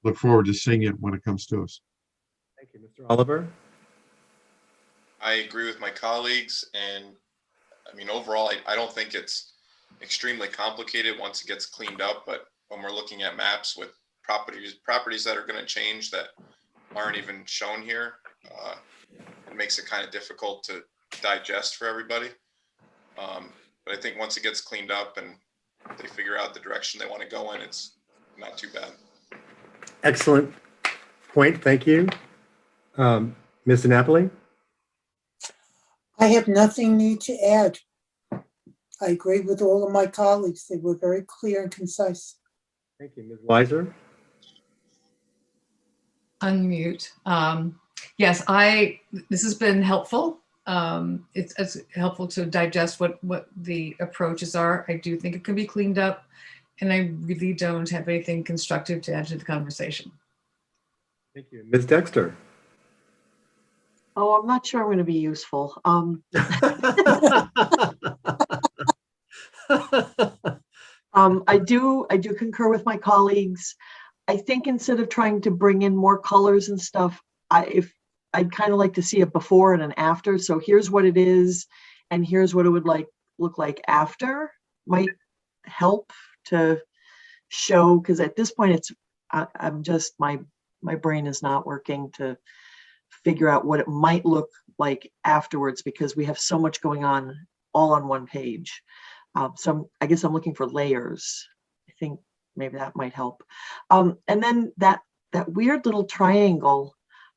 S15: look forward to seeing it when it comes to us.
S1: Thank you, Mr. Oliver.
S5: I agree with my colleagues, and I mean, overall, I don't think it's extremely complicated once it gets cleaned up, but when we're looking at maps with properties that are going to change that aren't even shown here, it makes it kind of difficult to digest for everybody. But I think once it gets cleaned up and they figure out the direction they want to go in, it's not too bad.
S1: Excellent point. Thank you. Ms. Napoli?
S16: I have nothing new to add. I agree with all of my colleagues. They were very clear and concise.
S1: Thank you. Ms. Weiser?
S2: Unmute. Yes, this has been helpful. It's helpful to digest what the approaches are. I do think it can be cleaned up, and I really don't have anything constructive to add to the conversation.
S1: Thank you. Ms. Dexter?
S4: Oh, I'm not sure I'm going to be useful. I do concur with my colleagues. I think instead of trying to bring in more colors and stuff, I'd kind of like to see a before and an after. So here's what it is, and here's what it would look like after. Might help to show, because at this point I'm just my brain is not working to figure out what it might look like afterwards, because we have so much going on all on one page. So I guess I'm looking for layers. I think maybe that might help. And then that weird little triangle,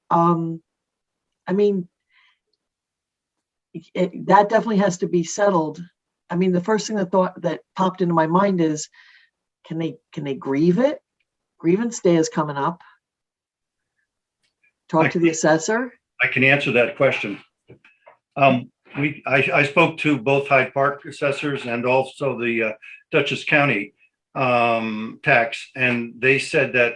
S4: I mean, that definitely has to be settled. I mean, the first thing that popped into my mind is, can they grieve it? Grievance day is coming up. Talk to the assessor.
S17: I can answer that question. I spoke to both Hyde Park assessors and also the Dutchess County tax, and they said that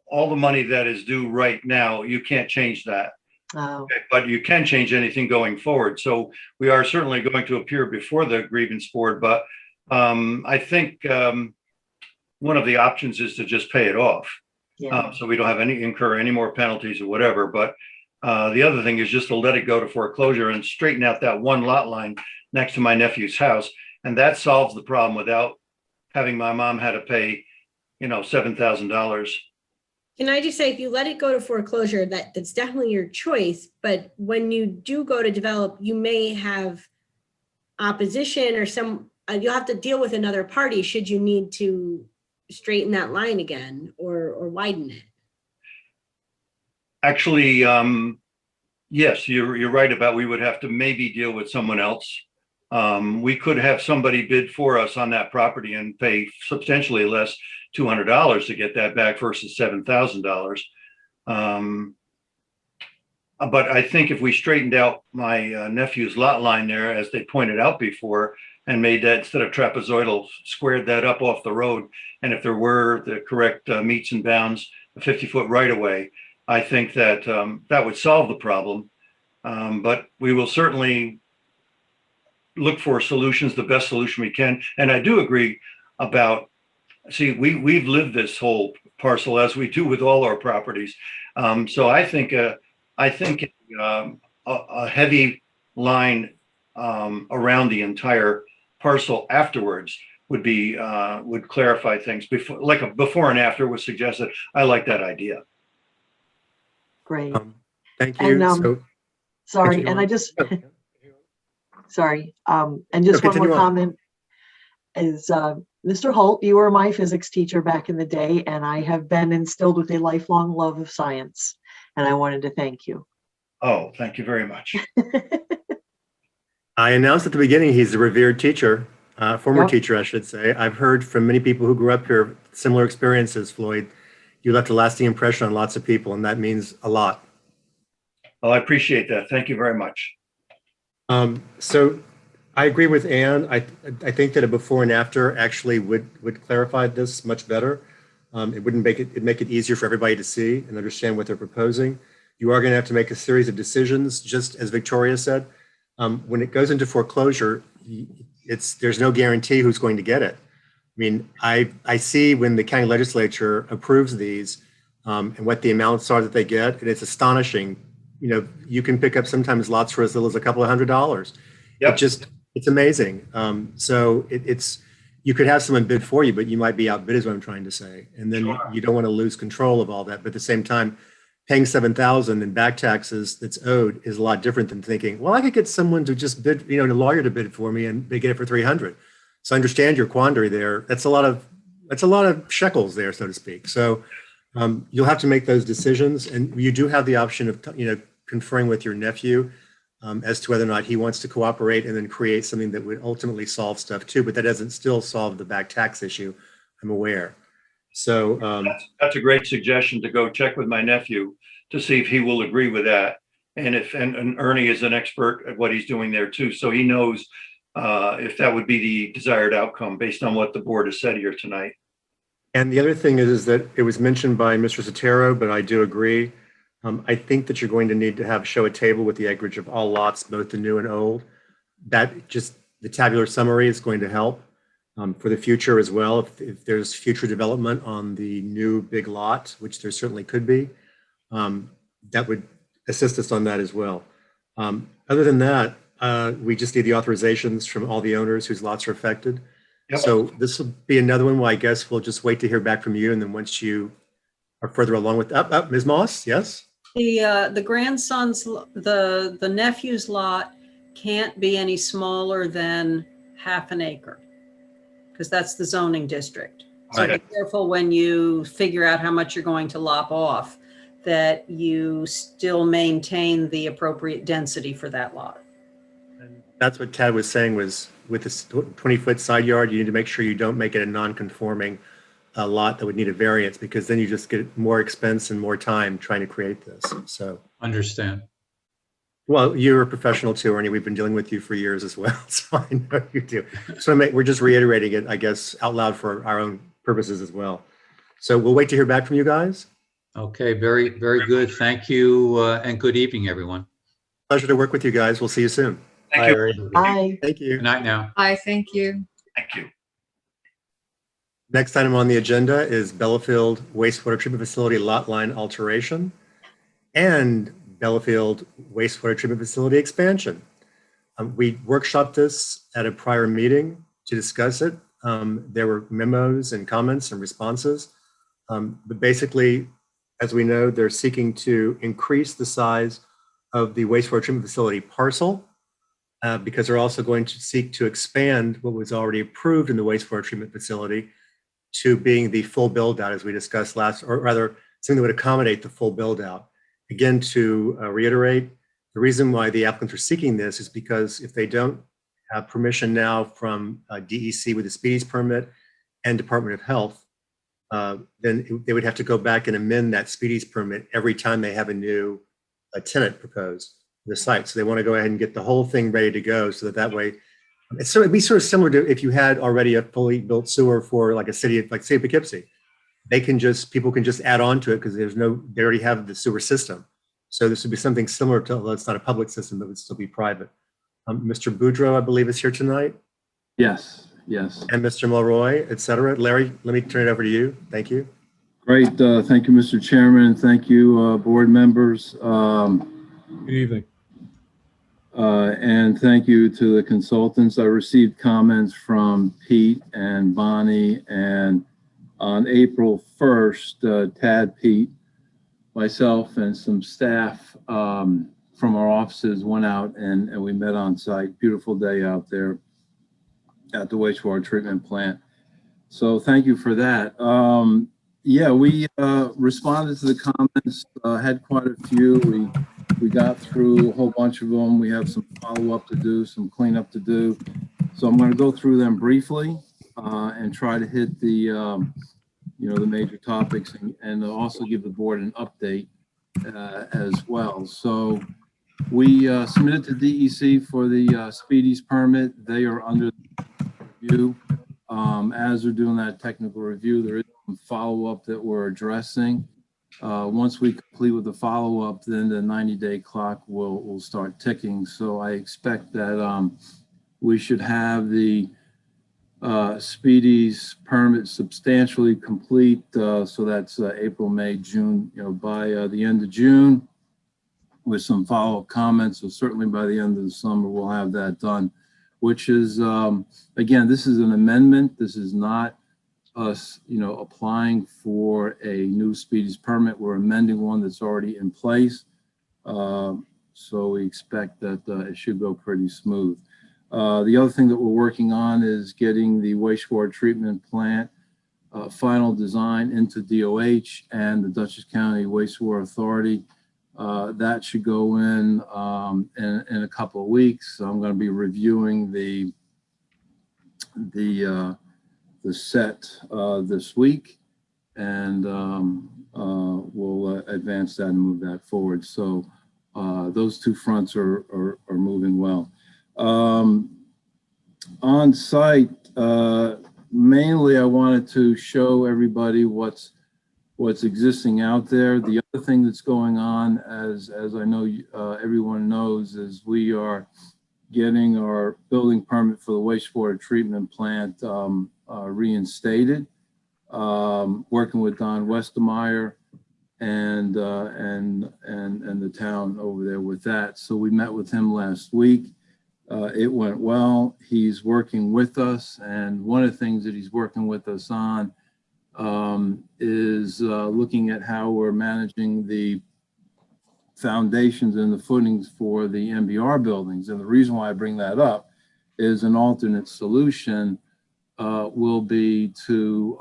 S17: all the money that is due right now, you can't change that.
S4: Oh.
S17: Okay, but you can change anything going forward. So we are certainly going to appear before the grievance board, but I think one of the options is to just pay it off.
S4: Yeah.
S17: So we don't have incur any more penalties or whatever. But the other thing is just to let it go to foreclosure and straighten out that one lot line next to my nephew's house. And that solves the problem without having my mom had to pay, $7,000.
S14: Can I just say, if you let it go to foreclosure, that's definitely your choice. But when you do go to develop, you may have opposition or you'll have to deal with another party should you need to straighten that line again or widen it.
S17: Actually, yes, you're right about we would have to maybe deal with someone else. We could have somebody bid for us on that property and pay substantially less, $200 to get that back versus $7,000. But I think if we straightened out my nephew's lot line there, as they pointed out before, and made that, instead of trapezoidal, squared that up off the road, and if there were the correct meets and bounds, a 50-foot right of way, I think that that would solve the problem. But we will certainly look for solutions, the best solution we can. And I do agree about, see, we've lived this whole parcel as we do with all our properties. So I think a heavy line around the entire parcel afterwards would be would clarify things. Before, like a before and after was suggested. I like that idea.
S4: Great.
S1: Thank you.
S4: And, sorry, and I just, sorry, and just one more comment is, Mr. Holt, you were my physics teacher back in the day, and I have been instilled with a lifelong love of science, and I wanted to thank you.
S17: Oh, thank you very much.
S1: I announced at the beginning he's a revered teacher, former teacher, I should say. I've heard from many people who grew up here, similar experiences, Floyd. You left a lasting impression on lots of people, and that means a lot.
S17: Well, I appreciate that. Thank you very much.
S1: So I agree with Ann. I think that a before and after actually would clarify this much better. It wouldn't make it, it'd make it easier for everybody to see and understand what they're proposing. You are going to have to make a series of decisions, just as Victoria said. When it goes into foreclosure, there's no guarantee who's going to get it. I mean, I see when the county legislature approves these and what the amounts are that they get, and it's astonishing. You know, you can pick up sometimes lots for as little as a couple of $100s.
S17: Yep.
S1: It's amazing. So you could have someone bid for you, but you might be outbid is what I'm trying to say. And then you don't want to lose control of all that. But at the same time, paying $7,000 in back taxes that's owed is a lot different than thinking, well, I could get someone to just bid, you know, a lawyer to bid for me and they get it for $300. So I understand your quandary there. That's a lot of shekels there, so to speak. So you'll have to make those decisions, and you do have the option of, you know, conferring with your nephew as to whether or not he wants to cooperate and then create something that would ultimately solve stuff too. But that doesn't still solve the back tax issue, I'm aware. So
S17: that's a great suggestion, to go check with my nephew to see if he will agree with that. And and Ernie is an expert at what he's doing there too, so he knows if that would be the desired outcome based on what the board has said here tonight.
S1: And the other thing is that it was mentioned by Mr. Sotero, but I do agree. I think that you're going to need to show a table with the acreage of all lots, both the new and old. That just, the tabular summary is going to help for the future as well. If there's future development on the new big lot, which there certainly could be, that would assist us on that as well. Other than that, we just need the authorizations from all the owners whose lots are affected.
S17: Yep.
S1: So this will be another one where I guess we'll just wait to hear back from you. And then once you are further along with Ms. Moss, yes?
S3: The grandson's, the nephew's lot can't be any smaller than half an acre, because that's the zoning district. So
S17: Okay.
S3: be careful when you figure out how much you're going to lop off, that you still maintain the appropriate density for that lot.
S1: That's what Tad was saying, was with this 20-foot side yard, you need to make sure you don't make it a non-conforming lot that would need a variance, because then you just get more expense and more time trying to create this. So
S9: Understand.
S1: Well, you're a professional too, Ernie. We've been dealing with you for years as well, so I know you do. So we're just reiterating it, I guess, out loud for our own purposes as well. So we'll wait to hear back from you guys.
S9: Okay, very, very good. Thank you, and good evening, everyone.
S1: Pleasure to work with you guys. We'll see you soon.
S17: Thank you.
S4: Bye.
S1: Thank you.
S9: Good night now.
S2: Hi, thank you.
S17: Thank you.
S1: Next item on the agenda is Bellafield Wastewater Treatment Facility lot line alteration and Bellafield Wastewater Treatment Facility expansion. We workshopped this at a prior meeting to discuss it. There were memos and comments and responses. But basically, as we know, they're seeking to increase the size of the wastewater treatment facility parcel because they're also going to seek to expand what was already approved in the wastewater treatment facility to being the full build out, as we discussed last, or rather something that would accommodate the full build out. Again, to reiterate, the reason why the applicants are seeking this is because if they don't have permission now from DEC with the speedies permit and Department of Health, then they would have to go back and amend that speedies permit every time they have a new tenant proposed to the site. So they want to go ahead and get the whole thing ready to go, so that way, it'd be sort of similar to if you had already a fully built sewer for like a city, like say Poughkeepsie. people can just add on to it because they already have the sewer system. So this would be something similar to, although it's not a public system, but it would still be private. Mr. Boudreau, I believe, is here tonight.
S18: Yes, yes.
S1: And Mr. Mulroy, et cetera. Larry, let me turn it over to you. Thank you.
S18: Great. Thank you, Mr. Chairman. Thank you, board members.
S22: Good evening.
S18: And thank you to the consultants. I received comments from Pete and Bonnie, and on April 1st, Tad, Pete, myself, and some staff from our offices went out and we met on site. Beautiful day out there at the wastewater treatment plant. So thank you for that. Yeah, we responded to the comments, had quite a few. We got through a whole bunch of them. We have some follow-up to do, some cleanup to do. So I'm going to go through them briefly and try to hit the the major topics and also give the board an update as well. So we submitted to DEC for the Speedies permit. They are under review. As we're doing that technical review, there is some follow-up that we're addressing. Once we complete with the follow-up, then the 90-day clock will start ticking. So I expect that we should have the Speedies permit substantially complete. So that's April, May, June, by the end of June with some follow-up comments. So certainly by the end of the summer, we'll have that done, which is, again, this is an amendment. This is not us, applying for a new Speedies permit. We're amending one that's already in place. So we expect that it should go pretty smooth. The other thing that we're working on is getting the wastewater treatment plant final design into DOH and the Dutchess County Wastewater Authority. That should go in a couple of weeks. So I'm going to be reviewing the set this week, and we'll advance that and move that forward. So those two fronts are moving well. On site, mainly I wanted to show everybody what's existing out there. The other thing that's going on, as I know everyone knows, is we are getting our building permit for the wastewater treatment plant reinstated, working with Don Westermeyer and the town over there with that. So we met with him last week. It went well. He's working with us, and one of the things that he's working with us on is looking at how we're managing the foundations and the footings for the MBR buildings. And the reason why I bring that up is an alternate solution will be to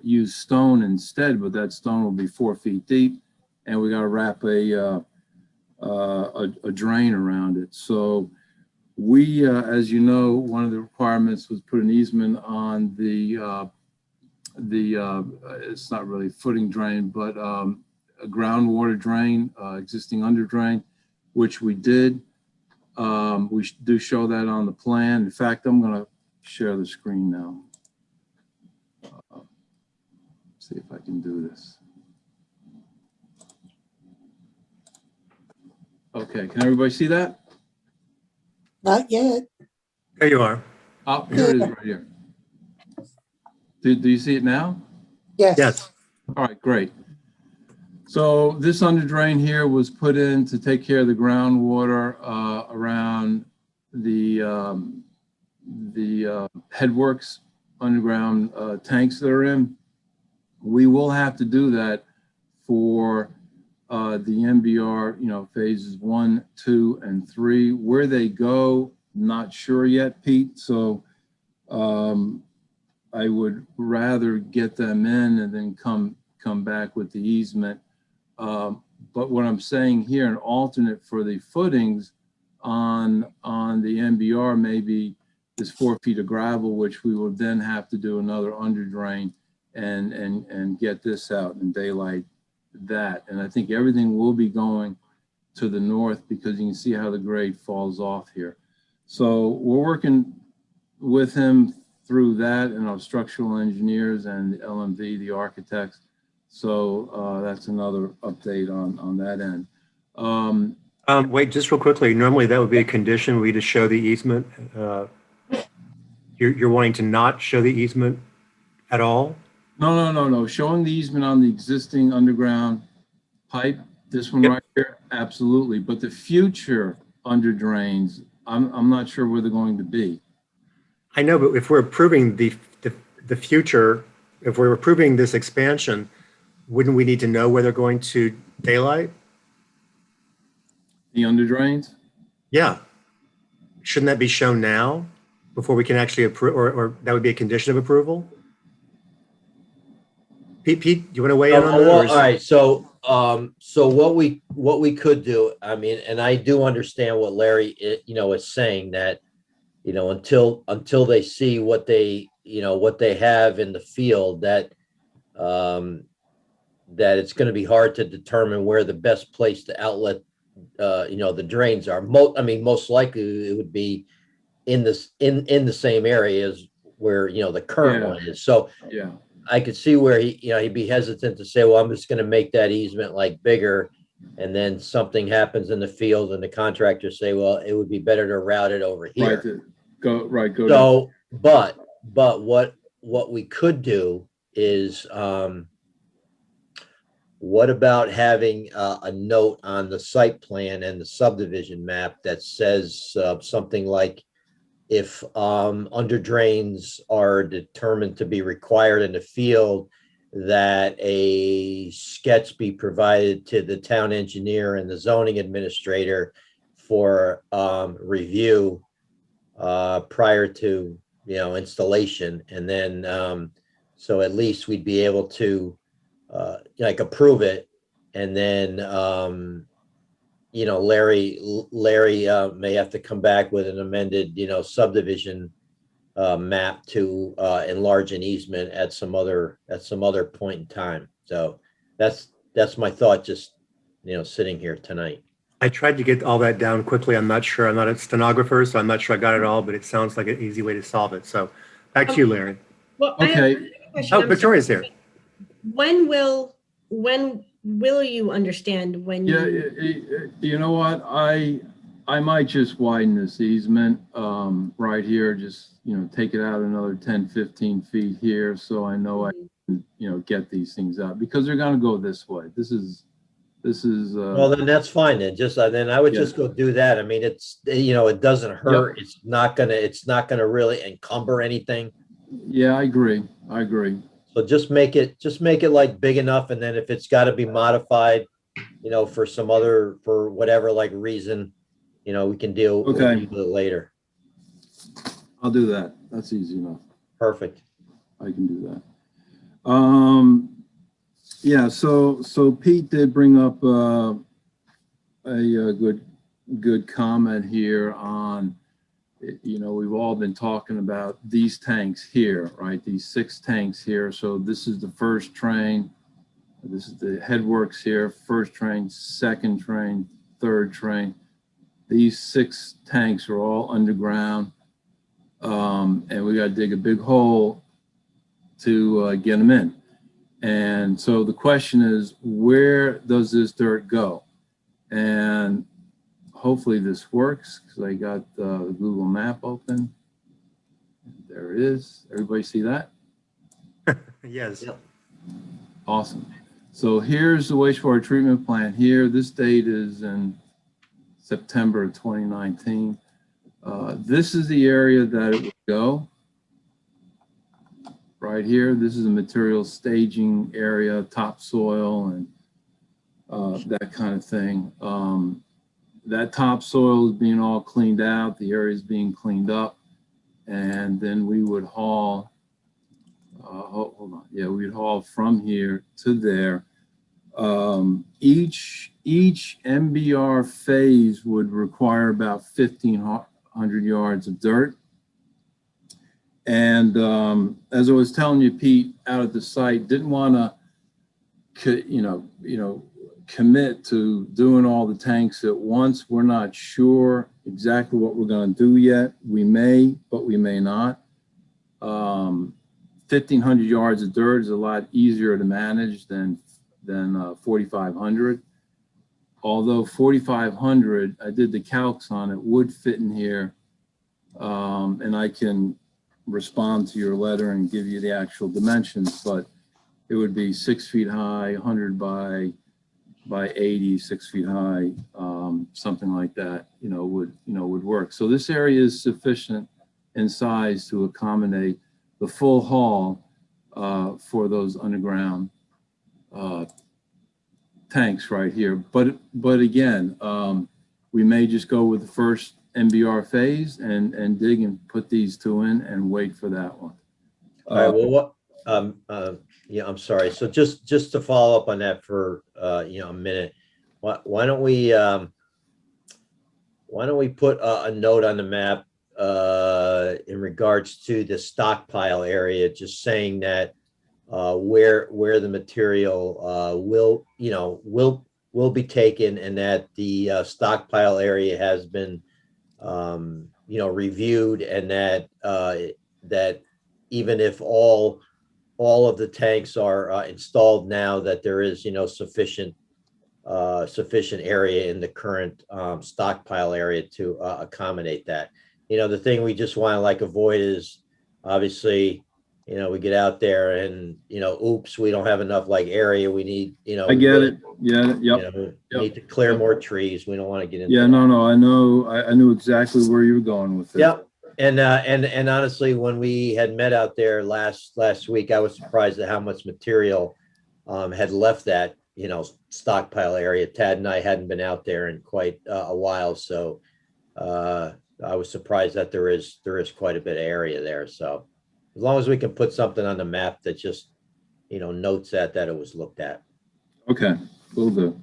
S18: use stone instead, but that stone will be 4 feet deep, and we got to wrap a drain around it. So we, as you know, one of the requirements was put an easement on the it's not really footing drain, but a groundwater drain, existing under drain, which we did. We do show that on the plan. In fact, I'm going to share the screen now. See if I can do this. Okay, can everybody see that?
S16: Not yet.
S1: There you are.
S18: Oh, here it is right here. Do you see it now?
S16: Yes.
S1: Yes.
S18: All right, great. So this under drain here was put in to take care of the groundwater around the headworks, underground tanks that are in. We will have to do that for the MBR, phases 1, 2, and 3. Where they go, not sure yet, Pete. So I would rather get them in and then come back with the easement. But what I'm saying here, an alternate for the footings on the MBR maybe is 4 feet of gravel, which we will then have to do another under drain and get this out and daylight that. And I think everything will be going to the north because you can see how the grade falls off here. So we're working with him through that and our structural engineers and the LMV, the architects. So that's another update on that end.
S1: Wait, just real quickly, normally that would be a condition we to show the easement. You're wanting to not show the easement at all?
S18: No. Showing the easement on the existing underground pipe, this one right here, absolutely. But the future under drains, I'm not sure where they're going to be.
S1: I know, but if we're approving the future, if we're approving this expansion, wouldn't we need to know where they're going to daylight?
S18: The under drains?
S1: Yeah. Shouldn't that be shown now before we can actually approve, or that would be a condition of approval? Pete, do you want to weigh in on that?
S8: All right, so what we could do, I mean, and I do understand what Larry is saying, that until they see what they have in the field, that it's going to be hard to determine where the best place to outlet the drains are. Most likely it would be in the same areas where the current one is. So
S18: yeah,
S8: I could see where he'd be hesitant to say, well, I'm just going to make that easement like bigger, and then something happens in the field and the contractors say, well, it would be better to route it over here.
S18: Go.
S8: So, but what we could do is, what about having a note on the site plan and the subdivision map that says something like, if under drains are determined to be required in the field, that a sketch be provided to the town engineer and the zoning administrator for review prior to installation, and then so at least we'd be able to approve it, and then Larry may have to come back with an amended subdivision map to enlarge an easement at some other point in time. So that's my thought, just sitting here tonight.
S1: I tried to get all that down quickly. I'm not sure. I'm not a stenographer, so I'm not sure I got it all, but it sounds like an easy way to solve it. So back to you, Larry.
S14: Well,
S18: Okay.
S1: Victoria's here.
S14: When will you understand when
S18: Yeah,
S14: you?
S18: you know what? I might just widen this easement right here, just, take it out another 10, 15 feet here. So I know I can, get these things out, because they're going to go this way. This is.
S8: Well, then that's fine. Then I would just go do that. I mean, it's, it doesn't hurt. Yep. It's not gonna really encumber anything.
S18: Yeah, I agree.
S8: So just make it like big enough, and then if it's got to be modified, for whatever like reason, we can deal with it later.
S18: I'll do that. That's easy enough.
S8: Perfect.
S18: I can do that. Yeah, so Pete did bring up a good comment here on, we've all been talking about these tanks here, right? These 6 tanks here. So this is the first train. This is the headworks here, first train, second train, third train. These 6 tanks are all underground. And we got to dig a big hole to get them in. And so the question is, where does this dirt go? And hopefully this works, because I got the Google map open. There it is. Everybody see that?
S1: Yes.
S18: Awesome. So here's the wastewater treatment plant here. This date is in September of 2019. This is the area that it would go. Right here, this is a material staging area, topsoil, and that kind of thing. That topsoil is being all cleaned out. The area is being cleaned up, and then we would haul. Hold on. Yeah, we'd haul from here to there. Each MBR phase would require about 1,500 yards of dirt. And as I was telling you, Pete, out at the site, didn't want to, commit to doing all the tanks at once. We're not sure exactly what we're going to do yet. We may, but we may not. 1,500 yards of dirt is a lot easier to manage than 4,500. Although 4,500, I did the calcs on it, would fit in here. And I can respond to your letter and give you the actual dimensions, but it would be 6 feet high, 100 by 80, 6 feet high, something like that, would work. So this area is sufficient in size to accommodate the full hall for those underground tanks right here. But again, we may just go with the first MBR phase and dig and put these two in and wait for that one.
S8: All right, well, yeah, I'm sorry. So just to follow up on that for, a minute, why don't we put a note on the map in regards to the stockpile area, just saying that where the material will be taken, and that the stockpile area has been reviewed, and that that even if all of the tanks are installed now, that there is sufficient area in the current stockpile area to accommodate that. The thing we just want to avoid is, obviously, we get out there and oops, we don't have enough area. We need
S18: I get it. Yeah. Yep.
S8: We need to clear more trees. We don't want to get into
S18: Yeah.
S8: that.
S18: No. I know. I knew exactly where you were going with it.
S8: Yep. And honestly, when we had met out there last week, I was surprised at how much material had left that stockpile area. Tad and I hadn't been out there in quite a while, so I was surprised that there is quite a bit of area there. So as long as we can put something on the map that just notes that it was looked at.
S18: Okay, will do.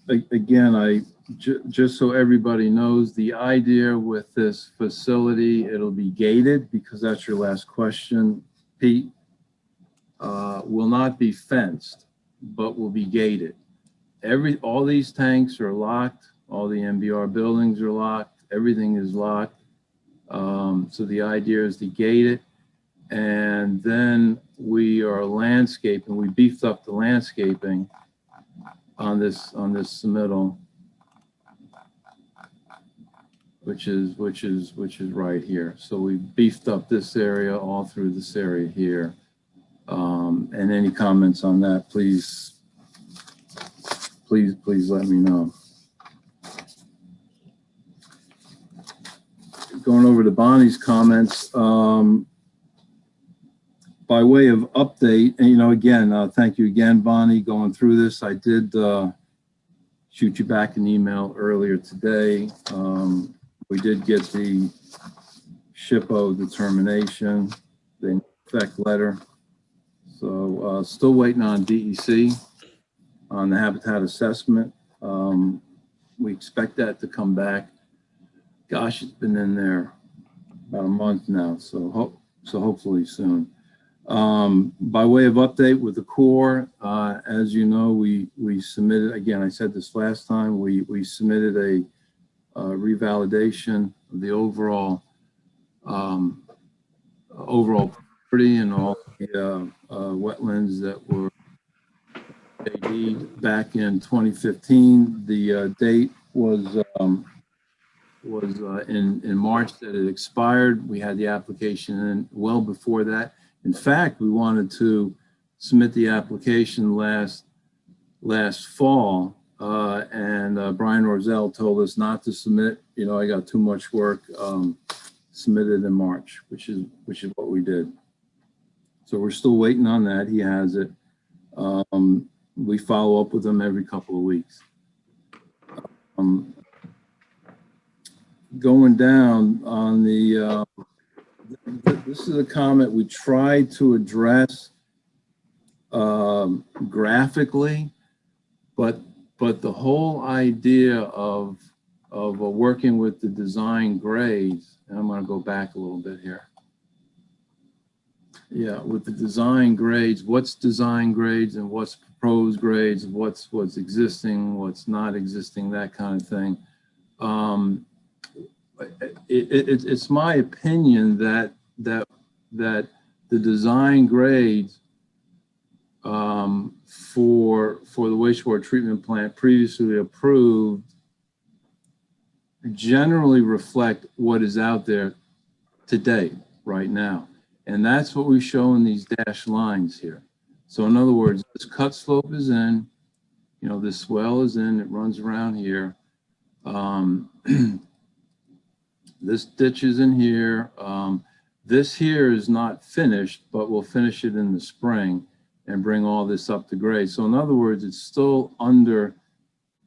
S18: Again, just so everybody knows, the idea with this facility, it'll be gated, because that's your last question, Pete. Will not be fenced, but will be gated. All these tanks are locked. All the MBR buildings are locked. Everything is locked. So the idea is to gate it. And then we are landscaping. We beefed up the landscaping on this submittal, which is right here. So we beefed up this area all through this area here. And any comments on that, please let me know. Going over to Bonnie's comments, by way of update, and again, thank you again, Bonnie, going through this. I did shoot you back an email earlier today. We did get the SHPO determination, the effect letter. So still waiting on DEC on the habitat assessment. We expect that to come back. Gosh, it's been in there about a month now, so hopefully soon. By way of update with the Corps, as you know, we submitted, again, I said this last time, we submitted a revalidation of the overall property and all the wetlands that were AD'd back in 2015. The date was in March that it expired. We had the application in well before that. In fact, we wanted to submit the application last fall, and Brian Roselle told us not to submit. I got too much work. Submitted in March, which is what we did. So we're still waiting on that. He has it. We follow up with him every couple of weeks. Going down on the, this is a comment we tried to address graphically, but the whole idea of working with the design grades, and I'm going to go back a little bit here. Yeah, with the design grades, what's design grades and what's proposed grades, what's existing, what's not existing, that kind of thing. It's my opinion that the design grades for the wastewater treatment plant previously approved generally reflect what is out there today, right now. And that's what we show in these dashed lines here. So in other words, this cut slope is in, you know, this swell is in, it runs around here. This ditch is in here. This here is not finished, but we'll finish it in the spring and bring all this up to grade. So in other words, it's still under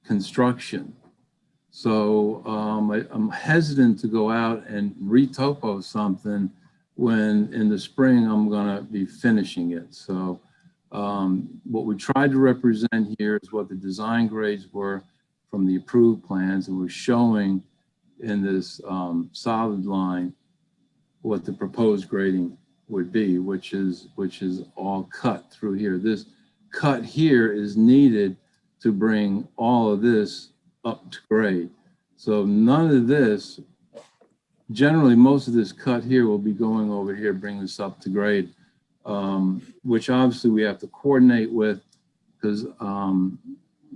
S18: construction. So I'm hesitant to go out and retopo something when in the spring I'm gonna be finishing it. So what we tried to represent here is what the design grades were from the approved plans, and we're showing in this solid line what the proposed grading would be, which is all cut through here. This cut here is needed to bring all of this up to grade. So none of this, generally most of this cut here will be going over here, bring this up to grade, which obviously we have to coordinate with, because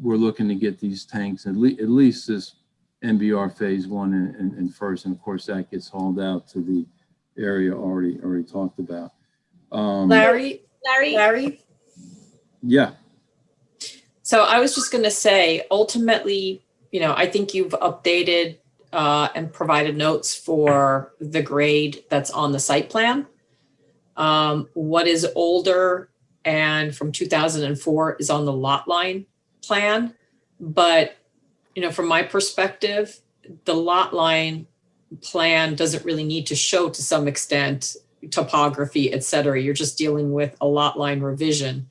S18: we're looking to get these tanks, at least this MBR phase 1 and first, and of course that gets hauled out to the area already talked about.
S7: Larry?
S18: Yeah.
S7: So I was just going to say, ultimately, you know, I think you've updated and provided notes for the grade that's on the site plan. What is older and from 2004 is on the lot line plan. But, you know, from my perspective, the lot line plan doesn't really need to show, to some extent, topography, et cetera. You're just dealing with a lot line revision.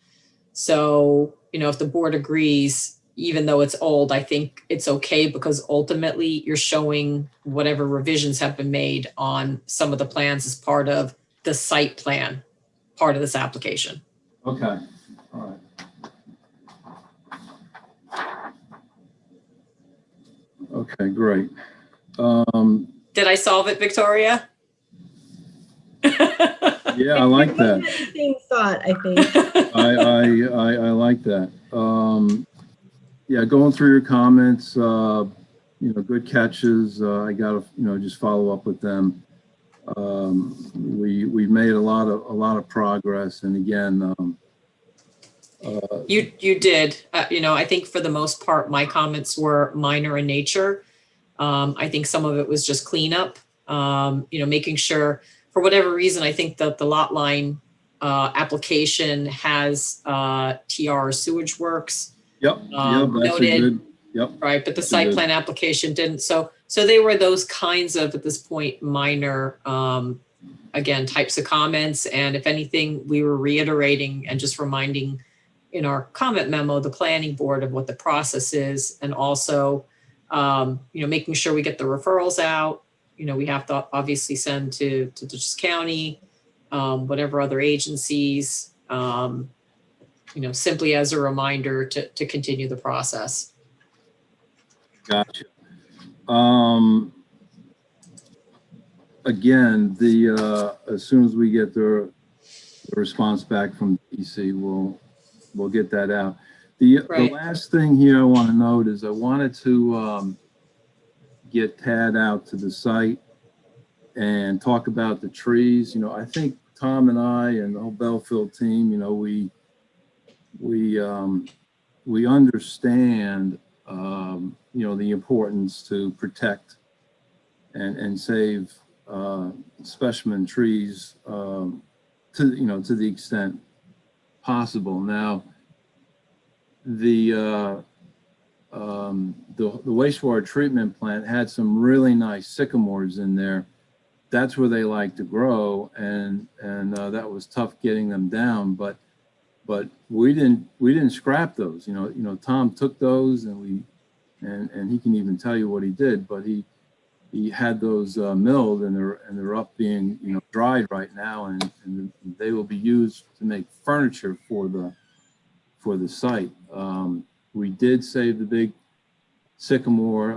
S7: So, you know, if the board agrees, even though it's old, I think it's okay, because ultimately you're showing whatever revisions have been made on some of the plans as part of the site plan, part of this application.
S18: Okay. All right. Okay, great.
S7: Did I solve it, Victoria?
S18: Yeah, I like that.
S14: Same thought, I think.
S18: I like that. Yeah, going through your comments, you know, good catches. I got to, you know, just follow up with them. We've made a lot of progress, and again,
S7: you did. You know, I think for the most part, my comments were minor in nature. I think some of it was just cleanup. You know, making sure, for whatever reason, I think that the lot line application has TR sewage works.
S18: Yep. That's
S7: noted.
S18: good. Yep.
S7: Right, but the site plan application didn't. So they were those kinds of, at this point, minor, again, types of comments. And if anything, we were reiterating and just reminding in our comment memo, the planning board, of what the process is, and also, you know, making sure we get the referrals out. You know, we have to obviously send to DUTCHESS County, whatever other agencies, you know, simply as a reminder to continue the process.
S18: Gotcha. Again, as soon as we get the response back from DC, we'll get that out. The last thing here I want to note is I wanted to get Tad out to the site and talk about the trees. You know, I think Tom and I and the whole Belfield team, you know, we understand, you know, the importance to protect and save specimen trees to the extent possible. Now, the wastewater treatment plant had some really nice sycamores in there. That's where they like to grow, and that was tough getting them down. But we didn't scrap those. You know, Tom took those, and he can even tell you what he did. But he had those milled, and they're up being, you know, dried right now, and they will be used to make furniture for the site. We did save the big sycamore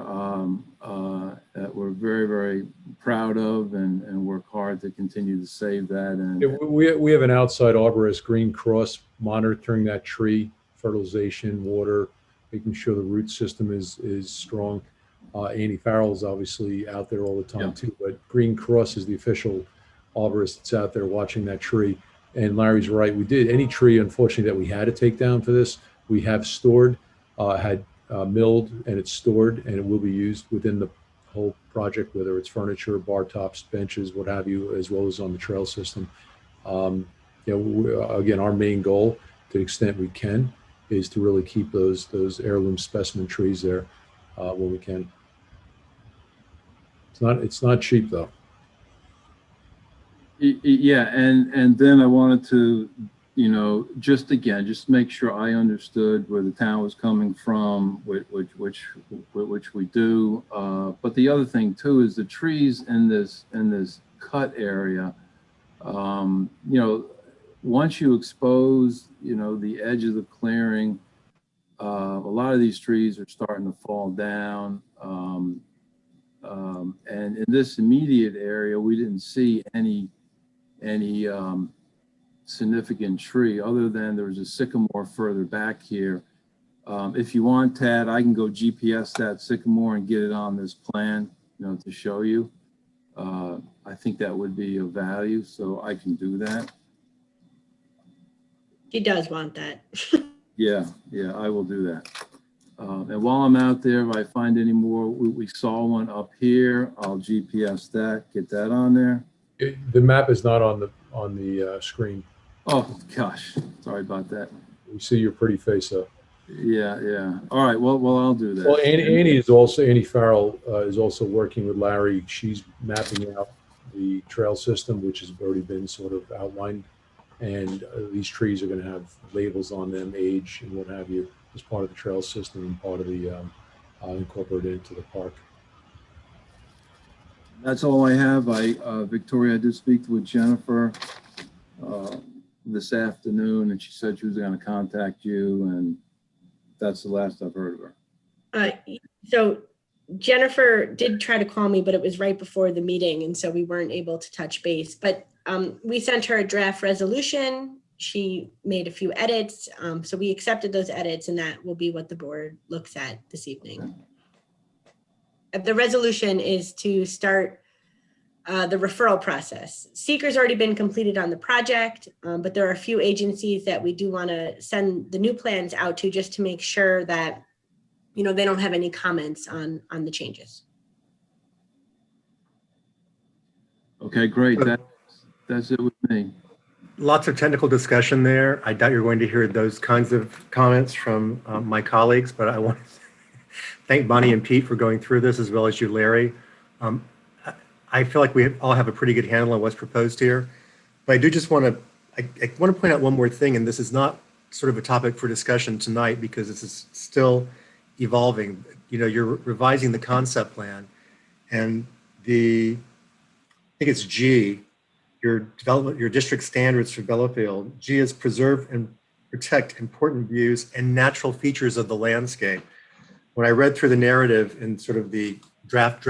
S18: that we're very, very proud of and work hard to continue to save that. And
S22: Yeah, we have an outside arborist, Green Cross, monitoring that tree, fertilization, water, making sure the root system is strong. Andy Farrell's obviously out there all the time too, but Green Cross is the official arborist that's out there watching that tree. And Larry's right. We did any tree, unfortunately, that we had to take down for this, we have stored, had milled, and it's stored, and it will be used within the whole project, whether it's furniture, bar tops, benches, what have you, as well as on the trail system. Again, our main goal, to the extent we can, is to really keep those heirloom specimen trees there when we can. It's not cheap though.
S18: Yeah, and then I wanted to, just make sure I understood where the town was coming from, which we do. But the other thing too is the trees in this cut area. Once you expose, the edge of the clearing, a lot of these trees are starting to fall down. And in this immediate area, we didn't see any significant tree other than there was a sycamore further back here. If you want, Tad, I can go GPS that sycamore and get it on this plan, to show you. I think that would be of value, so I can do that.
S14: He does want that.
S18: Yeah, I will do that. And while I'm out there, if I find any more, we saw one up here. I'll GPS that, get that on there.
S22: The map is not on the screen.
S18: Oh gosh, sorry about that.
S22: We see your pretty face though.
S18: Yeah. All right. Well, I'll do that.
S22: Well, Andy Farrell is also working with Larry. She's mapping out the trail system, which has already been sort of outlined, and these trees are going to have labels on them, age and what have you, as part of the trail system and part of the incorporated into the park.
S18: That's all I have. Victoria, I did speak with Jennifer this afternoon, and she said she was going to contact you, and that's the last I've heard of her.
S14: So Jennifer did try to call me, but it was right before the meeting, and so we weren't able to touch base. But we sent her a draft resolution. She made a few edits, so we accepted those edits, and that will be what the board looks at this evening. The resolution is to start the referral process. Seeker's already been completed on the project, but there are a few agencies that we do want to send the new plans out to, just to make sure that, they don't have any comments on the changes.
S18: Okay, great. That's it with me.
S1: Lots of technical discussion there. I doubt you're going to hear those kinds of comments from my colleagues, but I want to thank Bonnie and Pete for going through this, as well as you, Larry. I feel like we all have a pretty good handle on what's proposed here, but I do just want to, I want to point out one more thing, and this is not sort of a topic for discussion tonight because this is still evolving. You're revising the concept plan, and I think it's G, your district standards for Bellafield. G is preserve and protect important views and natural features of the landscape. When I read through the narrative and sort of the draft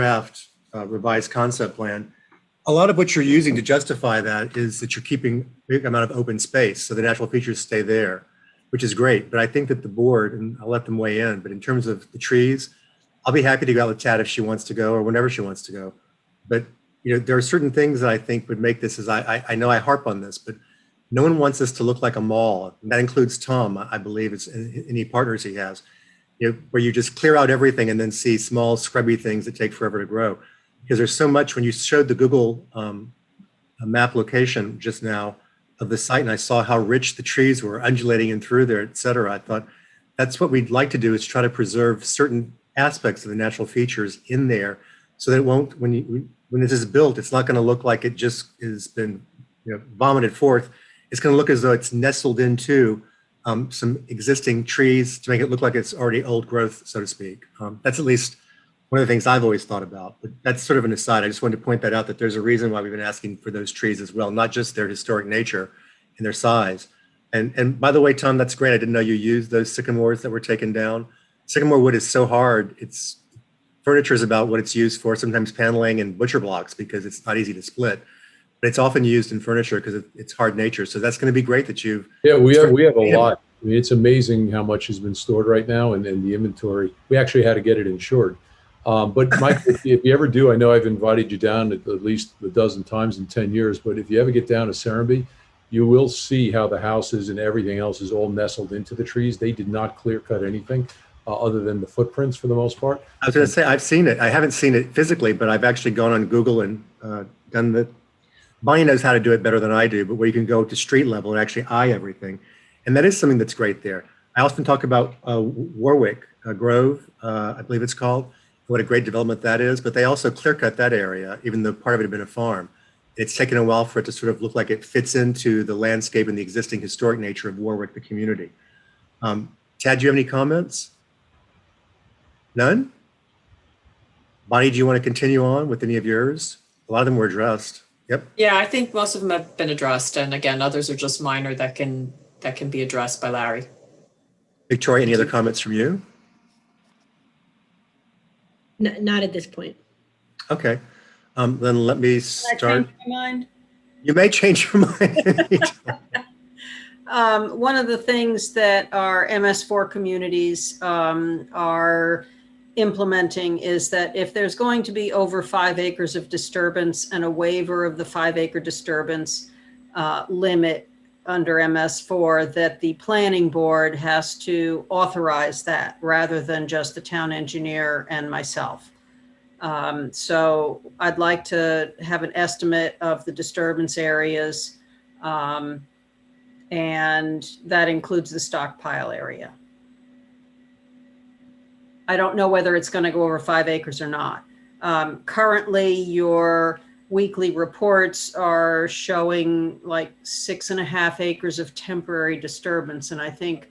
S1: revised concept plan, a lot of what you're using to justify that is that you're keeping a big amount of open space, so the natural features stay there, which is great. But I think that the board, and I'll let them weigh in, but in terms of the trees, I'll be happy to go out with Tad if she wants to go, or whenever she wants to go. But there are certain things that I think would make this, I know I harp on this, but no one wants this to look like a mall. And that includes Tom, I believe, it's any partners he has, where you just clear out everything and then see small scrubby things that take forever to grow. Because there's so much. When you showed the Google map location just now of the site, and I saw how rich the trees were undulating in through there, et cetera, I thought that's what we'd like to do, is try to preserve certain aspects of the natural features in there, so that it won't, when this is built, it's not going to look like it just has been vomited forth. It's going to look as though it's nestled into some existing trees to make it look like it's already old growth, so to speak. That's at least one of the things I've always thought about. But that's sort of an aside. I just wanted to point that out, that there's a reason why we've been asking for those trees as well, not just their historic nature and their size. And by the way, Tom, that's great. I didn't know you used those sycamores that were taken down. sycamore wood is so hard. Furniture is about what it's used for, sometimes paneling and butcher blocks because it's not easy to split. But it's often used in furniture because it's hard nature. So that's going to be great that you've.
S22: Yeah, we have a lot. I mean, it's amazing how much has been stored right now and the inventory. We actually had to get it insured. But Mike, if you ever do, I know I've invited you down at least a dozen times in 10 years, but if you ever get down to Serenbe, you will see how the houses and everything else is all nestled into the trees. They did not clear cut anything other than the footprints for the most part.
S1: I was going to say, I've seen it. I haven't seen it physically, but I've actually gone on Google and done the, Bonnie knows how to do it better than I do, but where you can go to street level and actually eye everything. And that is something that's great there. I often talk about Warwick Grove, I believe it's called, what a great development that is, but they also clear cut that area, even though part of it had been a farm. It's taken a while for it to sort of look like it fits into the landscape and the existing historic nature of Warwick, the community. Tad, do you have any comments? None? Bonnie, do you want to continue on with any of yours? A lot of them were addressed. Yep.
S7: Yeah, I think most of them have been addressed. And again, others are just minor that can be addressed by Larry.
S1: Victoria, any other comments from you?
S14: Not at this point.
S1: Okay. Then let me start.
S3: Can I change my mind?
S1: You may change your mind.
S3: One of the things that our MS4 communities are implementing is that if there's going to be over 5 acres of disturbance and a waiver of the 5-acre disturbance limit under MS4, that the planning board has to authorize that rather than just the town engineer and myself. So I'd like to have an estimate of the disturbance areas, and that includes the stockpile area. I don't know whether it's going to go over 5 acres or not. Currently, your weekly reports are showing like 6.5 acres of temporary disturbance, and I think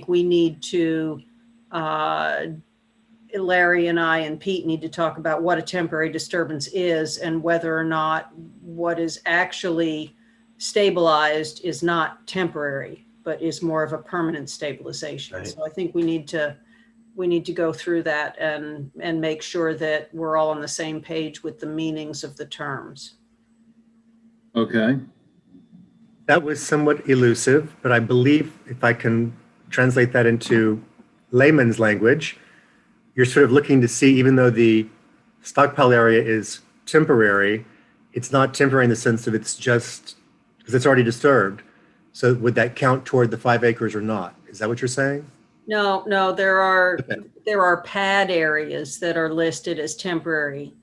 S3: we need to. Larry and I and Pete need to talk about what a temporary disturbance is and whether or not what is actually stabilized is not temporary, but is more of a permanent stabilization. Right. So I think we need to go through that and make sure that we're all on the same page with the meanings of the terms.
S18: Okay.
S1: That was somewhat elusive, but I believe if I can translate that into layman's language, you're sort of looking to see, even though the stockpile area is temporary, it's not temporary in the sense that it's just because it's already disturbed. So would that count toward the 5 acres or not? Is that what you're saying?
S3: No, there are pad areas that are listed as temporary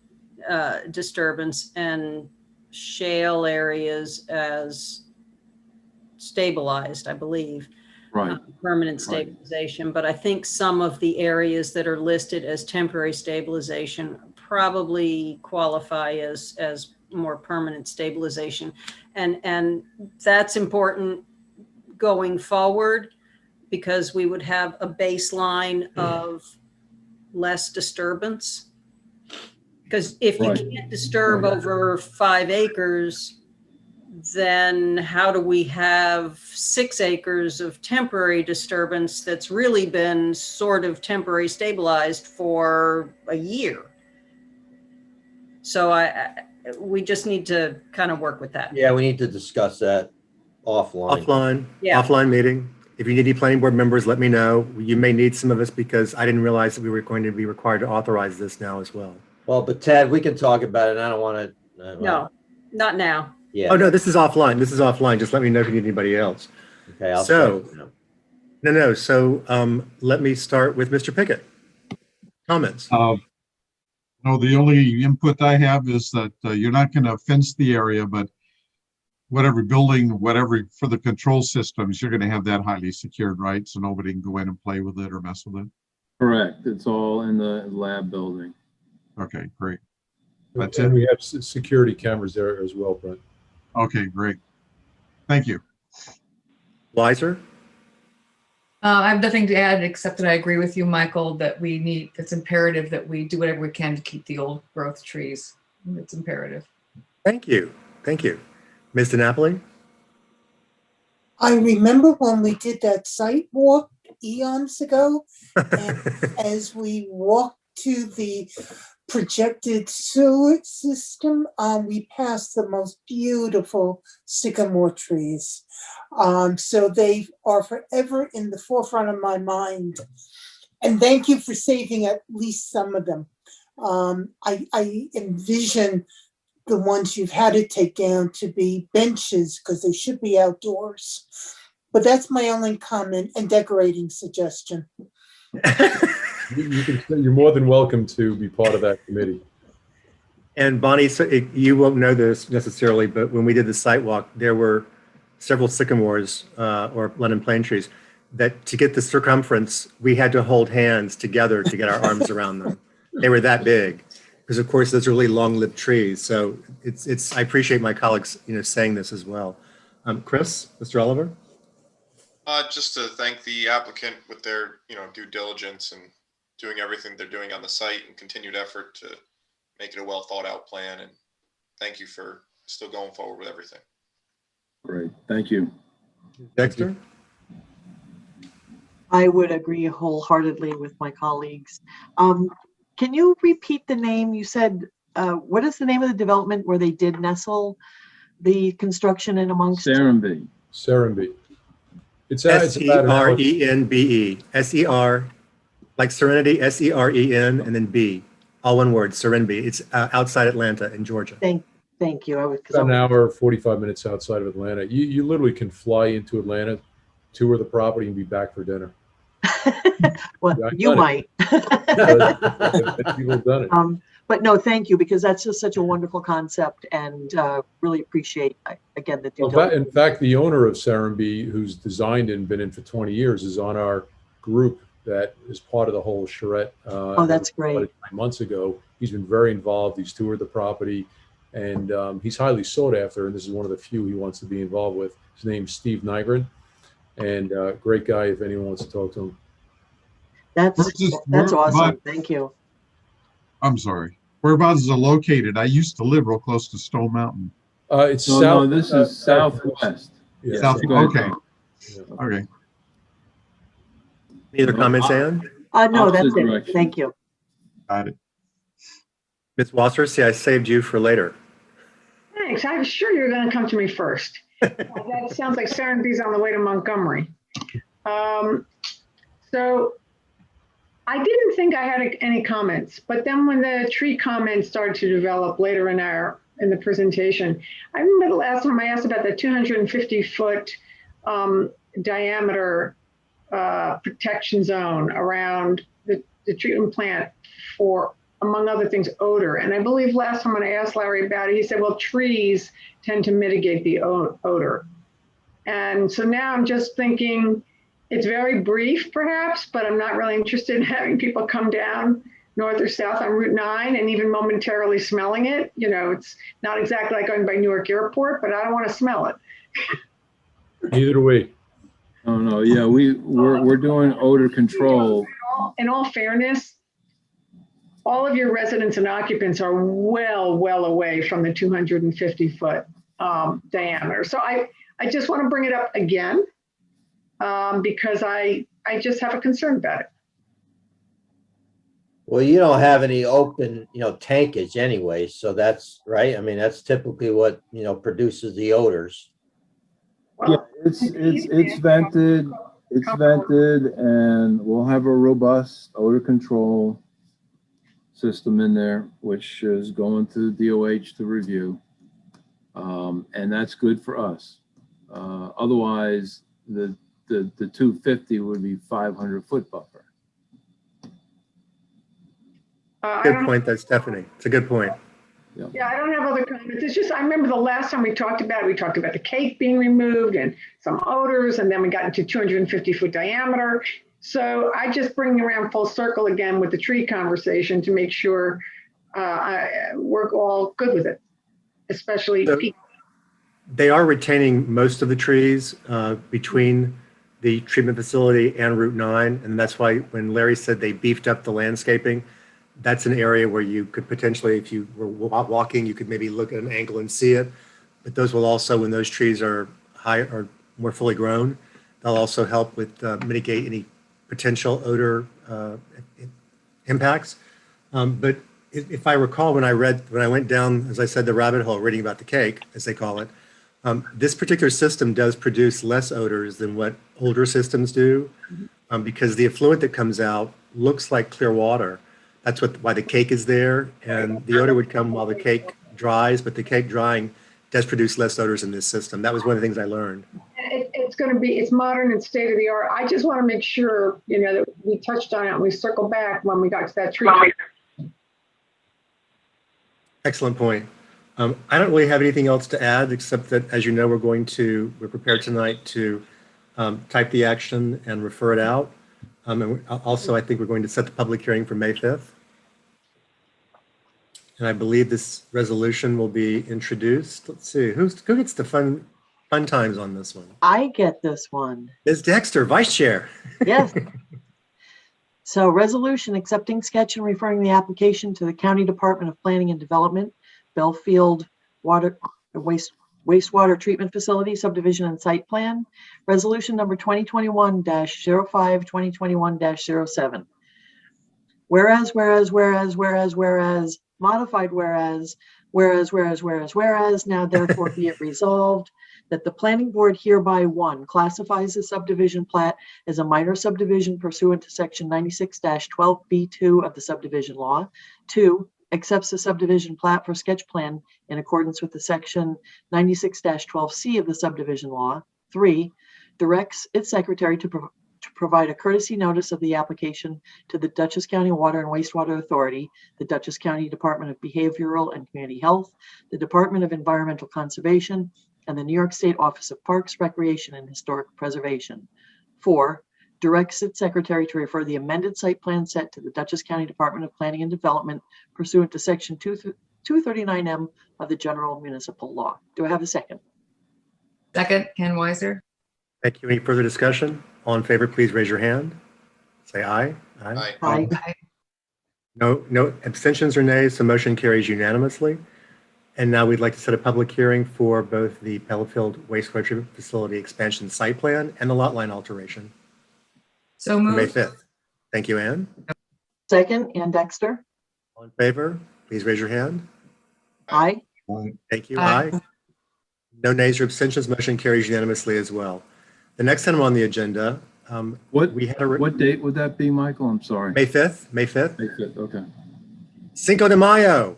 S3: disturbance and shale areas as stabilized, I believe.
S18: Right.
S3: Permanent stabilization, right. But I think some of the areas that are listed as temporary stabilization probably qualify as more permanent stabilization. And that's important going forward because we would have a baseline of less disturbance. Because if you can't disturb over 5 acres, then how do we have 6 acres of temporary disturbance that's really been sort of temporary stabilized for a year? So we just need to kind of work with that.
S8: Yeah, we need to discuss that offline.
S3: Yeah.
S1: Offline meeting. If you need any planning board members, let me know. You may need some of us because I didn't realize that we were going to be required to authorize this now as well.
S8: Well, but Ted, we can talk about it. I don't want to.
S3: No, not now.
S8: Yeah.
S1: Oh, no, this is offline. This is offline. Just let me know if you need anybody else.
S8: Okay. I'll
S1: So let me start with Mr. Pickett. Comments?
S15: No, the only input I have is that you're not going to fence the area, but whatever building, whatever for the control systems, you're going to have that highly secured, right? So nobody can go in and play with it or mess with it.
S18: Correct. It's all in the lab building.
S15: Okay, great.
S22: That's it. We have security cameras there as well, Brent.
S15: Okay, great. Thank you.
S1: Weiser?
S2: I have nothing to add except that I agree with you, Michael, that it's imperative that we do whatever we can to keep the old growth trees. It's imperative.
S1: Thank you. Thank you. Ms. DiNapoli?
S16: I remember when we did that site walk eons ago. And as we walked to the projected sewer system, we passed the most beautiful sycamore trees. So they are forever in the forefront of my mind. And thank you for saving at least some of them. I envision the ones you've had to take down to be benches because they should be outdoors. But that's my only comment and decorating suggestion.
S22: You're more than welcome to be part of that committee.
S1: And Bonnie, so you won't know this necessarily, but when we did the site walk, there were several sycamores or London plane trees that to get the circumference, we had to hold hands together to get our arms around them. They were that big because of course those are really long-lived trees. So it's I appreciate my colleagues, saying this as well. Chris, Mr. Oliver?
S5: Just to thank the applicant with their, due diligence and doing everything they're doing on the site and continued effort to make it a well thought out plan. And thank you for still going forward with everything.
S18: Great, thank you.
S1: Dexter?
S4: I would agree wholeheartedly with my colleagues. Can you repeat the name? You said, what is the name of the development where they did nestle the construction in amongst?
S18: Serenbe.
S22: Serenbe. It's
S1: S-E-R-E-N-B-E. S-E-R, like Serenity, S-E-R-E-N, and then B. All one word, Serenbe. It's outside Atlanta in Georgia.
S4: Thank you.
S22: About an hour, 45 minutes outside of Atlanta. You literally can fly into Atlanta, tour the property, and be back for dinner.
S4: Well,
S22: Yeah,
S4: you might.
S22: People have done it.
S4: But no, thank you, because that's just such a wonderful concept, and really appreciate, again, the due diligence.
S22: In fact, the owner of Serenbe, who's designed and been in for 20 years, is on our group that is part of the whole charrette.
S4: Oh, that's great.
S22: 9 months ago. He's been very involved. He's toured the property, and he's highly sought after, and this is one of the few he wants to be involved with. His name's Steve Nygren, and great guy if anyone wants to talk to him.
S4: That's awesome. Thank you.
S15: I'm sorry. Whereabouts is it located? I used to live real close to Stone Mountain.
S22: It's south.
S18: No, this is southwest.
S22: Yeah,
S15: South. Okay.
S22: Yeah.
S15: Okay.
S1: Any other comments, Ann?
S4: No, that's it. Thank you.
S15: Got it.
S1: Ms. Wasser, see, I saved you for later.
S10: Thanks. I was sure you were going to come to me first. That sounds like Serenbe's on the way to Montgomery. So I didn't think I had any comments, but then when the tree comments started to develop later in the presentation, I remember the last time I asked about the 250-foot diameter protection zone around the treatment plant for, among other things, odor. And I believe last time when I asked Larry about it, he said, well, trees tend to mitigate the odor. And so now I'm just thinking, it's very brief, perhaps, but I'm not really interested in having people come down north or south on Route 9 and even momentarily smelling it. It's not exactly like going by Newark Airport, but I don't want to smell it.
S22: Neither do we.
S18: Oh, no, yeah, we're doing odor control.
S10: In all fairness, all of your residents and occupants are well away from the 250-foot diameter. So I just want to bring it up again. Because I just have a concern about it.
S8: Well, you don't have any open, tankage anyway, so that's right. I mean, that's typically what, produces the odors.
S18: Yeah, it's vented, and we'll have a robust odor control system in there, which is going to the DOH to review. And that's good for us. Otherwise, the 250 would be 500-foot buffer.
S1: Good point, that's Stephanie. It's a good point.
S10: Yeah, I don't have other comments. It's just, I remember the last time we talked about the cake being removed and some odors, and then we got into 250-foot diameter. So I just bring around full circle again with the tree conversation to make sure we're all good with it, especially people.
S1: They are retaining most of the trees between the treatment facility and Route 9. And that's why when Larry said they beefed up the landscaping, that's an area where you could potentially, if you were walking, you could maybe look at an angle and see it. But those will also, when those trees are high or more fully grown, they'll also help with mitigate any potential odor impacts. But if I recall, when I went down, as I said, the rabbit hole, reading about the cake, as they call it, this particular system does produce less odors than what older systems do, because the effluent that comes out looks like clear water. That's why the cake is there, and the odor would come while the cake dries, but the cake drying does produce less odors in this system. That was one of the things I learned.
S10: It's modern and state of the art. I just want to make sure, that we touched on it and we circle back when we got to that tree.
S1: Excellent point. I don't really have anything else to add, except that, as you know, we're prepared tonight to type the action and refer it out. And also, I think we're going to set the public hearing for May 5th. And I believe this resolution will be introduced. Let's see, who gets the fun times on this one?
S4: I get this one.
S1: Ms. Dexter, Vice Chair. Yes.
S4: So resolution accepting sketch and referring the application to the County Department of Planning and Development, Belfield Wastewater Treatment Facility Subdivision and Site Plan. Resolution number 2021-05, 2021-07. Whereas, modified whereas, now therefore be it resolved that the planning board hereby 1, classifies the subdivision plat as a minor subdivision pursuant to section 96-12B2 of the subdivision law. 2, accepts the subdivision plat for sketch plan in accordance with the section 96-12C of the subdivision law. 3, directs its secretary to provide a courtesy notice of the application to the Dutchess County Water and Wastewater Authority, the Dutchess County Department of Behavioral and Community Health, the Department of Environmental Conservation, and the New York State Office of Parks, Recreation, and Historic Preservation. 4, directs its secretary to refer the amended site plan set to the Dutchess County Department of Planning and Development pursuant to section 239M of the General Municipal Law. Do I have a second?
S2: Second, Ken Weiser.
S1: Thank you. Any further discussion? All in favor, please raise your hand. Say aye.
S5: Aye.
S4: Aye.
S1: No abstentions or nays, so motion carries unanimously. And now we'd like to set a public hearing for both the Belfield Wastewater Treatment Facility expansion site plan and the lot line alteration.
S2: So
S1: for May
S2: moved.
S1: 5th. Thank you, Ann.
S4: Second, Ann Dexter.
S1: All in favor, please raise your hand.
S4: Aye.
S1: Thank you.
S2: Aye.
S1: Aye. No nays or abstentions, motion carries unanimously as well. The next item on the agenda,
S18: What
S1: what
S18: date would that be, Michael? I'm sorry.
S1: May 5th. May 5th.
S18: May 5th, okay.
S1: Cinco de Mayo.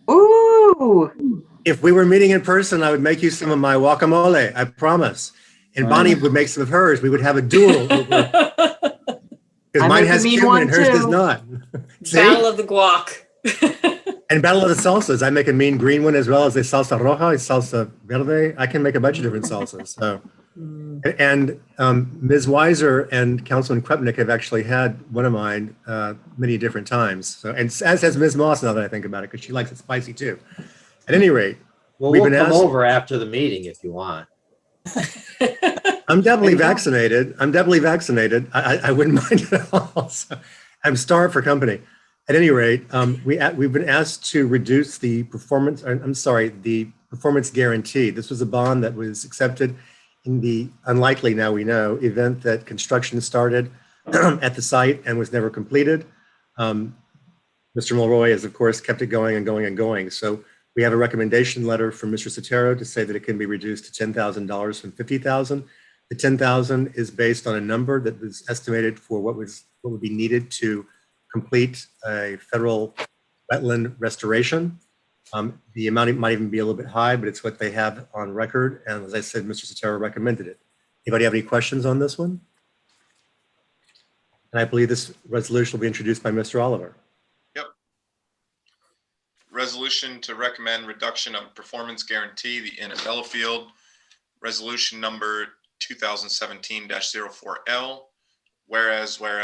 S4: Ooh.
S1: If we were meeting in person, I would make you some of my guacamole, I promise. And Bonnie would make some of hers. We would have a duel. Because mine has cumin and hers does not.
S13: Battle of the guac.
S1: And Battle of the Salsas. I make a mean green one as well as a salsa roja, a salsa verde. I can make a bunch of different salsas. So, and Ms. Weiser and Councilman Krupnick have actually had one of mine many different times. So, and as has Ms. Moss, now that I think about it, because she likes it spicy too. At any rate,
S8: Well,
S1: we've
S8: we'll
S1: been
S8: come
S1: asked.
S8: over after the meeting if you want.
S1: I'm doubly vaccinated. I wouldn't mind at all. So I'm starved for company. At any rate, we've been asked to reduce the performance guarantee. This was a bond that was accepted in the unlikely, now we know, event that construction started at the site and was never completed. Mr. Mulroy has, of course, kept it going and going and going. So we have a recommendation letter from Mr. Sotero to say that it can be reduced to $10,000 from $50,000. The $10,000 is based on a number that was estimated for what would be needed to complete a federal wetland restoration. The amount might even be a little bit high, but it's what they have on record. And as I said, Mr. Sotero recommended it. Anybody have any questions on this one? And I believe this resolution will be introduced by Mr. Oliver.
S5: Resolution to recommend reduction of performance guarantee, the Inn at Bellafield. Resolution number 2017-04L. Whereas, there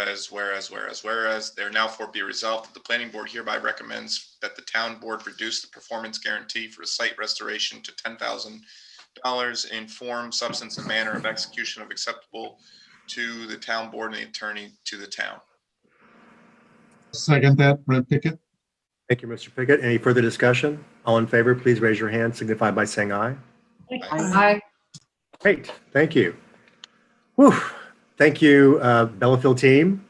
S5: now for be resolved that the planning board hereby recommends that the town board reduce the performance guarantee for site restoration to $10,000 in form, substance, and manner of execution of acceptable to the town board and the attorney to the town.
S15: Second that, Brent Pickett.
S1: Thank you, Mr. Pickett. Any further discussion? All in favor, please raise your hand, signify by saying aye.
S2: Aye.
S1: Great, thank you. Whew. Thank you, Bellafield team.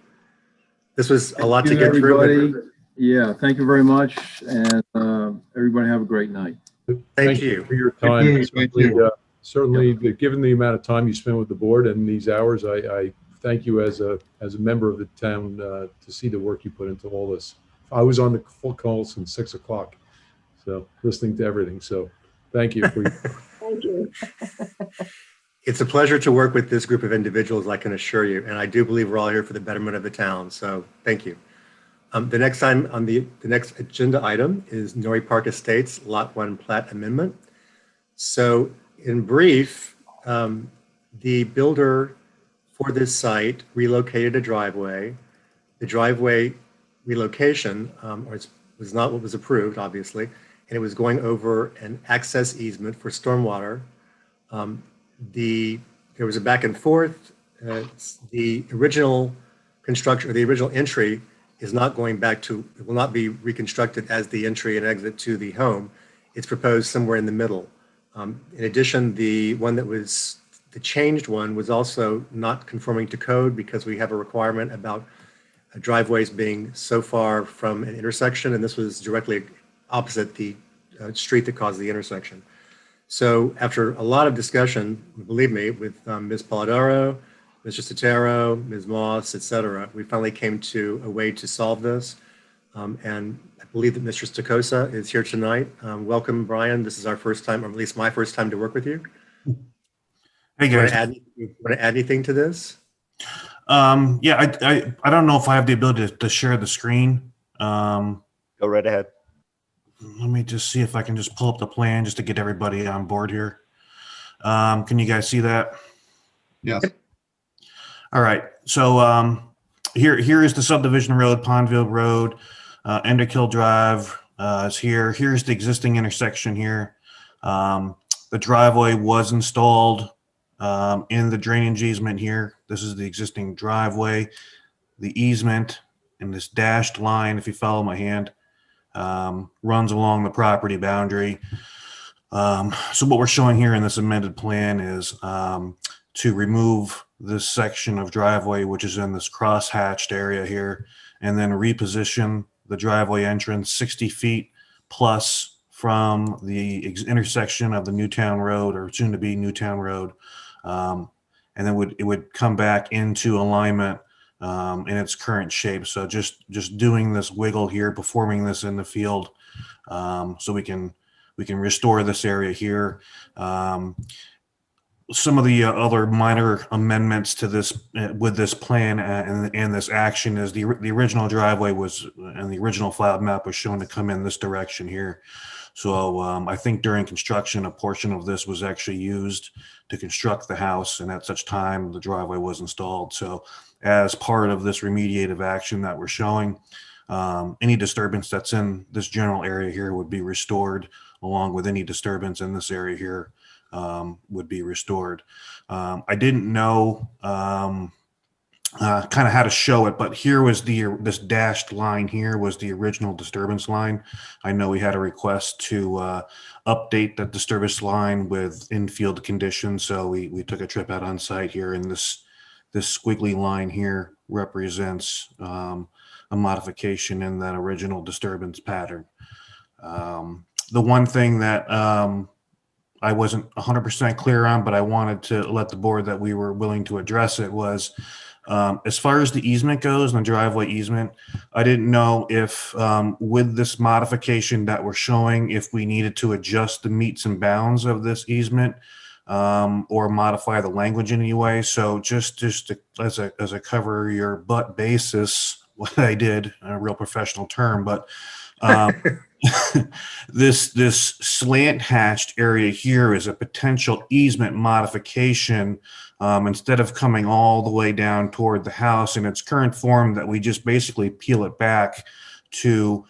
S1: This was a lot to
S18: Thank you,
S1: get through.
S18: everybody. Yeah, thank you very much, and everybody have a great night.
S1: Thank you
S22: for your time.
S15: Thank you.
S22: Certainly, given the amount of time you spend with the board and these hours, I thank you as a member of the town to see the work you put into all this. I was on the full call since 6 o'clock, so listening to everything. So thank you.
S10: Thank you.
S1: It's a pleasure to work with this group of individuals, I can assure you. And I do believe we're all here for the betterment of the town. So thank you. The next time on the next agenda item is Norrie Park Estates Lot 1 Plat Amendment. So in brief, the builder for this site relocated a driveway. The driveway relocation was not what was approved, obviously, and it was going over an access easement for stormwater. There was a back and forth. The original construction, or the original entry, is not going back to, it will not be reconstructed as the entry and exit to the home. It's proposed somewhere in the middle. In addition, the one that was, the changed one was also not conforming to code because we have a requirement about driveways being so far from an intersection, and this was directly opposite the street that caused the intersection. So after a lot of discussion, believe me, with Ms. Polidoro, Mr. Sotero, Ms. Moss, et cetera, we finally came to a way to solve this. And I believe that Mr. Stokosa is here tonight. Welcome, Brian. This is our first time, or at least my first time to work with you.
S12: Hey, guys.
S1: Want to add anything to this?
S12: Yeah, I don't know if I have the ability to share the screen.
S6: Go right ahead.
S12: Let me just see if I can just pull up the plan just to get everybody on board here. Can you guys see that?
S15: Yes.
S12: All right. So here is the subdivision road, Pondville Road, Enderkill Drive is here. Here's the existing intersection here. The driveway was installed in the drainage easement here. This is the existing driveway. The easement in this dashed line, if you follow my hand, runs along the property boundary. So what we're showing here in this amended plan is to remove this section of driveway, which is in this cross-hatched area here, and then reposition the driveway entrance 60 feet plus from the intersection of the Newtown Road, or soon to be Newtown Road. And then it would come back into alignment in its current shape. So just doing this wiggle here, performing this in the field, so we can restore this area here. Some of the other minor amendments to this with this plan and this action is the original driveway was, and the original flat map was shown to come in this direction here. So I think during construction, a portion of this was actually used to construct the house, and at such time the driveway was installed. So as part of this remediative action that we're showing, any disturbance that's in this general area here would be restored, along with any disturbance in this area here would be restored. I didn't know kind of how to show it, but here was this dashed line here was the original disturbance line. I know we had a request to update that disturbance line with in-field conditions, so we took a trip out on site here, and this squiggly line here represents a modification in that original disturbance pattern. The one thing that I wasn't 100% clear on, but I wanted to let the board that we were willing to address it was, as far as the easement goes, and the driveway easement, I didn't know if with this modification that we're showing, if we needed to adjust the metes and bounds of this easement or modify the language in any way. So just to, as a cover your butt basis, what I did, a real professional term, but this slant hatched area here is a potential easement modification. Instead of coming all the way down toward the house in its current form, that we just basically peel it back to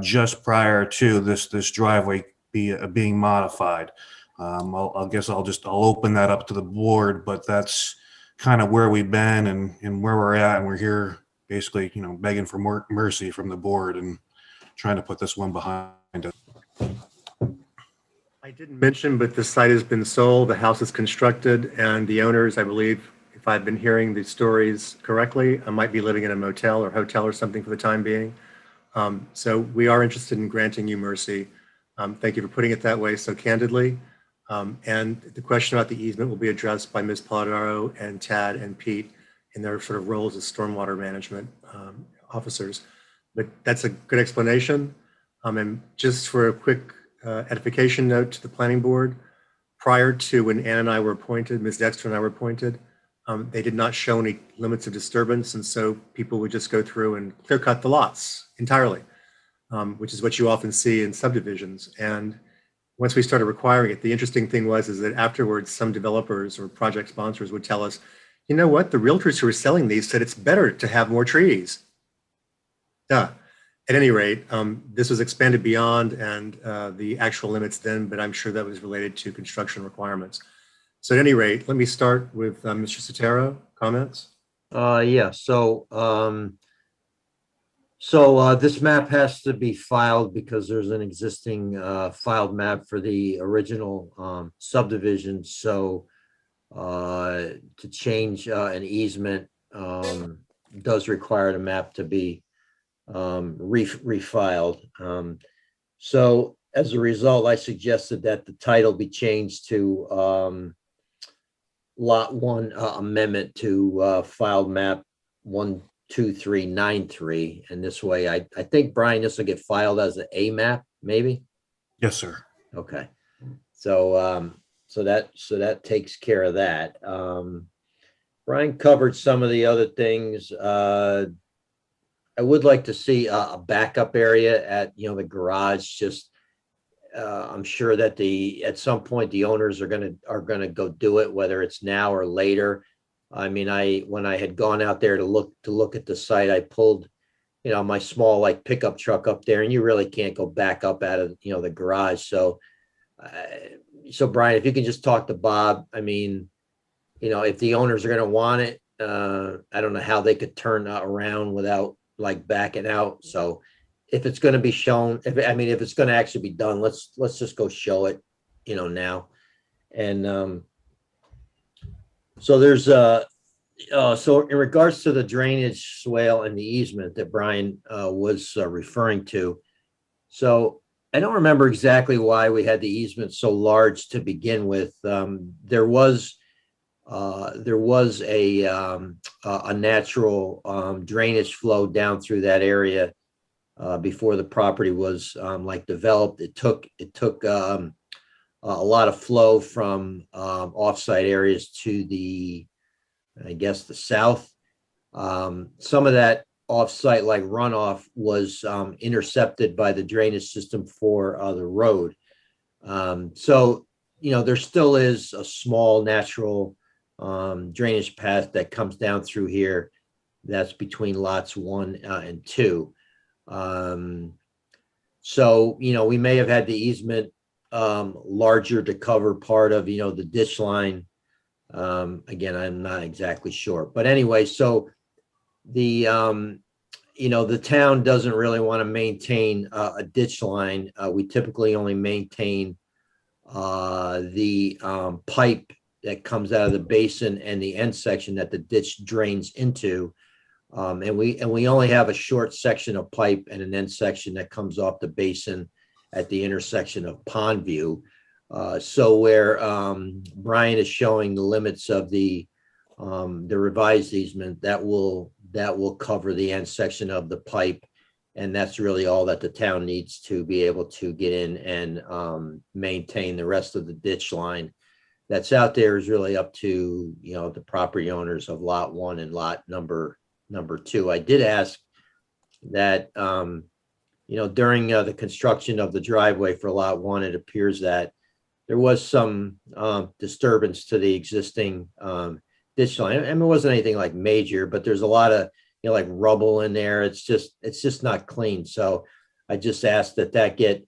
S12: just prior to this driveway being modified. I guess I'll open that up to the board, but that's kind of where we've been and where we're at, and we're here basically, begging for mercy from the board and trying to put this one behind us.
S1: I didn't mention, but the site has been sold, the house is constructed, and the owners, I believe, if if I've been hearing the stories correctly, I might be living in a motel or hotel or something for the time being. So we are interested in granting you mercy. Thank you for putting it that way so candidly. And the question about the easement will be addressed by Ms. Polidoro and Tad and Pete in their sort of roles as stormwater management officers. But that's a good explanation. And just for a quick edification note to the planning board, prior to when Ann and I were appointed, Ms. Dexter and I were appointed, they did not show any limits of disturbance. And so people would just go through and clear cut the lots entirely, which is what you often see in subdivisions. And once we started requiring it, the interesting thing is that afterwards, some developers or project sponsors would tell us, you know what, the realtors who are selling these said it's better to have more trees. Duh. At any rate, this was expanded beyond and the actual limits then, but I'm sure that was related to construction requirements. So at any rate, let me start with Mr. Sotero, comments?
S8: Yeah, this map has to be filed because there's an existing filed map for the original subdivision. So to change an easement does require the map to be refiled. So as a result, I suggested that the title be changed to Lot 1 Amendment to filed map 12393, and this way I think, Brian, this will get filed as an A map, maybe.
S12: Yes, sir.
S8: Okay, so that takes care of that. Brian covered some of the other things. I would like to see a backup area at the garage. Just I'm sure that at some point the owners are gonna go do it, whether it's now or later. I mean, when I had gone out there to look at the site, I pulled, my small pickup truck up there, and you really can't go back up out of the garage. So Brian, if you can just talk to Bob, I mean, if the owners are going to want it, I don't know how they could turn around without backing out. So if it's going to be shown, if it's going to actually be done, let's just go show it, now. And so there's so in regards to the drainage swale and the easement that Brian was referring to. So I don't remember exactly why we had the easement so large to begin with. There was a natural drainage flow down through that area before the property was developed. It took a lot of flow from offsite areas to the south. Some of that offsite runoff was intercepted by the drainage system for the road. So there still is a small natural drainage path that comes down through here. That's between lots 1 and 2. So we may have had the easement larger to cover part of the ditch line. Again, I'm not exactly sure, but anyway, so the the town doesn't really want to maintain a ditch line. We typically only maintain the pipe that comes out of the basin and the end section that the ditch drains into. And we only have a short section of pipe and an end section that comes off the basin at the intersection of Pondview. So where Brian is showing the limits of the revised easement, that will cover the end section of the pipe, and that's really all that the town needs to be able to get in and maintain. The rest of the ditch line that's out there is really up to the property owners of lot 1 and lot number 2. I did ask that during the construction of the driveway for lot 1, it appears that there was some disturbance to the existing ditch line. I mean, it wasn't anything major, but there's a lot of rubble in there. It's just not clean. So I just asked that get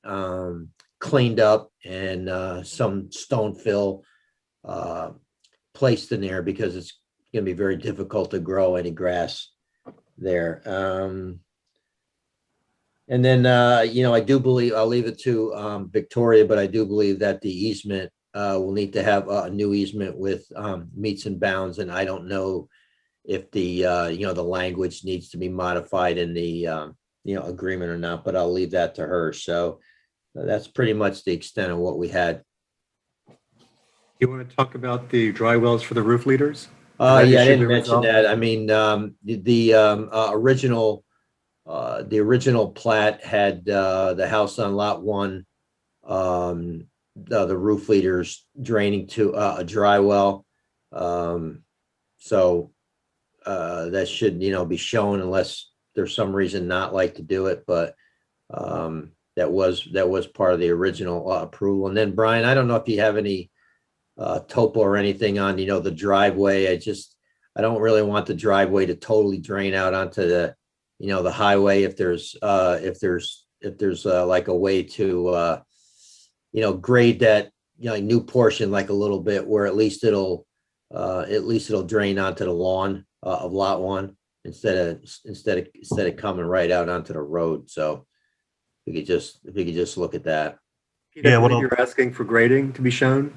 S8: cleaned up and some stone fill placed in there, because it's going to be very difficult to grow any grass there. And then I do believe, I'll leave it to Victoria, but I do believe that the easement we'll need to have a new easement with meets and bounds, and I don't know if the the language needs to be modified in the agreement or not, but I'll leave that to her. So that's pretty much the extent of what we had.
S1: You want to talk about the dry wells for the roof leaders?
S8: Yeah, I didn't mention that. I mean, the original plat had the house on lot 1, the roof leaders draining to a dry well. So that should, be shown unless there's some reason not like to do it, but that was part of the original approval. And then Brian, I don't know if you have any topo or anything on, the driveway. I don't really want the driveway to totally drain out onto the, the highway. If there's like a way to, grade that, new portion like a little bit where at least it'll drain onto the lawn of lot 1 instead of coming right out onto the road. So if you could just look at that.
S1: Yeah, what you're asking for grading to be shown?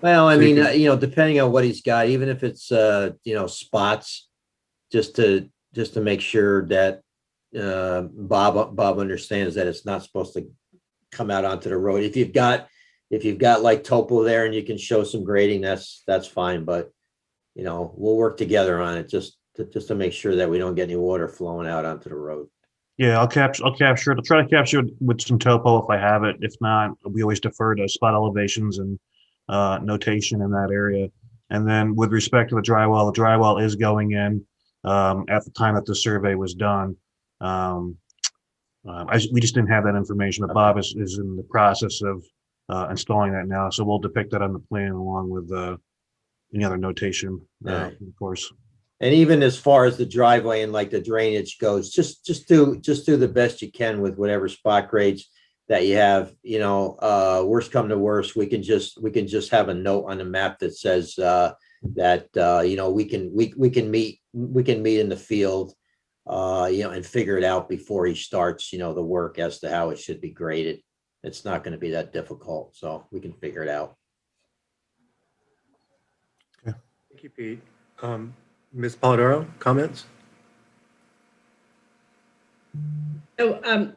S8: Well, I mean, depending on what he's got, even if it's spots, just to make sure that Bob understands that it's not supposed to come out onto the road. If you've got like topo there and you can show some grading, that's fine. But we'll work together on it just to make sure that we don't get any water flowing out onto the road.
S12: Yeah, I'll capture it. I'll try to capture it with some topo if I have it. If not, we always defer to spot elevations and notation in that area. And then with respect to the dry well is going in at the time that the survey was done. We just didn't have that information, but Bob is in the process of installing that now. So we'll depict that on the plan along with any other notation, of course.
S8: And even as far as the driveway and like the drainage goes, just do the best you can with whatever spot grades that you have. Worst come to worst, we can just have a note on the map that says that we can meet in the field, and figure it out before he starts, the work as to how it should be graded. It's not going to be that difficult, so we can figure it out.
S1: Okay. Thank you, Pete. Ms. Polidoro, comments?
S14: So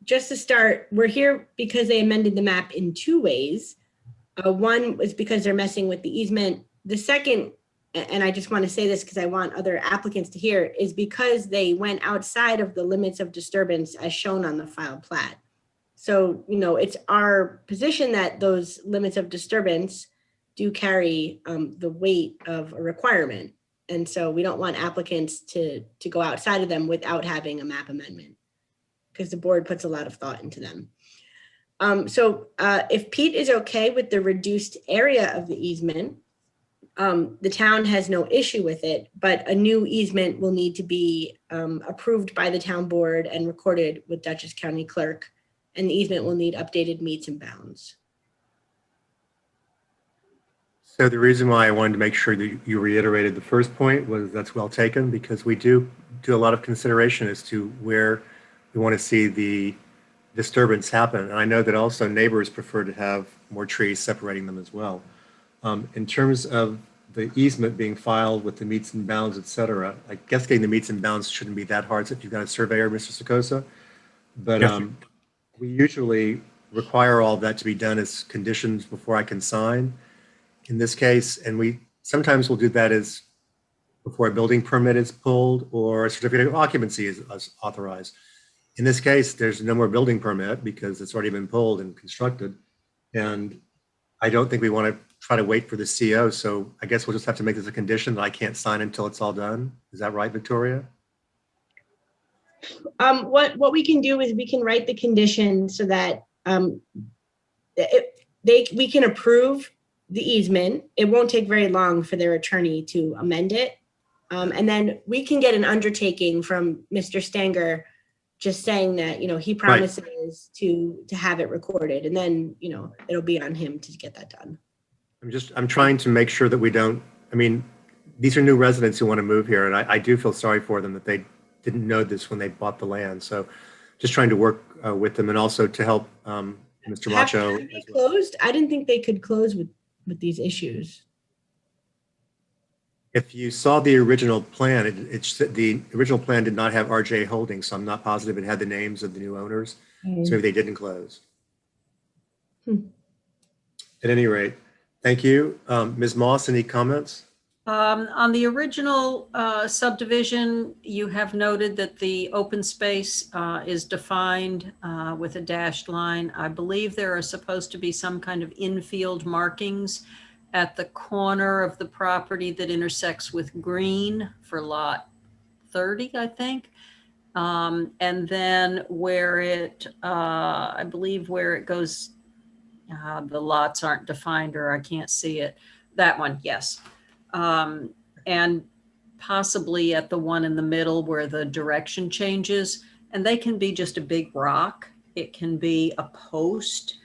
S14: just to start, we're here because they amended the map in 2 ways. One was because they're messing with the easement. The second, and I just want to say this because I want other applicants to hear, is because they went outside of the limits of disturbance as shown on the filed plat. So, it's our position that those limits of disturbance do carry the weight of a requirement. And so we don't want applicants to go outside of them without having a map amendment, because the board puts a lot of thought into them. So if Pete is okay with the reduced area of the easement, the town has no issue with it, but a new easement will need to be approved by the town board and recorded with Dutchess County Clerk, and the easement will need updated meets and bounds.
S1: So the reason why I wanted to make sure that you reiterated the first point was that's well taken, because we do a lot of consideration as to where we want to see the disturbance happen. And I know that also neighbors prefer to have more trees separating them as well. In terms of the easement being filed with the meets and bounds, et cetera, I guess getting the meets and bounds shouldn't be that hard if you've got a surveyor, Mr. Secosa. But
S12: Yes,
S1: we usually require all of that to be done as conditions before I can sign. In this case, and we sometimes will do that as before a building permit is pulled or a certificate of occupancy is authorized. In this case, there's no more building permit because it's already been pulled and constructed. And I don't think we want to try to wait for the CO. So I guess we'll just have to make this a condition that I can't sign until it's all done. Is that right, Victoria?
S14: What we can do is we can write the condition so that we can approve the easement. It won't take very long for their attorney to amend it. And then we can get an undertaking from Mr. Stanger just saying that, he promises to have it recorded, and then, it'll be on him to get that done.
S1: I'm trying to make sure that we don't, these are new residents who want to move here, and I do feel sorry for them that they didn't know this when they bought the land. So just trying to work with them, and also to help Mr. Macho.
S14: Have they closed? I didn't think they could close with these issues.
S1: If you saw the original plan, the original plan did not have RJ Holdings, so I'm not positive it had the names of the new owners. So maybe they didn't close. At any rate, thank you. Ms. Moss, any comments?
S3: On the original subdivision, you have noted that the open space is defined with a dashed line. I believe there are supposed to be some kind of infield markings at the corner of the property that intersects with green for lot 30, I think. And then where it, I believe where it goes, the lots aren't defined or I can't see it. That one, yes. And possibly at the one in the middle where the direction changes, and they can be just a big rock. It can be a post.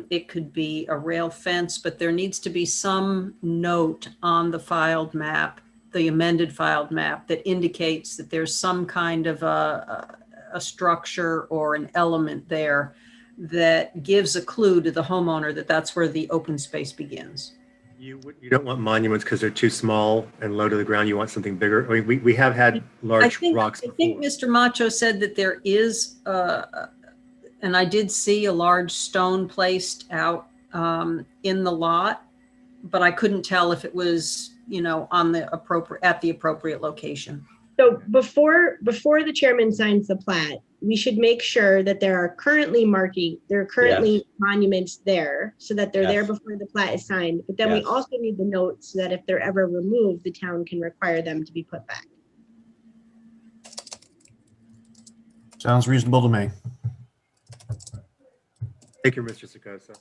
S3: It could be a rail fence, but there needs to be some note on the filed map, the amended filed map, that indicates that there's some kind of a structure or an element there that gives a clue to the homeowner that that's where the open space begins.
S1: You don't want monuments because they're too small and low to the ground. You want something bigger. I mean, we have had large rocks before.
S3: I think Mr. Macho said that there is, and I did see a large stone placed out in the lot, but I couldn't tell if it was, on the appropriate location.
S14: So before the chairman signs the plat, we should make sure that there are currently monuments there so that they're there before the plat is signed. But then we also need the notes so that if they're ever removed, the town can require them to be put back.
S12: Sounds reasonable to me.
S1: Thank you, Mr. Secosa.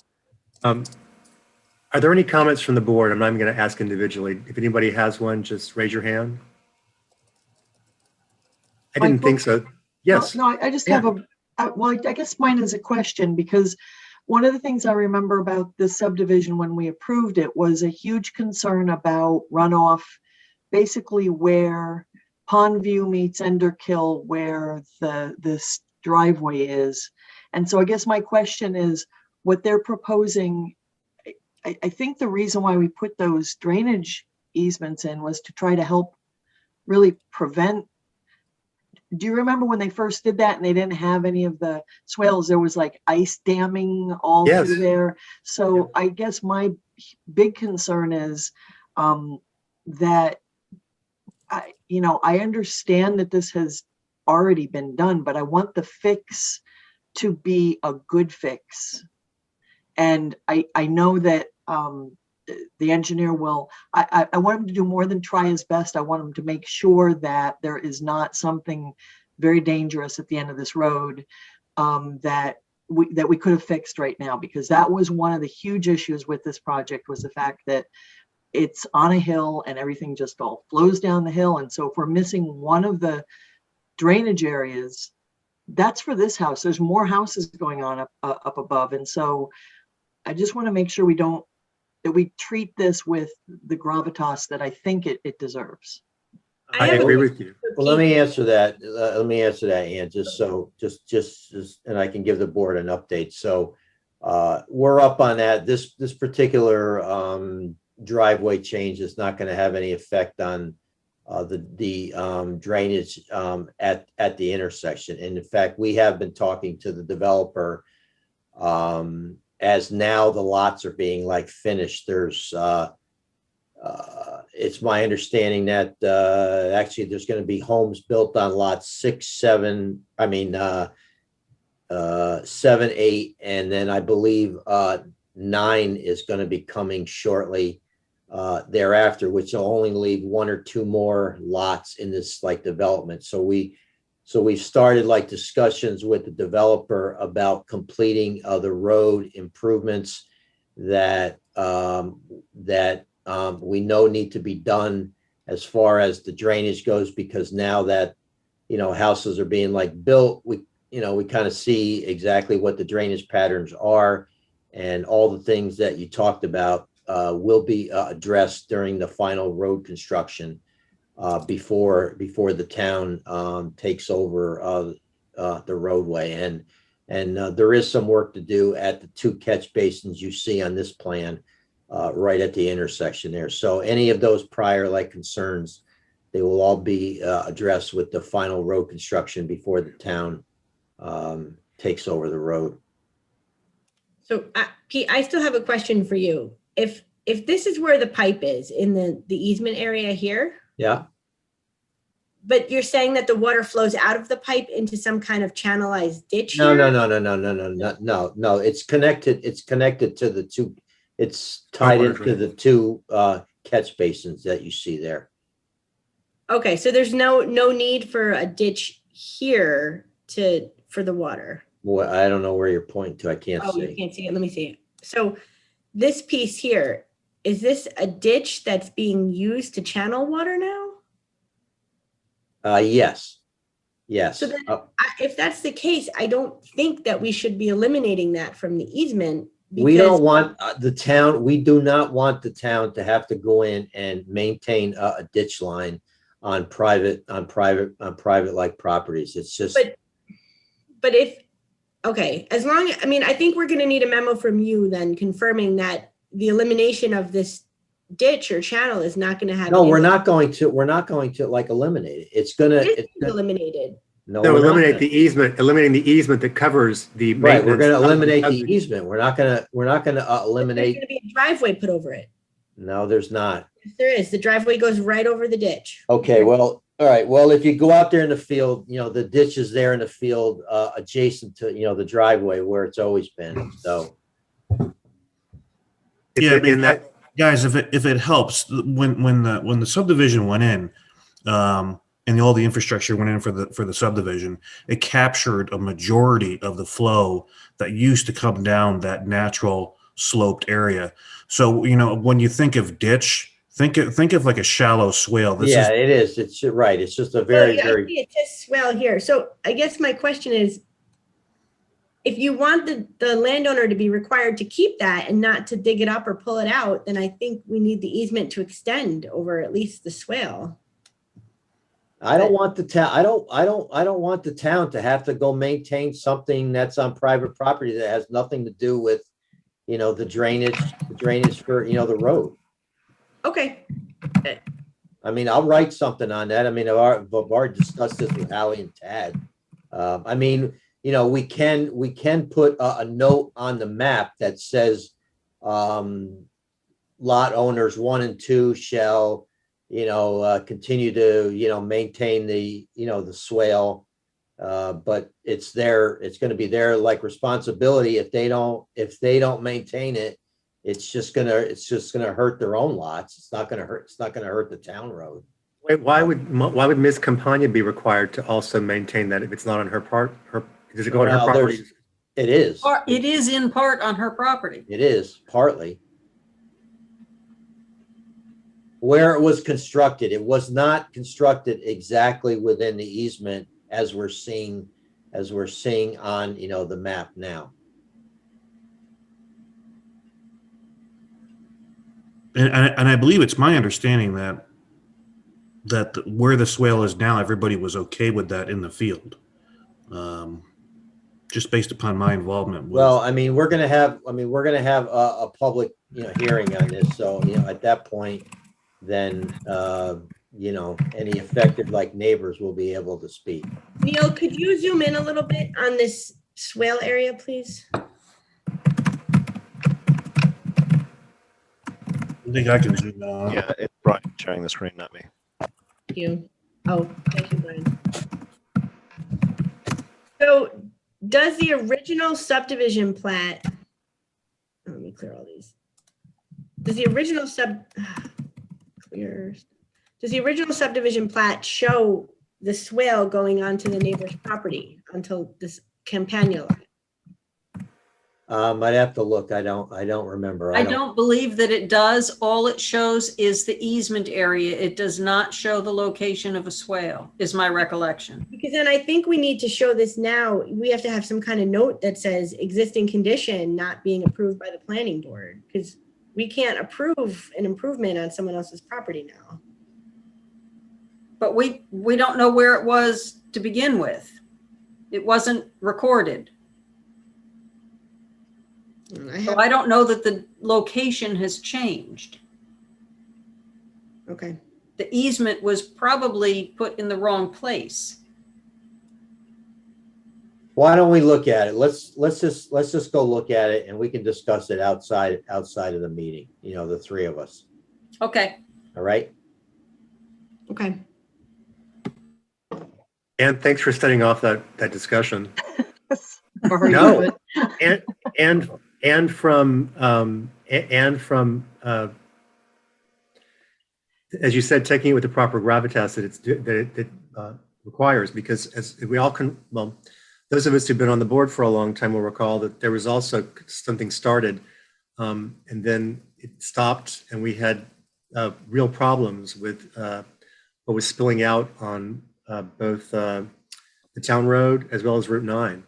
S1: Are there any comments from the board? I'm not even going to ask individually. If anybody has one, just raise your hand. I didn't think so. Yes.
S4: No, I just have I guess mine is a question, because one of the things I remember about this subdivision when we approved it was a huge concern about runoff, basically where Pondview meets Enderkill, where this driveway is. And so I guess my question is, what they're proposing, I think the reason why we put those drainage easements in was to try to help really prevent. Do you remember when they first did that and they didn't have any of the swales? There was like ice damming all through there. So I guess my big concern is that I understand that this has already been done, but I want the fix to be a good fix. And I know that the engineer will, I want him to do more than try his best. I want him to make sure that there is not something very dangerous at the end of this road that we could have fixed right now, because that was one of the huge issues with this project, was the fact that it's on a hill and everything just all flows down the hill. And so if we're missing one of the drainage areas, that's for this house. There's more houses going on up above. And so I just want to make sure that we treat this with the gravitas that I think it deserves.
S1: I agree with you.
S8: Well, let me answer that. Ann, and I can give the board an update. So we're up on that. This particular driveway change is not going to have any effect on the drainage at the intersection. And in fact, we have been talking to the developer as now the lots are being finished. There's it's my understanding that actually there's going to be homes built on lots 7, 8, and then I believe 9 is going to be coming shortly thereafter, which will only leave 1 or 2 more lots in this development. So we've started discussions with the developer about completing the road improvements that we know need to be done as far as the drainage goes, because now that houses are being built, we kind of see exactly what the drainage patterns are, and all the things that you talked about will be addressed during the final road construction before the town takes over the roadway. And And there is some work to do at the 2 catch basins you see on this plan, right at the intersection there. So any of those prior concerns, they will all be addressed with the final road construction before the town takes over the road.
S14: So Pete, I still have a question for you. If this is where the pipe is in the easement area here,
S8: Yeah.
S14: but you're saying that the water flows out of the pipe into some kind of channelized ditch
S8: No,
S14: here?
S8: no. It's connected. It's connected to the 2. It's tied into the 2 catch basins that you see there.
S14: Okay, so there's no need for a ditch here for the water.
S8: Well, I don't know where you're pointing to. I can't
S14: Oh, you
S8: see.
S14: can't see it. Let me see it. So this piece here, is this a ditch that's being used to channel water now?
S8: Yes. Yes.
S14: So then, if that's the case, I don't think that we should be eliminating that from the easement.
S8: We don't want the town. We do not want the town to have to go in and maintain a ditch line on private like properties. It's just.
S14: But if, okay, as long, I mean, I think we're going to need a memo from you then confirming that the elimination of this ditch or channel is not going to have.
S8: No, we're not going to eliminate it. It's
S14: eliminated.
S8: No,
S1: eliminate the easement, eliminating the easement that covers the
S8: right. We're going to
S1: maintenance
S8: eliminate the easement. We're not going to eliminate.
S14: There's going to be a driveway put over it.
S8: No, there's not.
S14: Yes, there is. The driveway goes right over the ditch.
S8: Okay, well, all right. Well, if you go out there in the field, the ditch is there in the field, adjacent to, the driveway where it's always been. So.
S12: Yeah, I mean, guys, if it helps, when the subdivision went in, and all the infrastructure went in for the subdivision, it captured a majority of the flow that used to come down that natural sloped area. So, when you think of ditch, think of like a shallow swale.
S8: It is. It's right. It's just a very.
S14: It just swell here. So I guess my question is, if you want the landowner to be required to keep that and not to dig it up or pull it out, then I think we need the easement to extend over at least the swale.
S8: I don't want the town. I don't want the town to have to go maintain something that's on private property that has nothing to do with, the drainage for, the road.
S14: Okay.
S8: I mean, I'll write something on that. I mean, I've already discussed this with Hallie and Tad. I mean, we can put a note on the map that says, lot owners 1 and 2 shall, continue to, maintain the, the swale. But it's going to be their responsibility. If they don't maintain it, it's just going to hurt their own lots. It's not going to hurt the town road.
S1: Wait, why would Ms. Campagna be required to also maintain that if it's not on her part? Does it go on her property?
S8: It is.
S3: It is in part on her property.
S8: It is partly. Where it was constructed, it was not constructed exactly within the easement as we're seeing on, the map now.
S12: And I believe it's my understanding that where the swale is now, everybody was okay with that in the field. Just based upon my involvement.
S8: Well, I mean, we're going to have a public, hearing on this. So, at that point, then, any affected neighbors will be able to speak.
S14: Neil, could you zoom in a little bit on this swale area, please?
S12: I think I can zoom out.
S6: Yeah, it's Brian sharing the screen, not me.
S14: Thank you. Oh, thank you, Brian. So does the original subdivision plat, let me clear all these. Does the original subdivision plat show the swale going onto the neighbor's property until this Campagna line?
S8: I'd have to look. I don't remember.
S3: I don't believe that it does. All it shows is the easement area. It does not show the location of a swale, is my recollection.
S14: Because then I think we need to show this now. We have to have some kind of note that says existing condition not being approved by the planning board, because we can't approve an improvement on someone else's property now.
S3: But we don't know where it was to begin with. It wasn't recorded. So I don't know that the location has changed.
S14: Okay.
S3: The easement was probably put in the wrong place.
S8: Why don't we look at it? Let's just go look at it and we can discuss it outside of the meeting, you know, the three of us.
S3: Okay.
S8: All right?
S14: Okay.
S1: And thanks for setting off that discussion.
S4: Sorry,
S1: No,
S4: but-
S1: and from as you said, taking it with the proper gravitas that it requires, because as we all can, well, those of us who've been on the board for a long time will recall that there was also something started and then it stopped, and we had real problems with what was spilling out on both the town road as well as Route 9.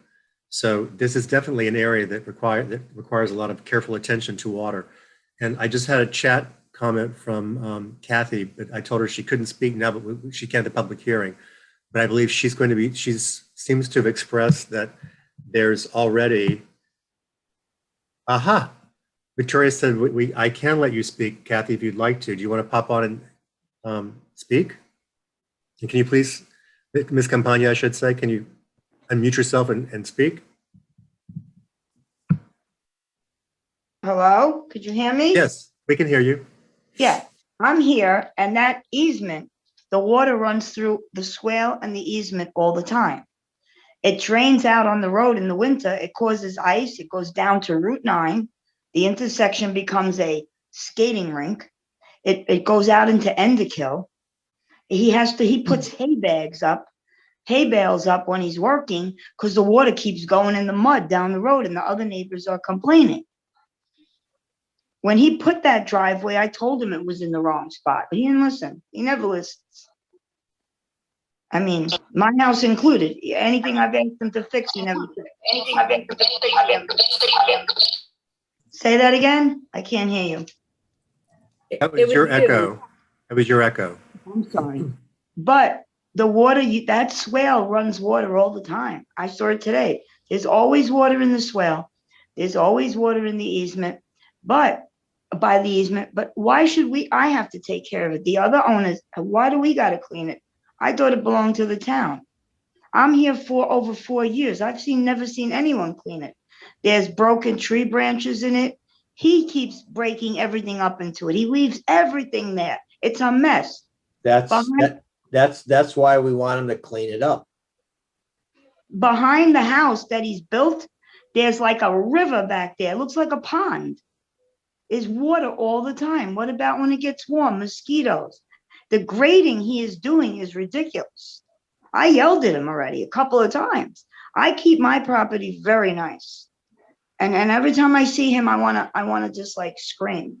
S1: So this is definitely an area that requires a lot of careful attention to water. And I just had a chat comment from Kathy, but I told her she couldn't speak now, but she can at the public hearing. But I believe she seems to have expressed that there's already, aha, Victoria said, I can let you speak, Kathy, if you'd like to. Do you want to pop on and speak? And can you please, Ms. Campagna, I should say, can you unmute yourself and speak?
S11: Hello, could you hear me?
S1: Yes, we can hear you.
S11: Yeah, I'm here, and that easement, the water runs through the swale and the easement all the time. It drains out on the road in the winter. It causes ice. It goes down to Route 9. The intersection becomes a skating rink. It goes out into Enderkill. He puts hay bales up when he's working, because the water keeps going in the mud down the road and the other neighbors are complaining. When he put that driveway, I told him it was in the wrong spot, but he didn't listen. He never listens. I mean, my house included. Anything I've asked him to fix, he never did. Anything I've asked him to fix, he never did. Say that again? I can't hear you.
S1: That was your echo. That was your echo.
S11: I'm sorry. But the water, that swale runs water all the time. I saw it today. There's always water in the swale. There's always water in the easement, but by the easement. But why should I have to take care of it? The other owners, why do we got to clean it? I thought it belonged to the town. I'm here for over 4 years. I've never seen anyone clean it. There's broken tree branches in it. He keeps breaking everything up into it. He leaves everything there. It's a mess.
S8: That's why we want him to clean it up.
S11: Behind the house that he's built, there's like a river back there. It looks like a pond. There's water all the time. What about when it gets warm? Mosquitoes. The grading he is doing is ridiculous. I yelled at him already a couple of times. I keep my property very nice. And every time I see him, I wanna just like scream.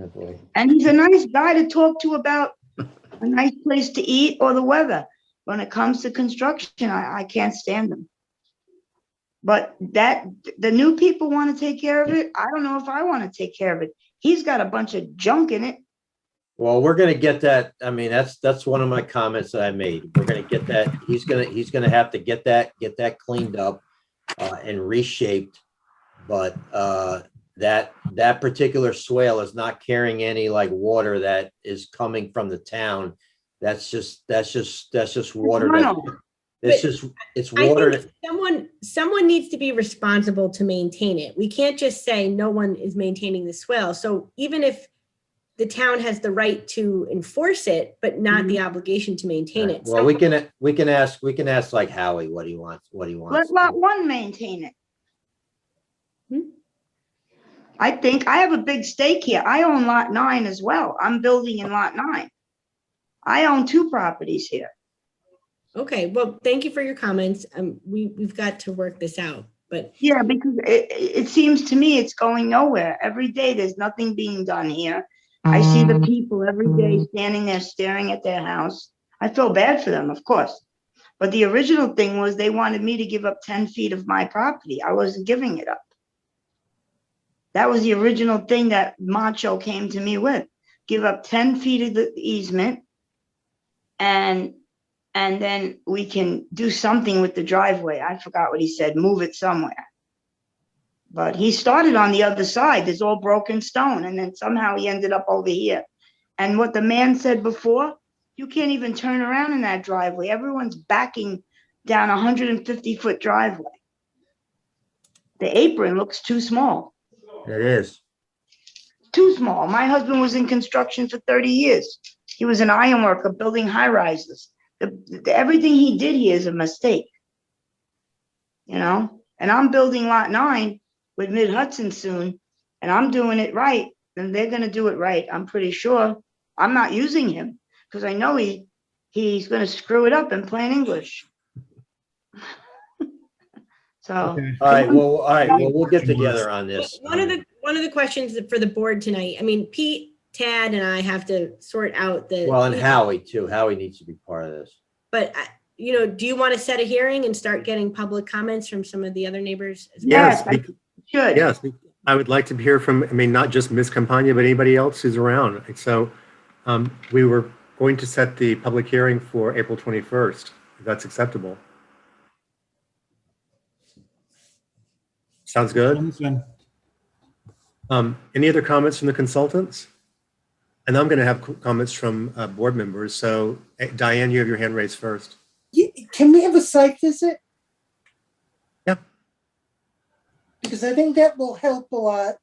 S8: Oh boy.
S11: And he's a nice guy to talk to about a nice place to eat or the weather. When it comes to construction, I can't stand him. But the new people want to take care of it. I don't know if I want to take care of it. He's got a bunch of junk in it.
S8: Well, we're gonna get that. I mean, that's one of my comments that I made. We're gonna get that. He's gonna have to get that cleaned up and reshaped. But that particular swale is not carrying any like water that is coming from the town. That's just water. It's water.
S14: I think someone needs to be responsible to maintain it. We can't just say no one is maintaining the swale. So even if the town has the right to enforce it, but not the obligation to maintain it.
S8: Well, we can ask like Howie what he wants.
S11: Let Lot 1 maintain it. I think I have a big stake here. I own Lot 9 as well. I'm building in Lot 9. I own 2 properties here.
S14: Okay, well, thank you for your comments. We've got to work this out, but
S11: yeah, because it seems to me it's going nowhere. Every day there's nothing being done here. I see the people every day standing there staring at their house. I feel bad for them, of course. But the original thing was they wanted me to give up 10 feet of my property. I wasn't giving it up. That was the original thing that Macho came to me with. Give up 10 feet of the easement and then we can do something with the driveway. I forgot what he said, move it somewhere. But he started on the other side. There's all broken stone. And then somehow he ended up over here. And what the man said before, you can't even turn around in that driveway. Everyone's backing down a 150-foot driveway. The apron looks too small.
S8: It is.
S11: Too small. My husband was in construction for 30 years. He was an iron worker building high rises. Everything he did here is a mistake. You know, and I'm building lot 9 with Mid Hudson soon, and I'm doing it right. Then they're going to do it right. I'm pretty sure. I'm not using him because I know he's going to screw it up in plain English. So,
S8: All right. Well, we'll get together on this.
S14: One of the questions for the board tonight, I mean, Pete, Tad, and I have to sort out the.
S8: Well, and Howie too. Howie needs to be part of this.
S14: But, you know, do you want to set a hearing and start getting public comments from some of the other neighbors? As well?
S8: Yes,
S11: should.
S1: Yes, I would like to hear from, I mean, not just Ms. Campagna, but anybody else who's around. So we were going to set the public hearing for April 21st, if that's acceptable. Sounds good. Any other comments from the consultants? And I'm going to have comments from board members. So Diane, you have your hand raised first.
S16: Can we have a site visit?
S1: Yeah.
S16: Because I think that will help a lot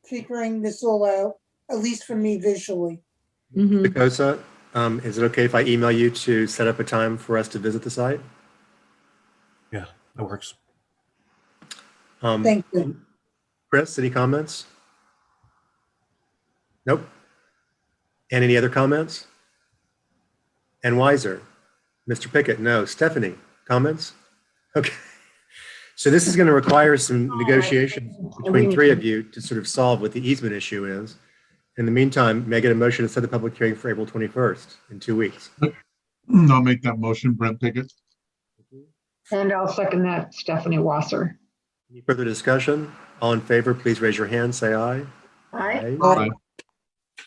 S16: figuring this all out, at least for me visually.
S1: Picosa, is it okay if I email you to set up a time for us to visit the site?
S12: Yeah, that works.
S16: Thank you.
S1: Chris, any comments? Nope. And any other comments? And Weiser? Mr. Pickett, no. Stephanie, comments? Okay. So this is going to require some negotiations between three of you to sort of solve what the easement issue is. In the meantime, may I get a motion to set the public hearing for April 21st in 2 weeks?
S15: I'll make that motion, Brent Pickett.
S10: And I'll second that, Stephanie Wasser.
S1: Any further discussion? All in favor, please raise your hand, say aye.
S10: Aye.
S15: Aye.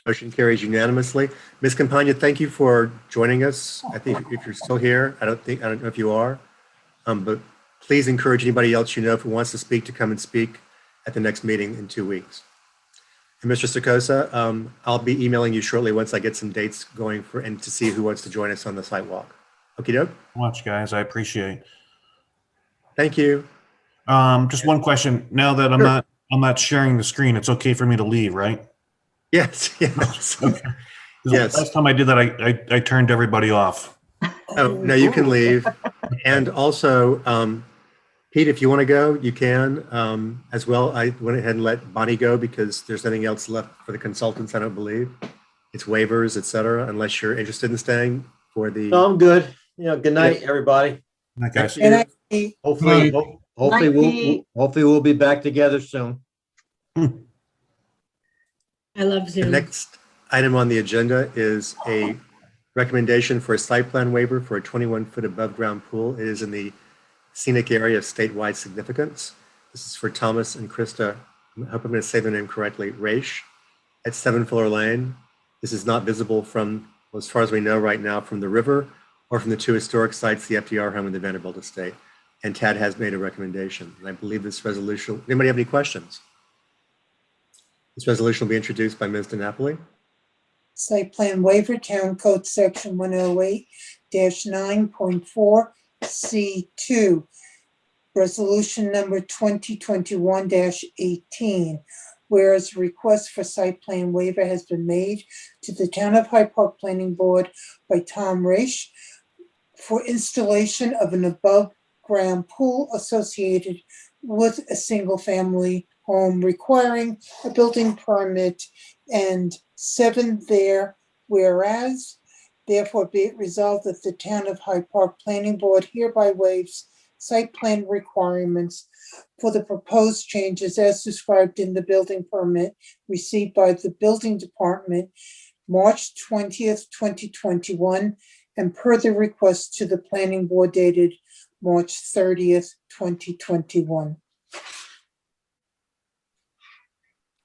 S1: Motion carries unanimously. Ms. Campagna, thank you for joining us. I think if you're still here, I don't know if you are, but please encourage anybody else you know who wants to speak to come and speak at the next meeting in 2 weeks. And Mr. Secosa, I'll be emailing you shortly once I get some dates going and to see who wants to join us on the sidewalk. Okie doke.
S12: Much, guys. I appreciate.
S1: Thank you.
S12: Just one question. Now that I'm not sharing the screen, it's okay for me to leave, right?
S1: Yes. Yes.
S12: Okay.
S1: Yes.
S12: Last time I did that, I turned everybody off.
S1: Oh, no, you can leave. And also, Pete, if you want to go, you can as well. I went ahead and let Bonnie go because there's nothing else left for the consultants, I don't believe. It's waivers, et cetera, unless you're interested in staying for the.
S8: No, I'm good. Good night, everybody.
S12: Night, guys.
S8: Hopefully we'll be back together soon.
S14: I love Zoom.
S1: The next item on the agenda is a recommendation for a site plan waiver for a 21-foot above ground pool. It is in the scenic area of statewide significance. This is for Thomas and Krista, I hope I'm going to say their name correctly, Raish at 7 Fuller Lane. This is not visible from, well, as far as we know right now, from the river or from the two historic sites, the FDR home and the Vanderbilt estate. And Tad has made a recommendation. And I believe this resolution, anybody have any questions? This resolution will be introduced by Ms. DiNapoli.
S16: Site plan waiver, Town Code Section 108-9.4 C2. Resolution number 2021-18. Whereas a request for site plan waiver has been made to the Town of Hyde Park Planning Board by Tom Raish for installation of an above ground pool associated with a single family home requiring a building permit, and 7 there, whereas therefore be it resolved that the Town of Hyde Park Planning Board hereby waives site plan requirements for the proposed changes as described in the building permit received by the building department March 20th, 2021, and per the request to the planning board dated March 30th, 2021.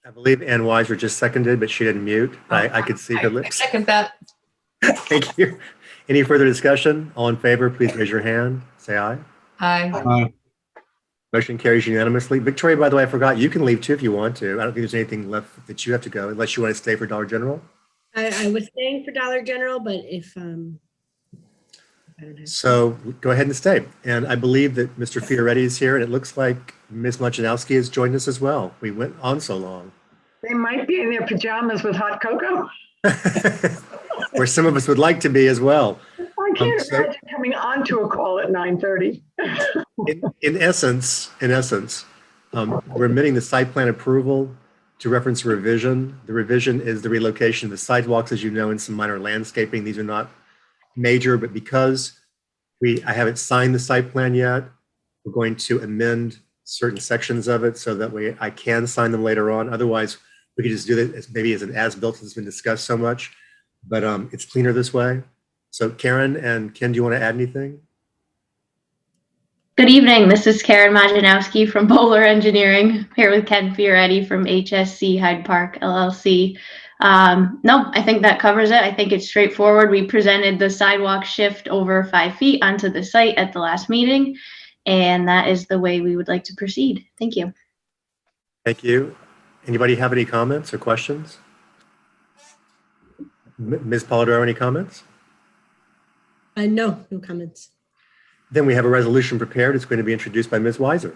S1: I believe Ann Weiser just seconded, but she didn't mute. I could see her lips.
S2: I second that.
S1: Thank you. Any further discussion? All in favor, please raise your hand. Say aye.
S2: Aye.
S1: Motion carries unanimously. Victoria, by the way, I forgot, you can leave too if you want to. I don't think there's anything left that you have to go, unless you want to stay for Dollar General.
S14: I was staying for Dollar General, but if I don't have.
S1: So go ahead and stay. And I believe that Mr. Fioretti is here, and it looks like Ms. Machinowski has joined us as well. We went on so long.
S10: They might be in their pajamas with hot cocoa.
S1: Where some of us would like to be as well.
S10: I can't imagine coming onto a call at 9:30.
S1: In essence, we're admitting the site plan approval to reference a revision. The revision is the relocation of the sidewalks, as you know, and some minor landscaping. These are not major, but because I haven't signed the site plan yet, we're going to amend certain sections of it so that way I can sign them later on. Otherwise, we could just do it maybe as an as-built that's been discussed so much, but it's cleaner this way. So Karen and Ken, do you want to add anything?
S19: Good evening. This is Karen Majanowski from Bowler Engineering, here with Ken Fioretti from HSC Hyde Park LLC. No, I think that covers it. I think it's straightforward. We presented the sidewalk shift over 5 feet onto the site at the last meeting, and that is the way we would like to proceed. Thank you.
S1: Thank you. Anybody have any comments or questions? Ms. Polidoro, any comments?
S14: No comments.
S1: Then we have a resolution prepared. It's going to be introduced by Ms. Weiser.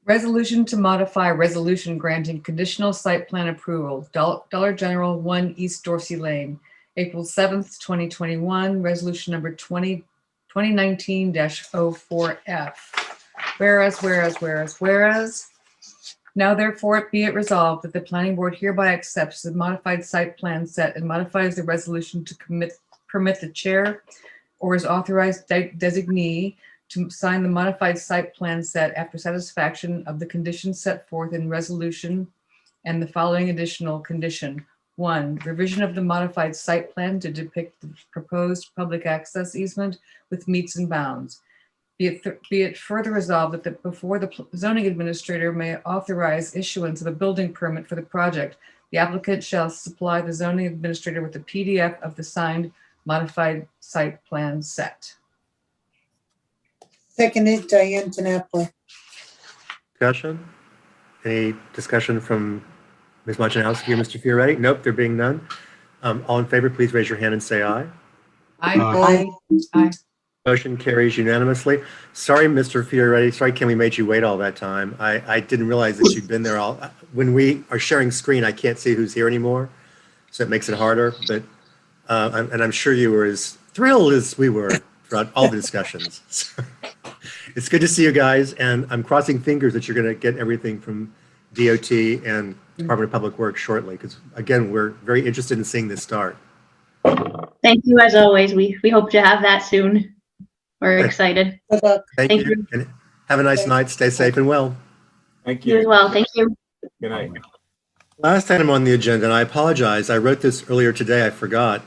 S2: Resolution to modify resolution granting conditional site plan approval, Dollar General 1 East Dorsey Lane, April 7th, 2021, resolution number 2019-04F. Whereas, now therefore it be it resolved that the planning board hereby accepts the modified site plan set and modifies the resolution to permit the chair or his authorized designee to sign the modified site plan set after satisfaction of the conditions set forth in resolution and the following additional condition. 1, revision of the modified site plan to depict the proposed public access easement with meets and bounds. Be it further resolved that before the zoning administrator may authorize issuance of a building permit for the project, the applicant shall supply the zoning administrator with a PDF of the signed modified site plan set.
S16: Seconded, Diane Tenapla.
S1: Discussion? Any discussion from Ms. Machinowski or Mr. Fioretti? Nope, there being none. All in favor, please raise your hand and say aye.
S2: Aye. Aye.
S1: Motion carries unanimously. Sorry, Mr. Fioretti. Sorry, Ken, we made you wait all that time. I didn't realize that you'd been there all. When we are sharing screen, I can't see who's here anymore, so it makes it harder. But and I'm sure you were as thrilled as we were throughout all the discussions. So, it's good to see you guys, and I'm crossing fingers that you're going to get everything from DOT and Department of Public Works shortly, because again, we're very interested in seeing this start.
S19: Thank you as always. We hope to have that soon. We're excited.
S1: Thank you. And have a nice night. Stay safe and well.
S19: Thank you as well. Thank you.
S6: Good night.
S1: Last item on the agenda, and I apologize, I wrote this earlier today, I forgot,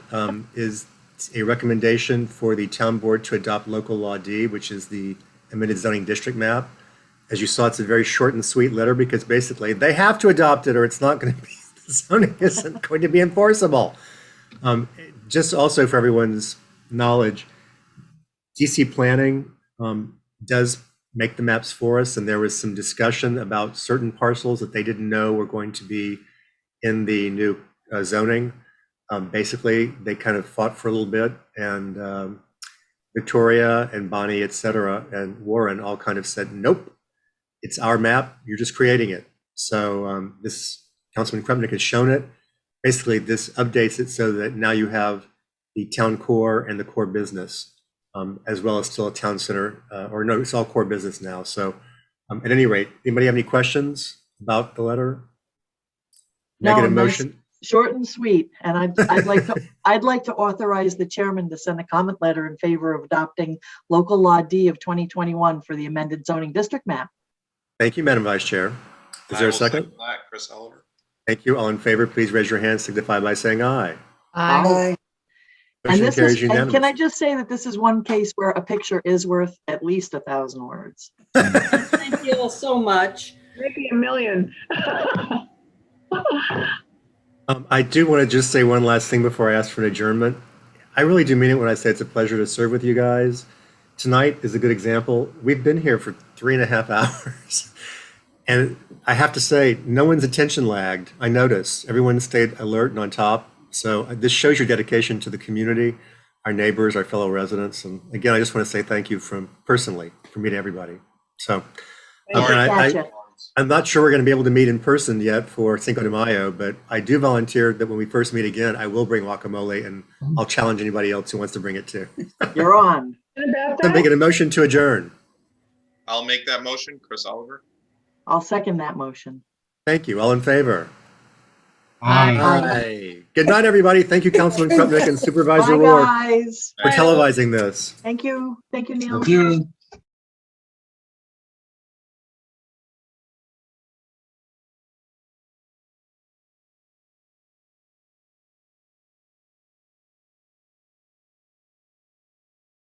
S1: is a recommendation for the town board to adopt local law D, which is the amended zoning district map. As you saw, it's a very short and sweet letter because basically they have to adopt it or it's not going to be, the zoning isn't going to be enforceable. Just also for everyone's knowledge, DC Planning does make the maps for us, and there was some discussion about certain parcels that they didn't know were going to be in the new zoning. Basically, they kind of fought for a little bit, and Victoria and Bonnie, et cetera, and Warren all kind of said, nope, it's our map, you're just creating it. So this Councilman Krupnick has shown it. Basically, this updates it so that now you have the town core and the core business, as well as still a town center, or no, it's all core business now. So at any rate, anybody have any questions about the letter? Negative motion?
S4: Short and sweet. And I'd like to authorize the chairman to send a comment letter in favor of adopting local law D of 2021 for the amended zoning district map.
S1: Thank you, Madam Vice Chair. Is there a second?
S5: Chris Oliver.
S1: Thank you. All in favor, please raise your hand, signify by saying aye.
S2: Aye.
S4: And
S1: Motion
S4: this
S1: carries
S4: is, and
S1: unanimous.
S4: can I just say that this is one case where a picture is worth at least 1,000 words.
S3: Thank you all so much.
S10: Maybe 1 million.
S1: I do want to just say one last thing before I ask for an adjournment. I really do mean it when I say it's a pleasure to serve with you guys. Tonight is a good example. We've been here for 3.5 hours. And I have to say, no one's attention lagged. I noticed everyone stayed alert and on top. So this shows your dedication to the community, our neighbors, our fellow residents. And again, I just want to say thank you personally for meeting everybody. So I'm not sure we're going to be able to meet in person yet for Cinco de Mayo, but I do volunteer that when we first meet again, I will bring guacamole, and I'll challenge anybody else who wants to bring it too.
S4: You're on.
S1: I'm making a motion to adjourn.
S5: I'll make that motion, Chris Oliver.
S4: I'll second that motion.
S1: Thank you. All in favor?
S4: Aye.
S1: Aye. Good night, everybody. Thank you, Councilman Krupnick and Supervisor
S4: Bye,
S1: Rourke,
S4: guys.
S1: for televising this.
S4: Thank you. Thank you, Neil.
S15: Thank you.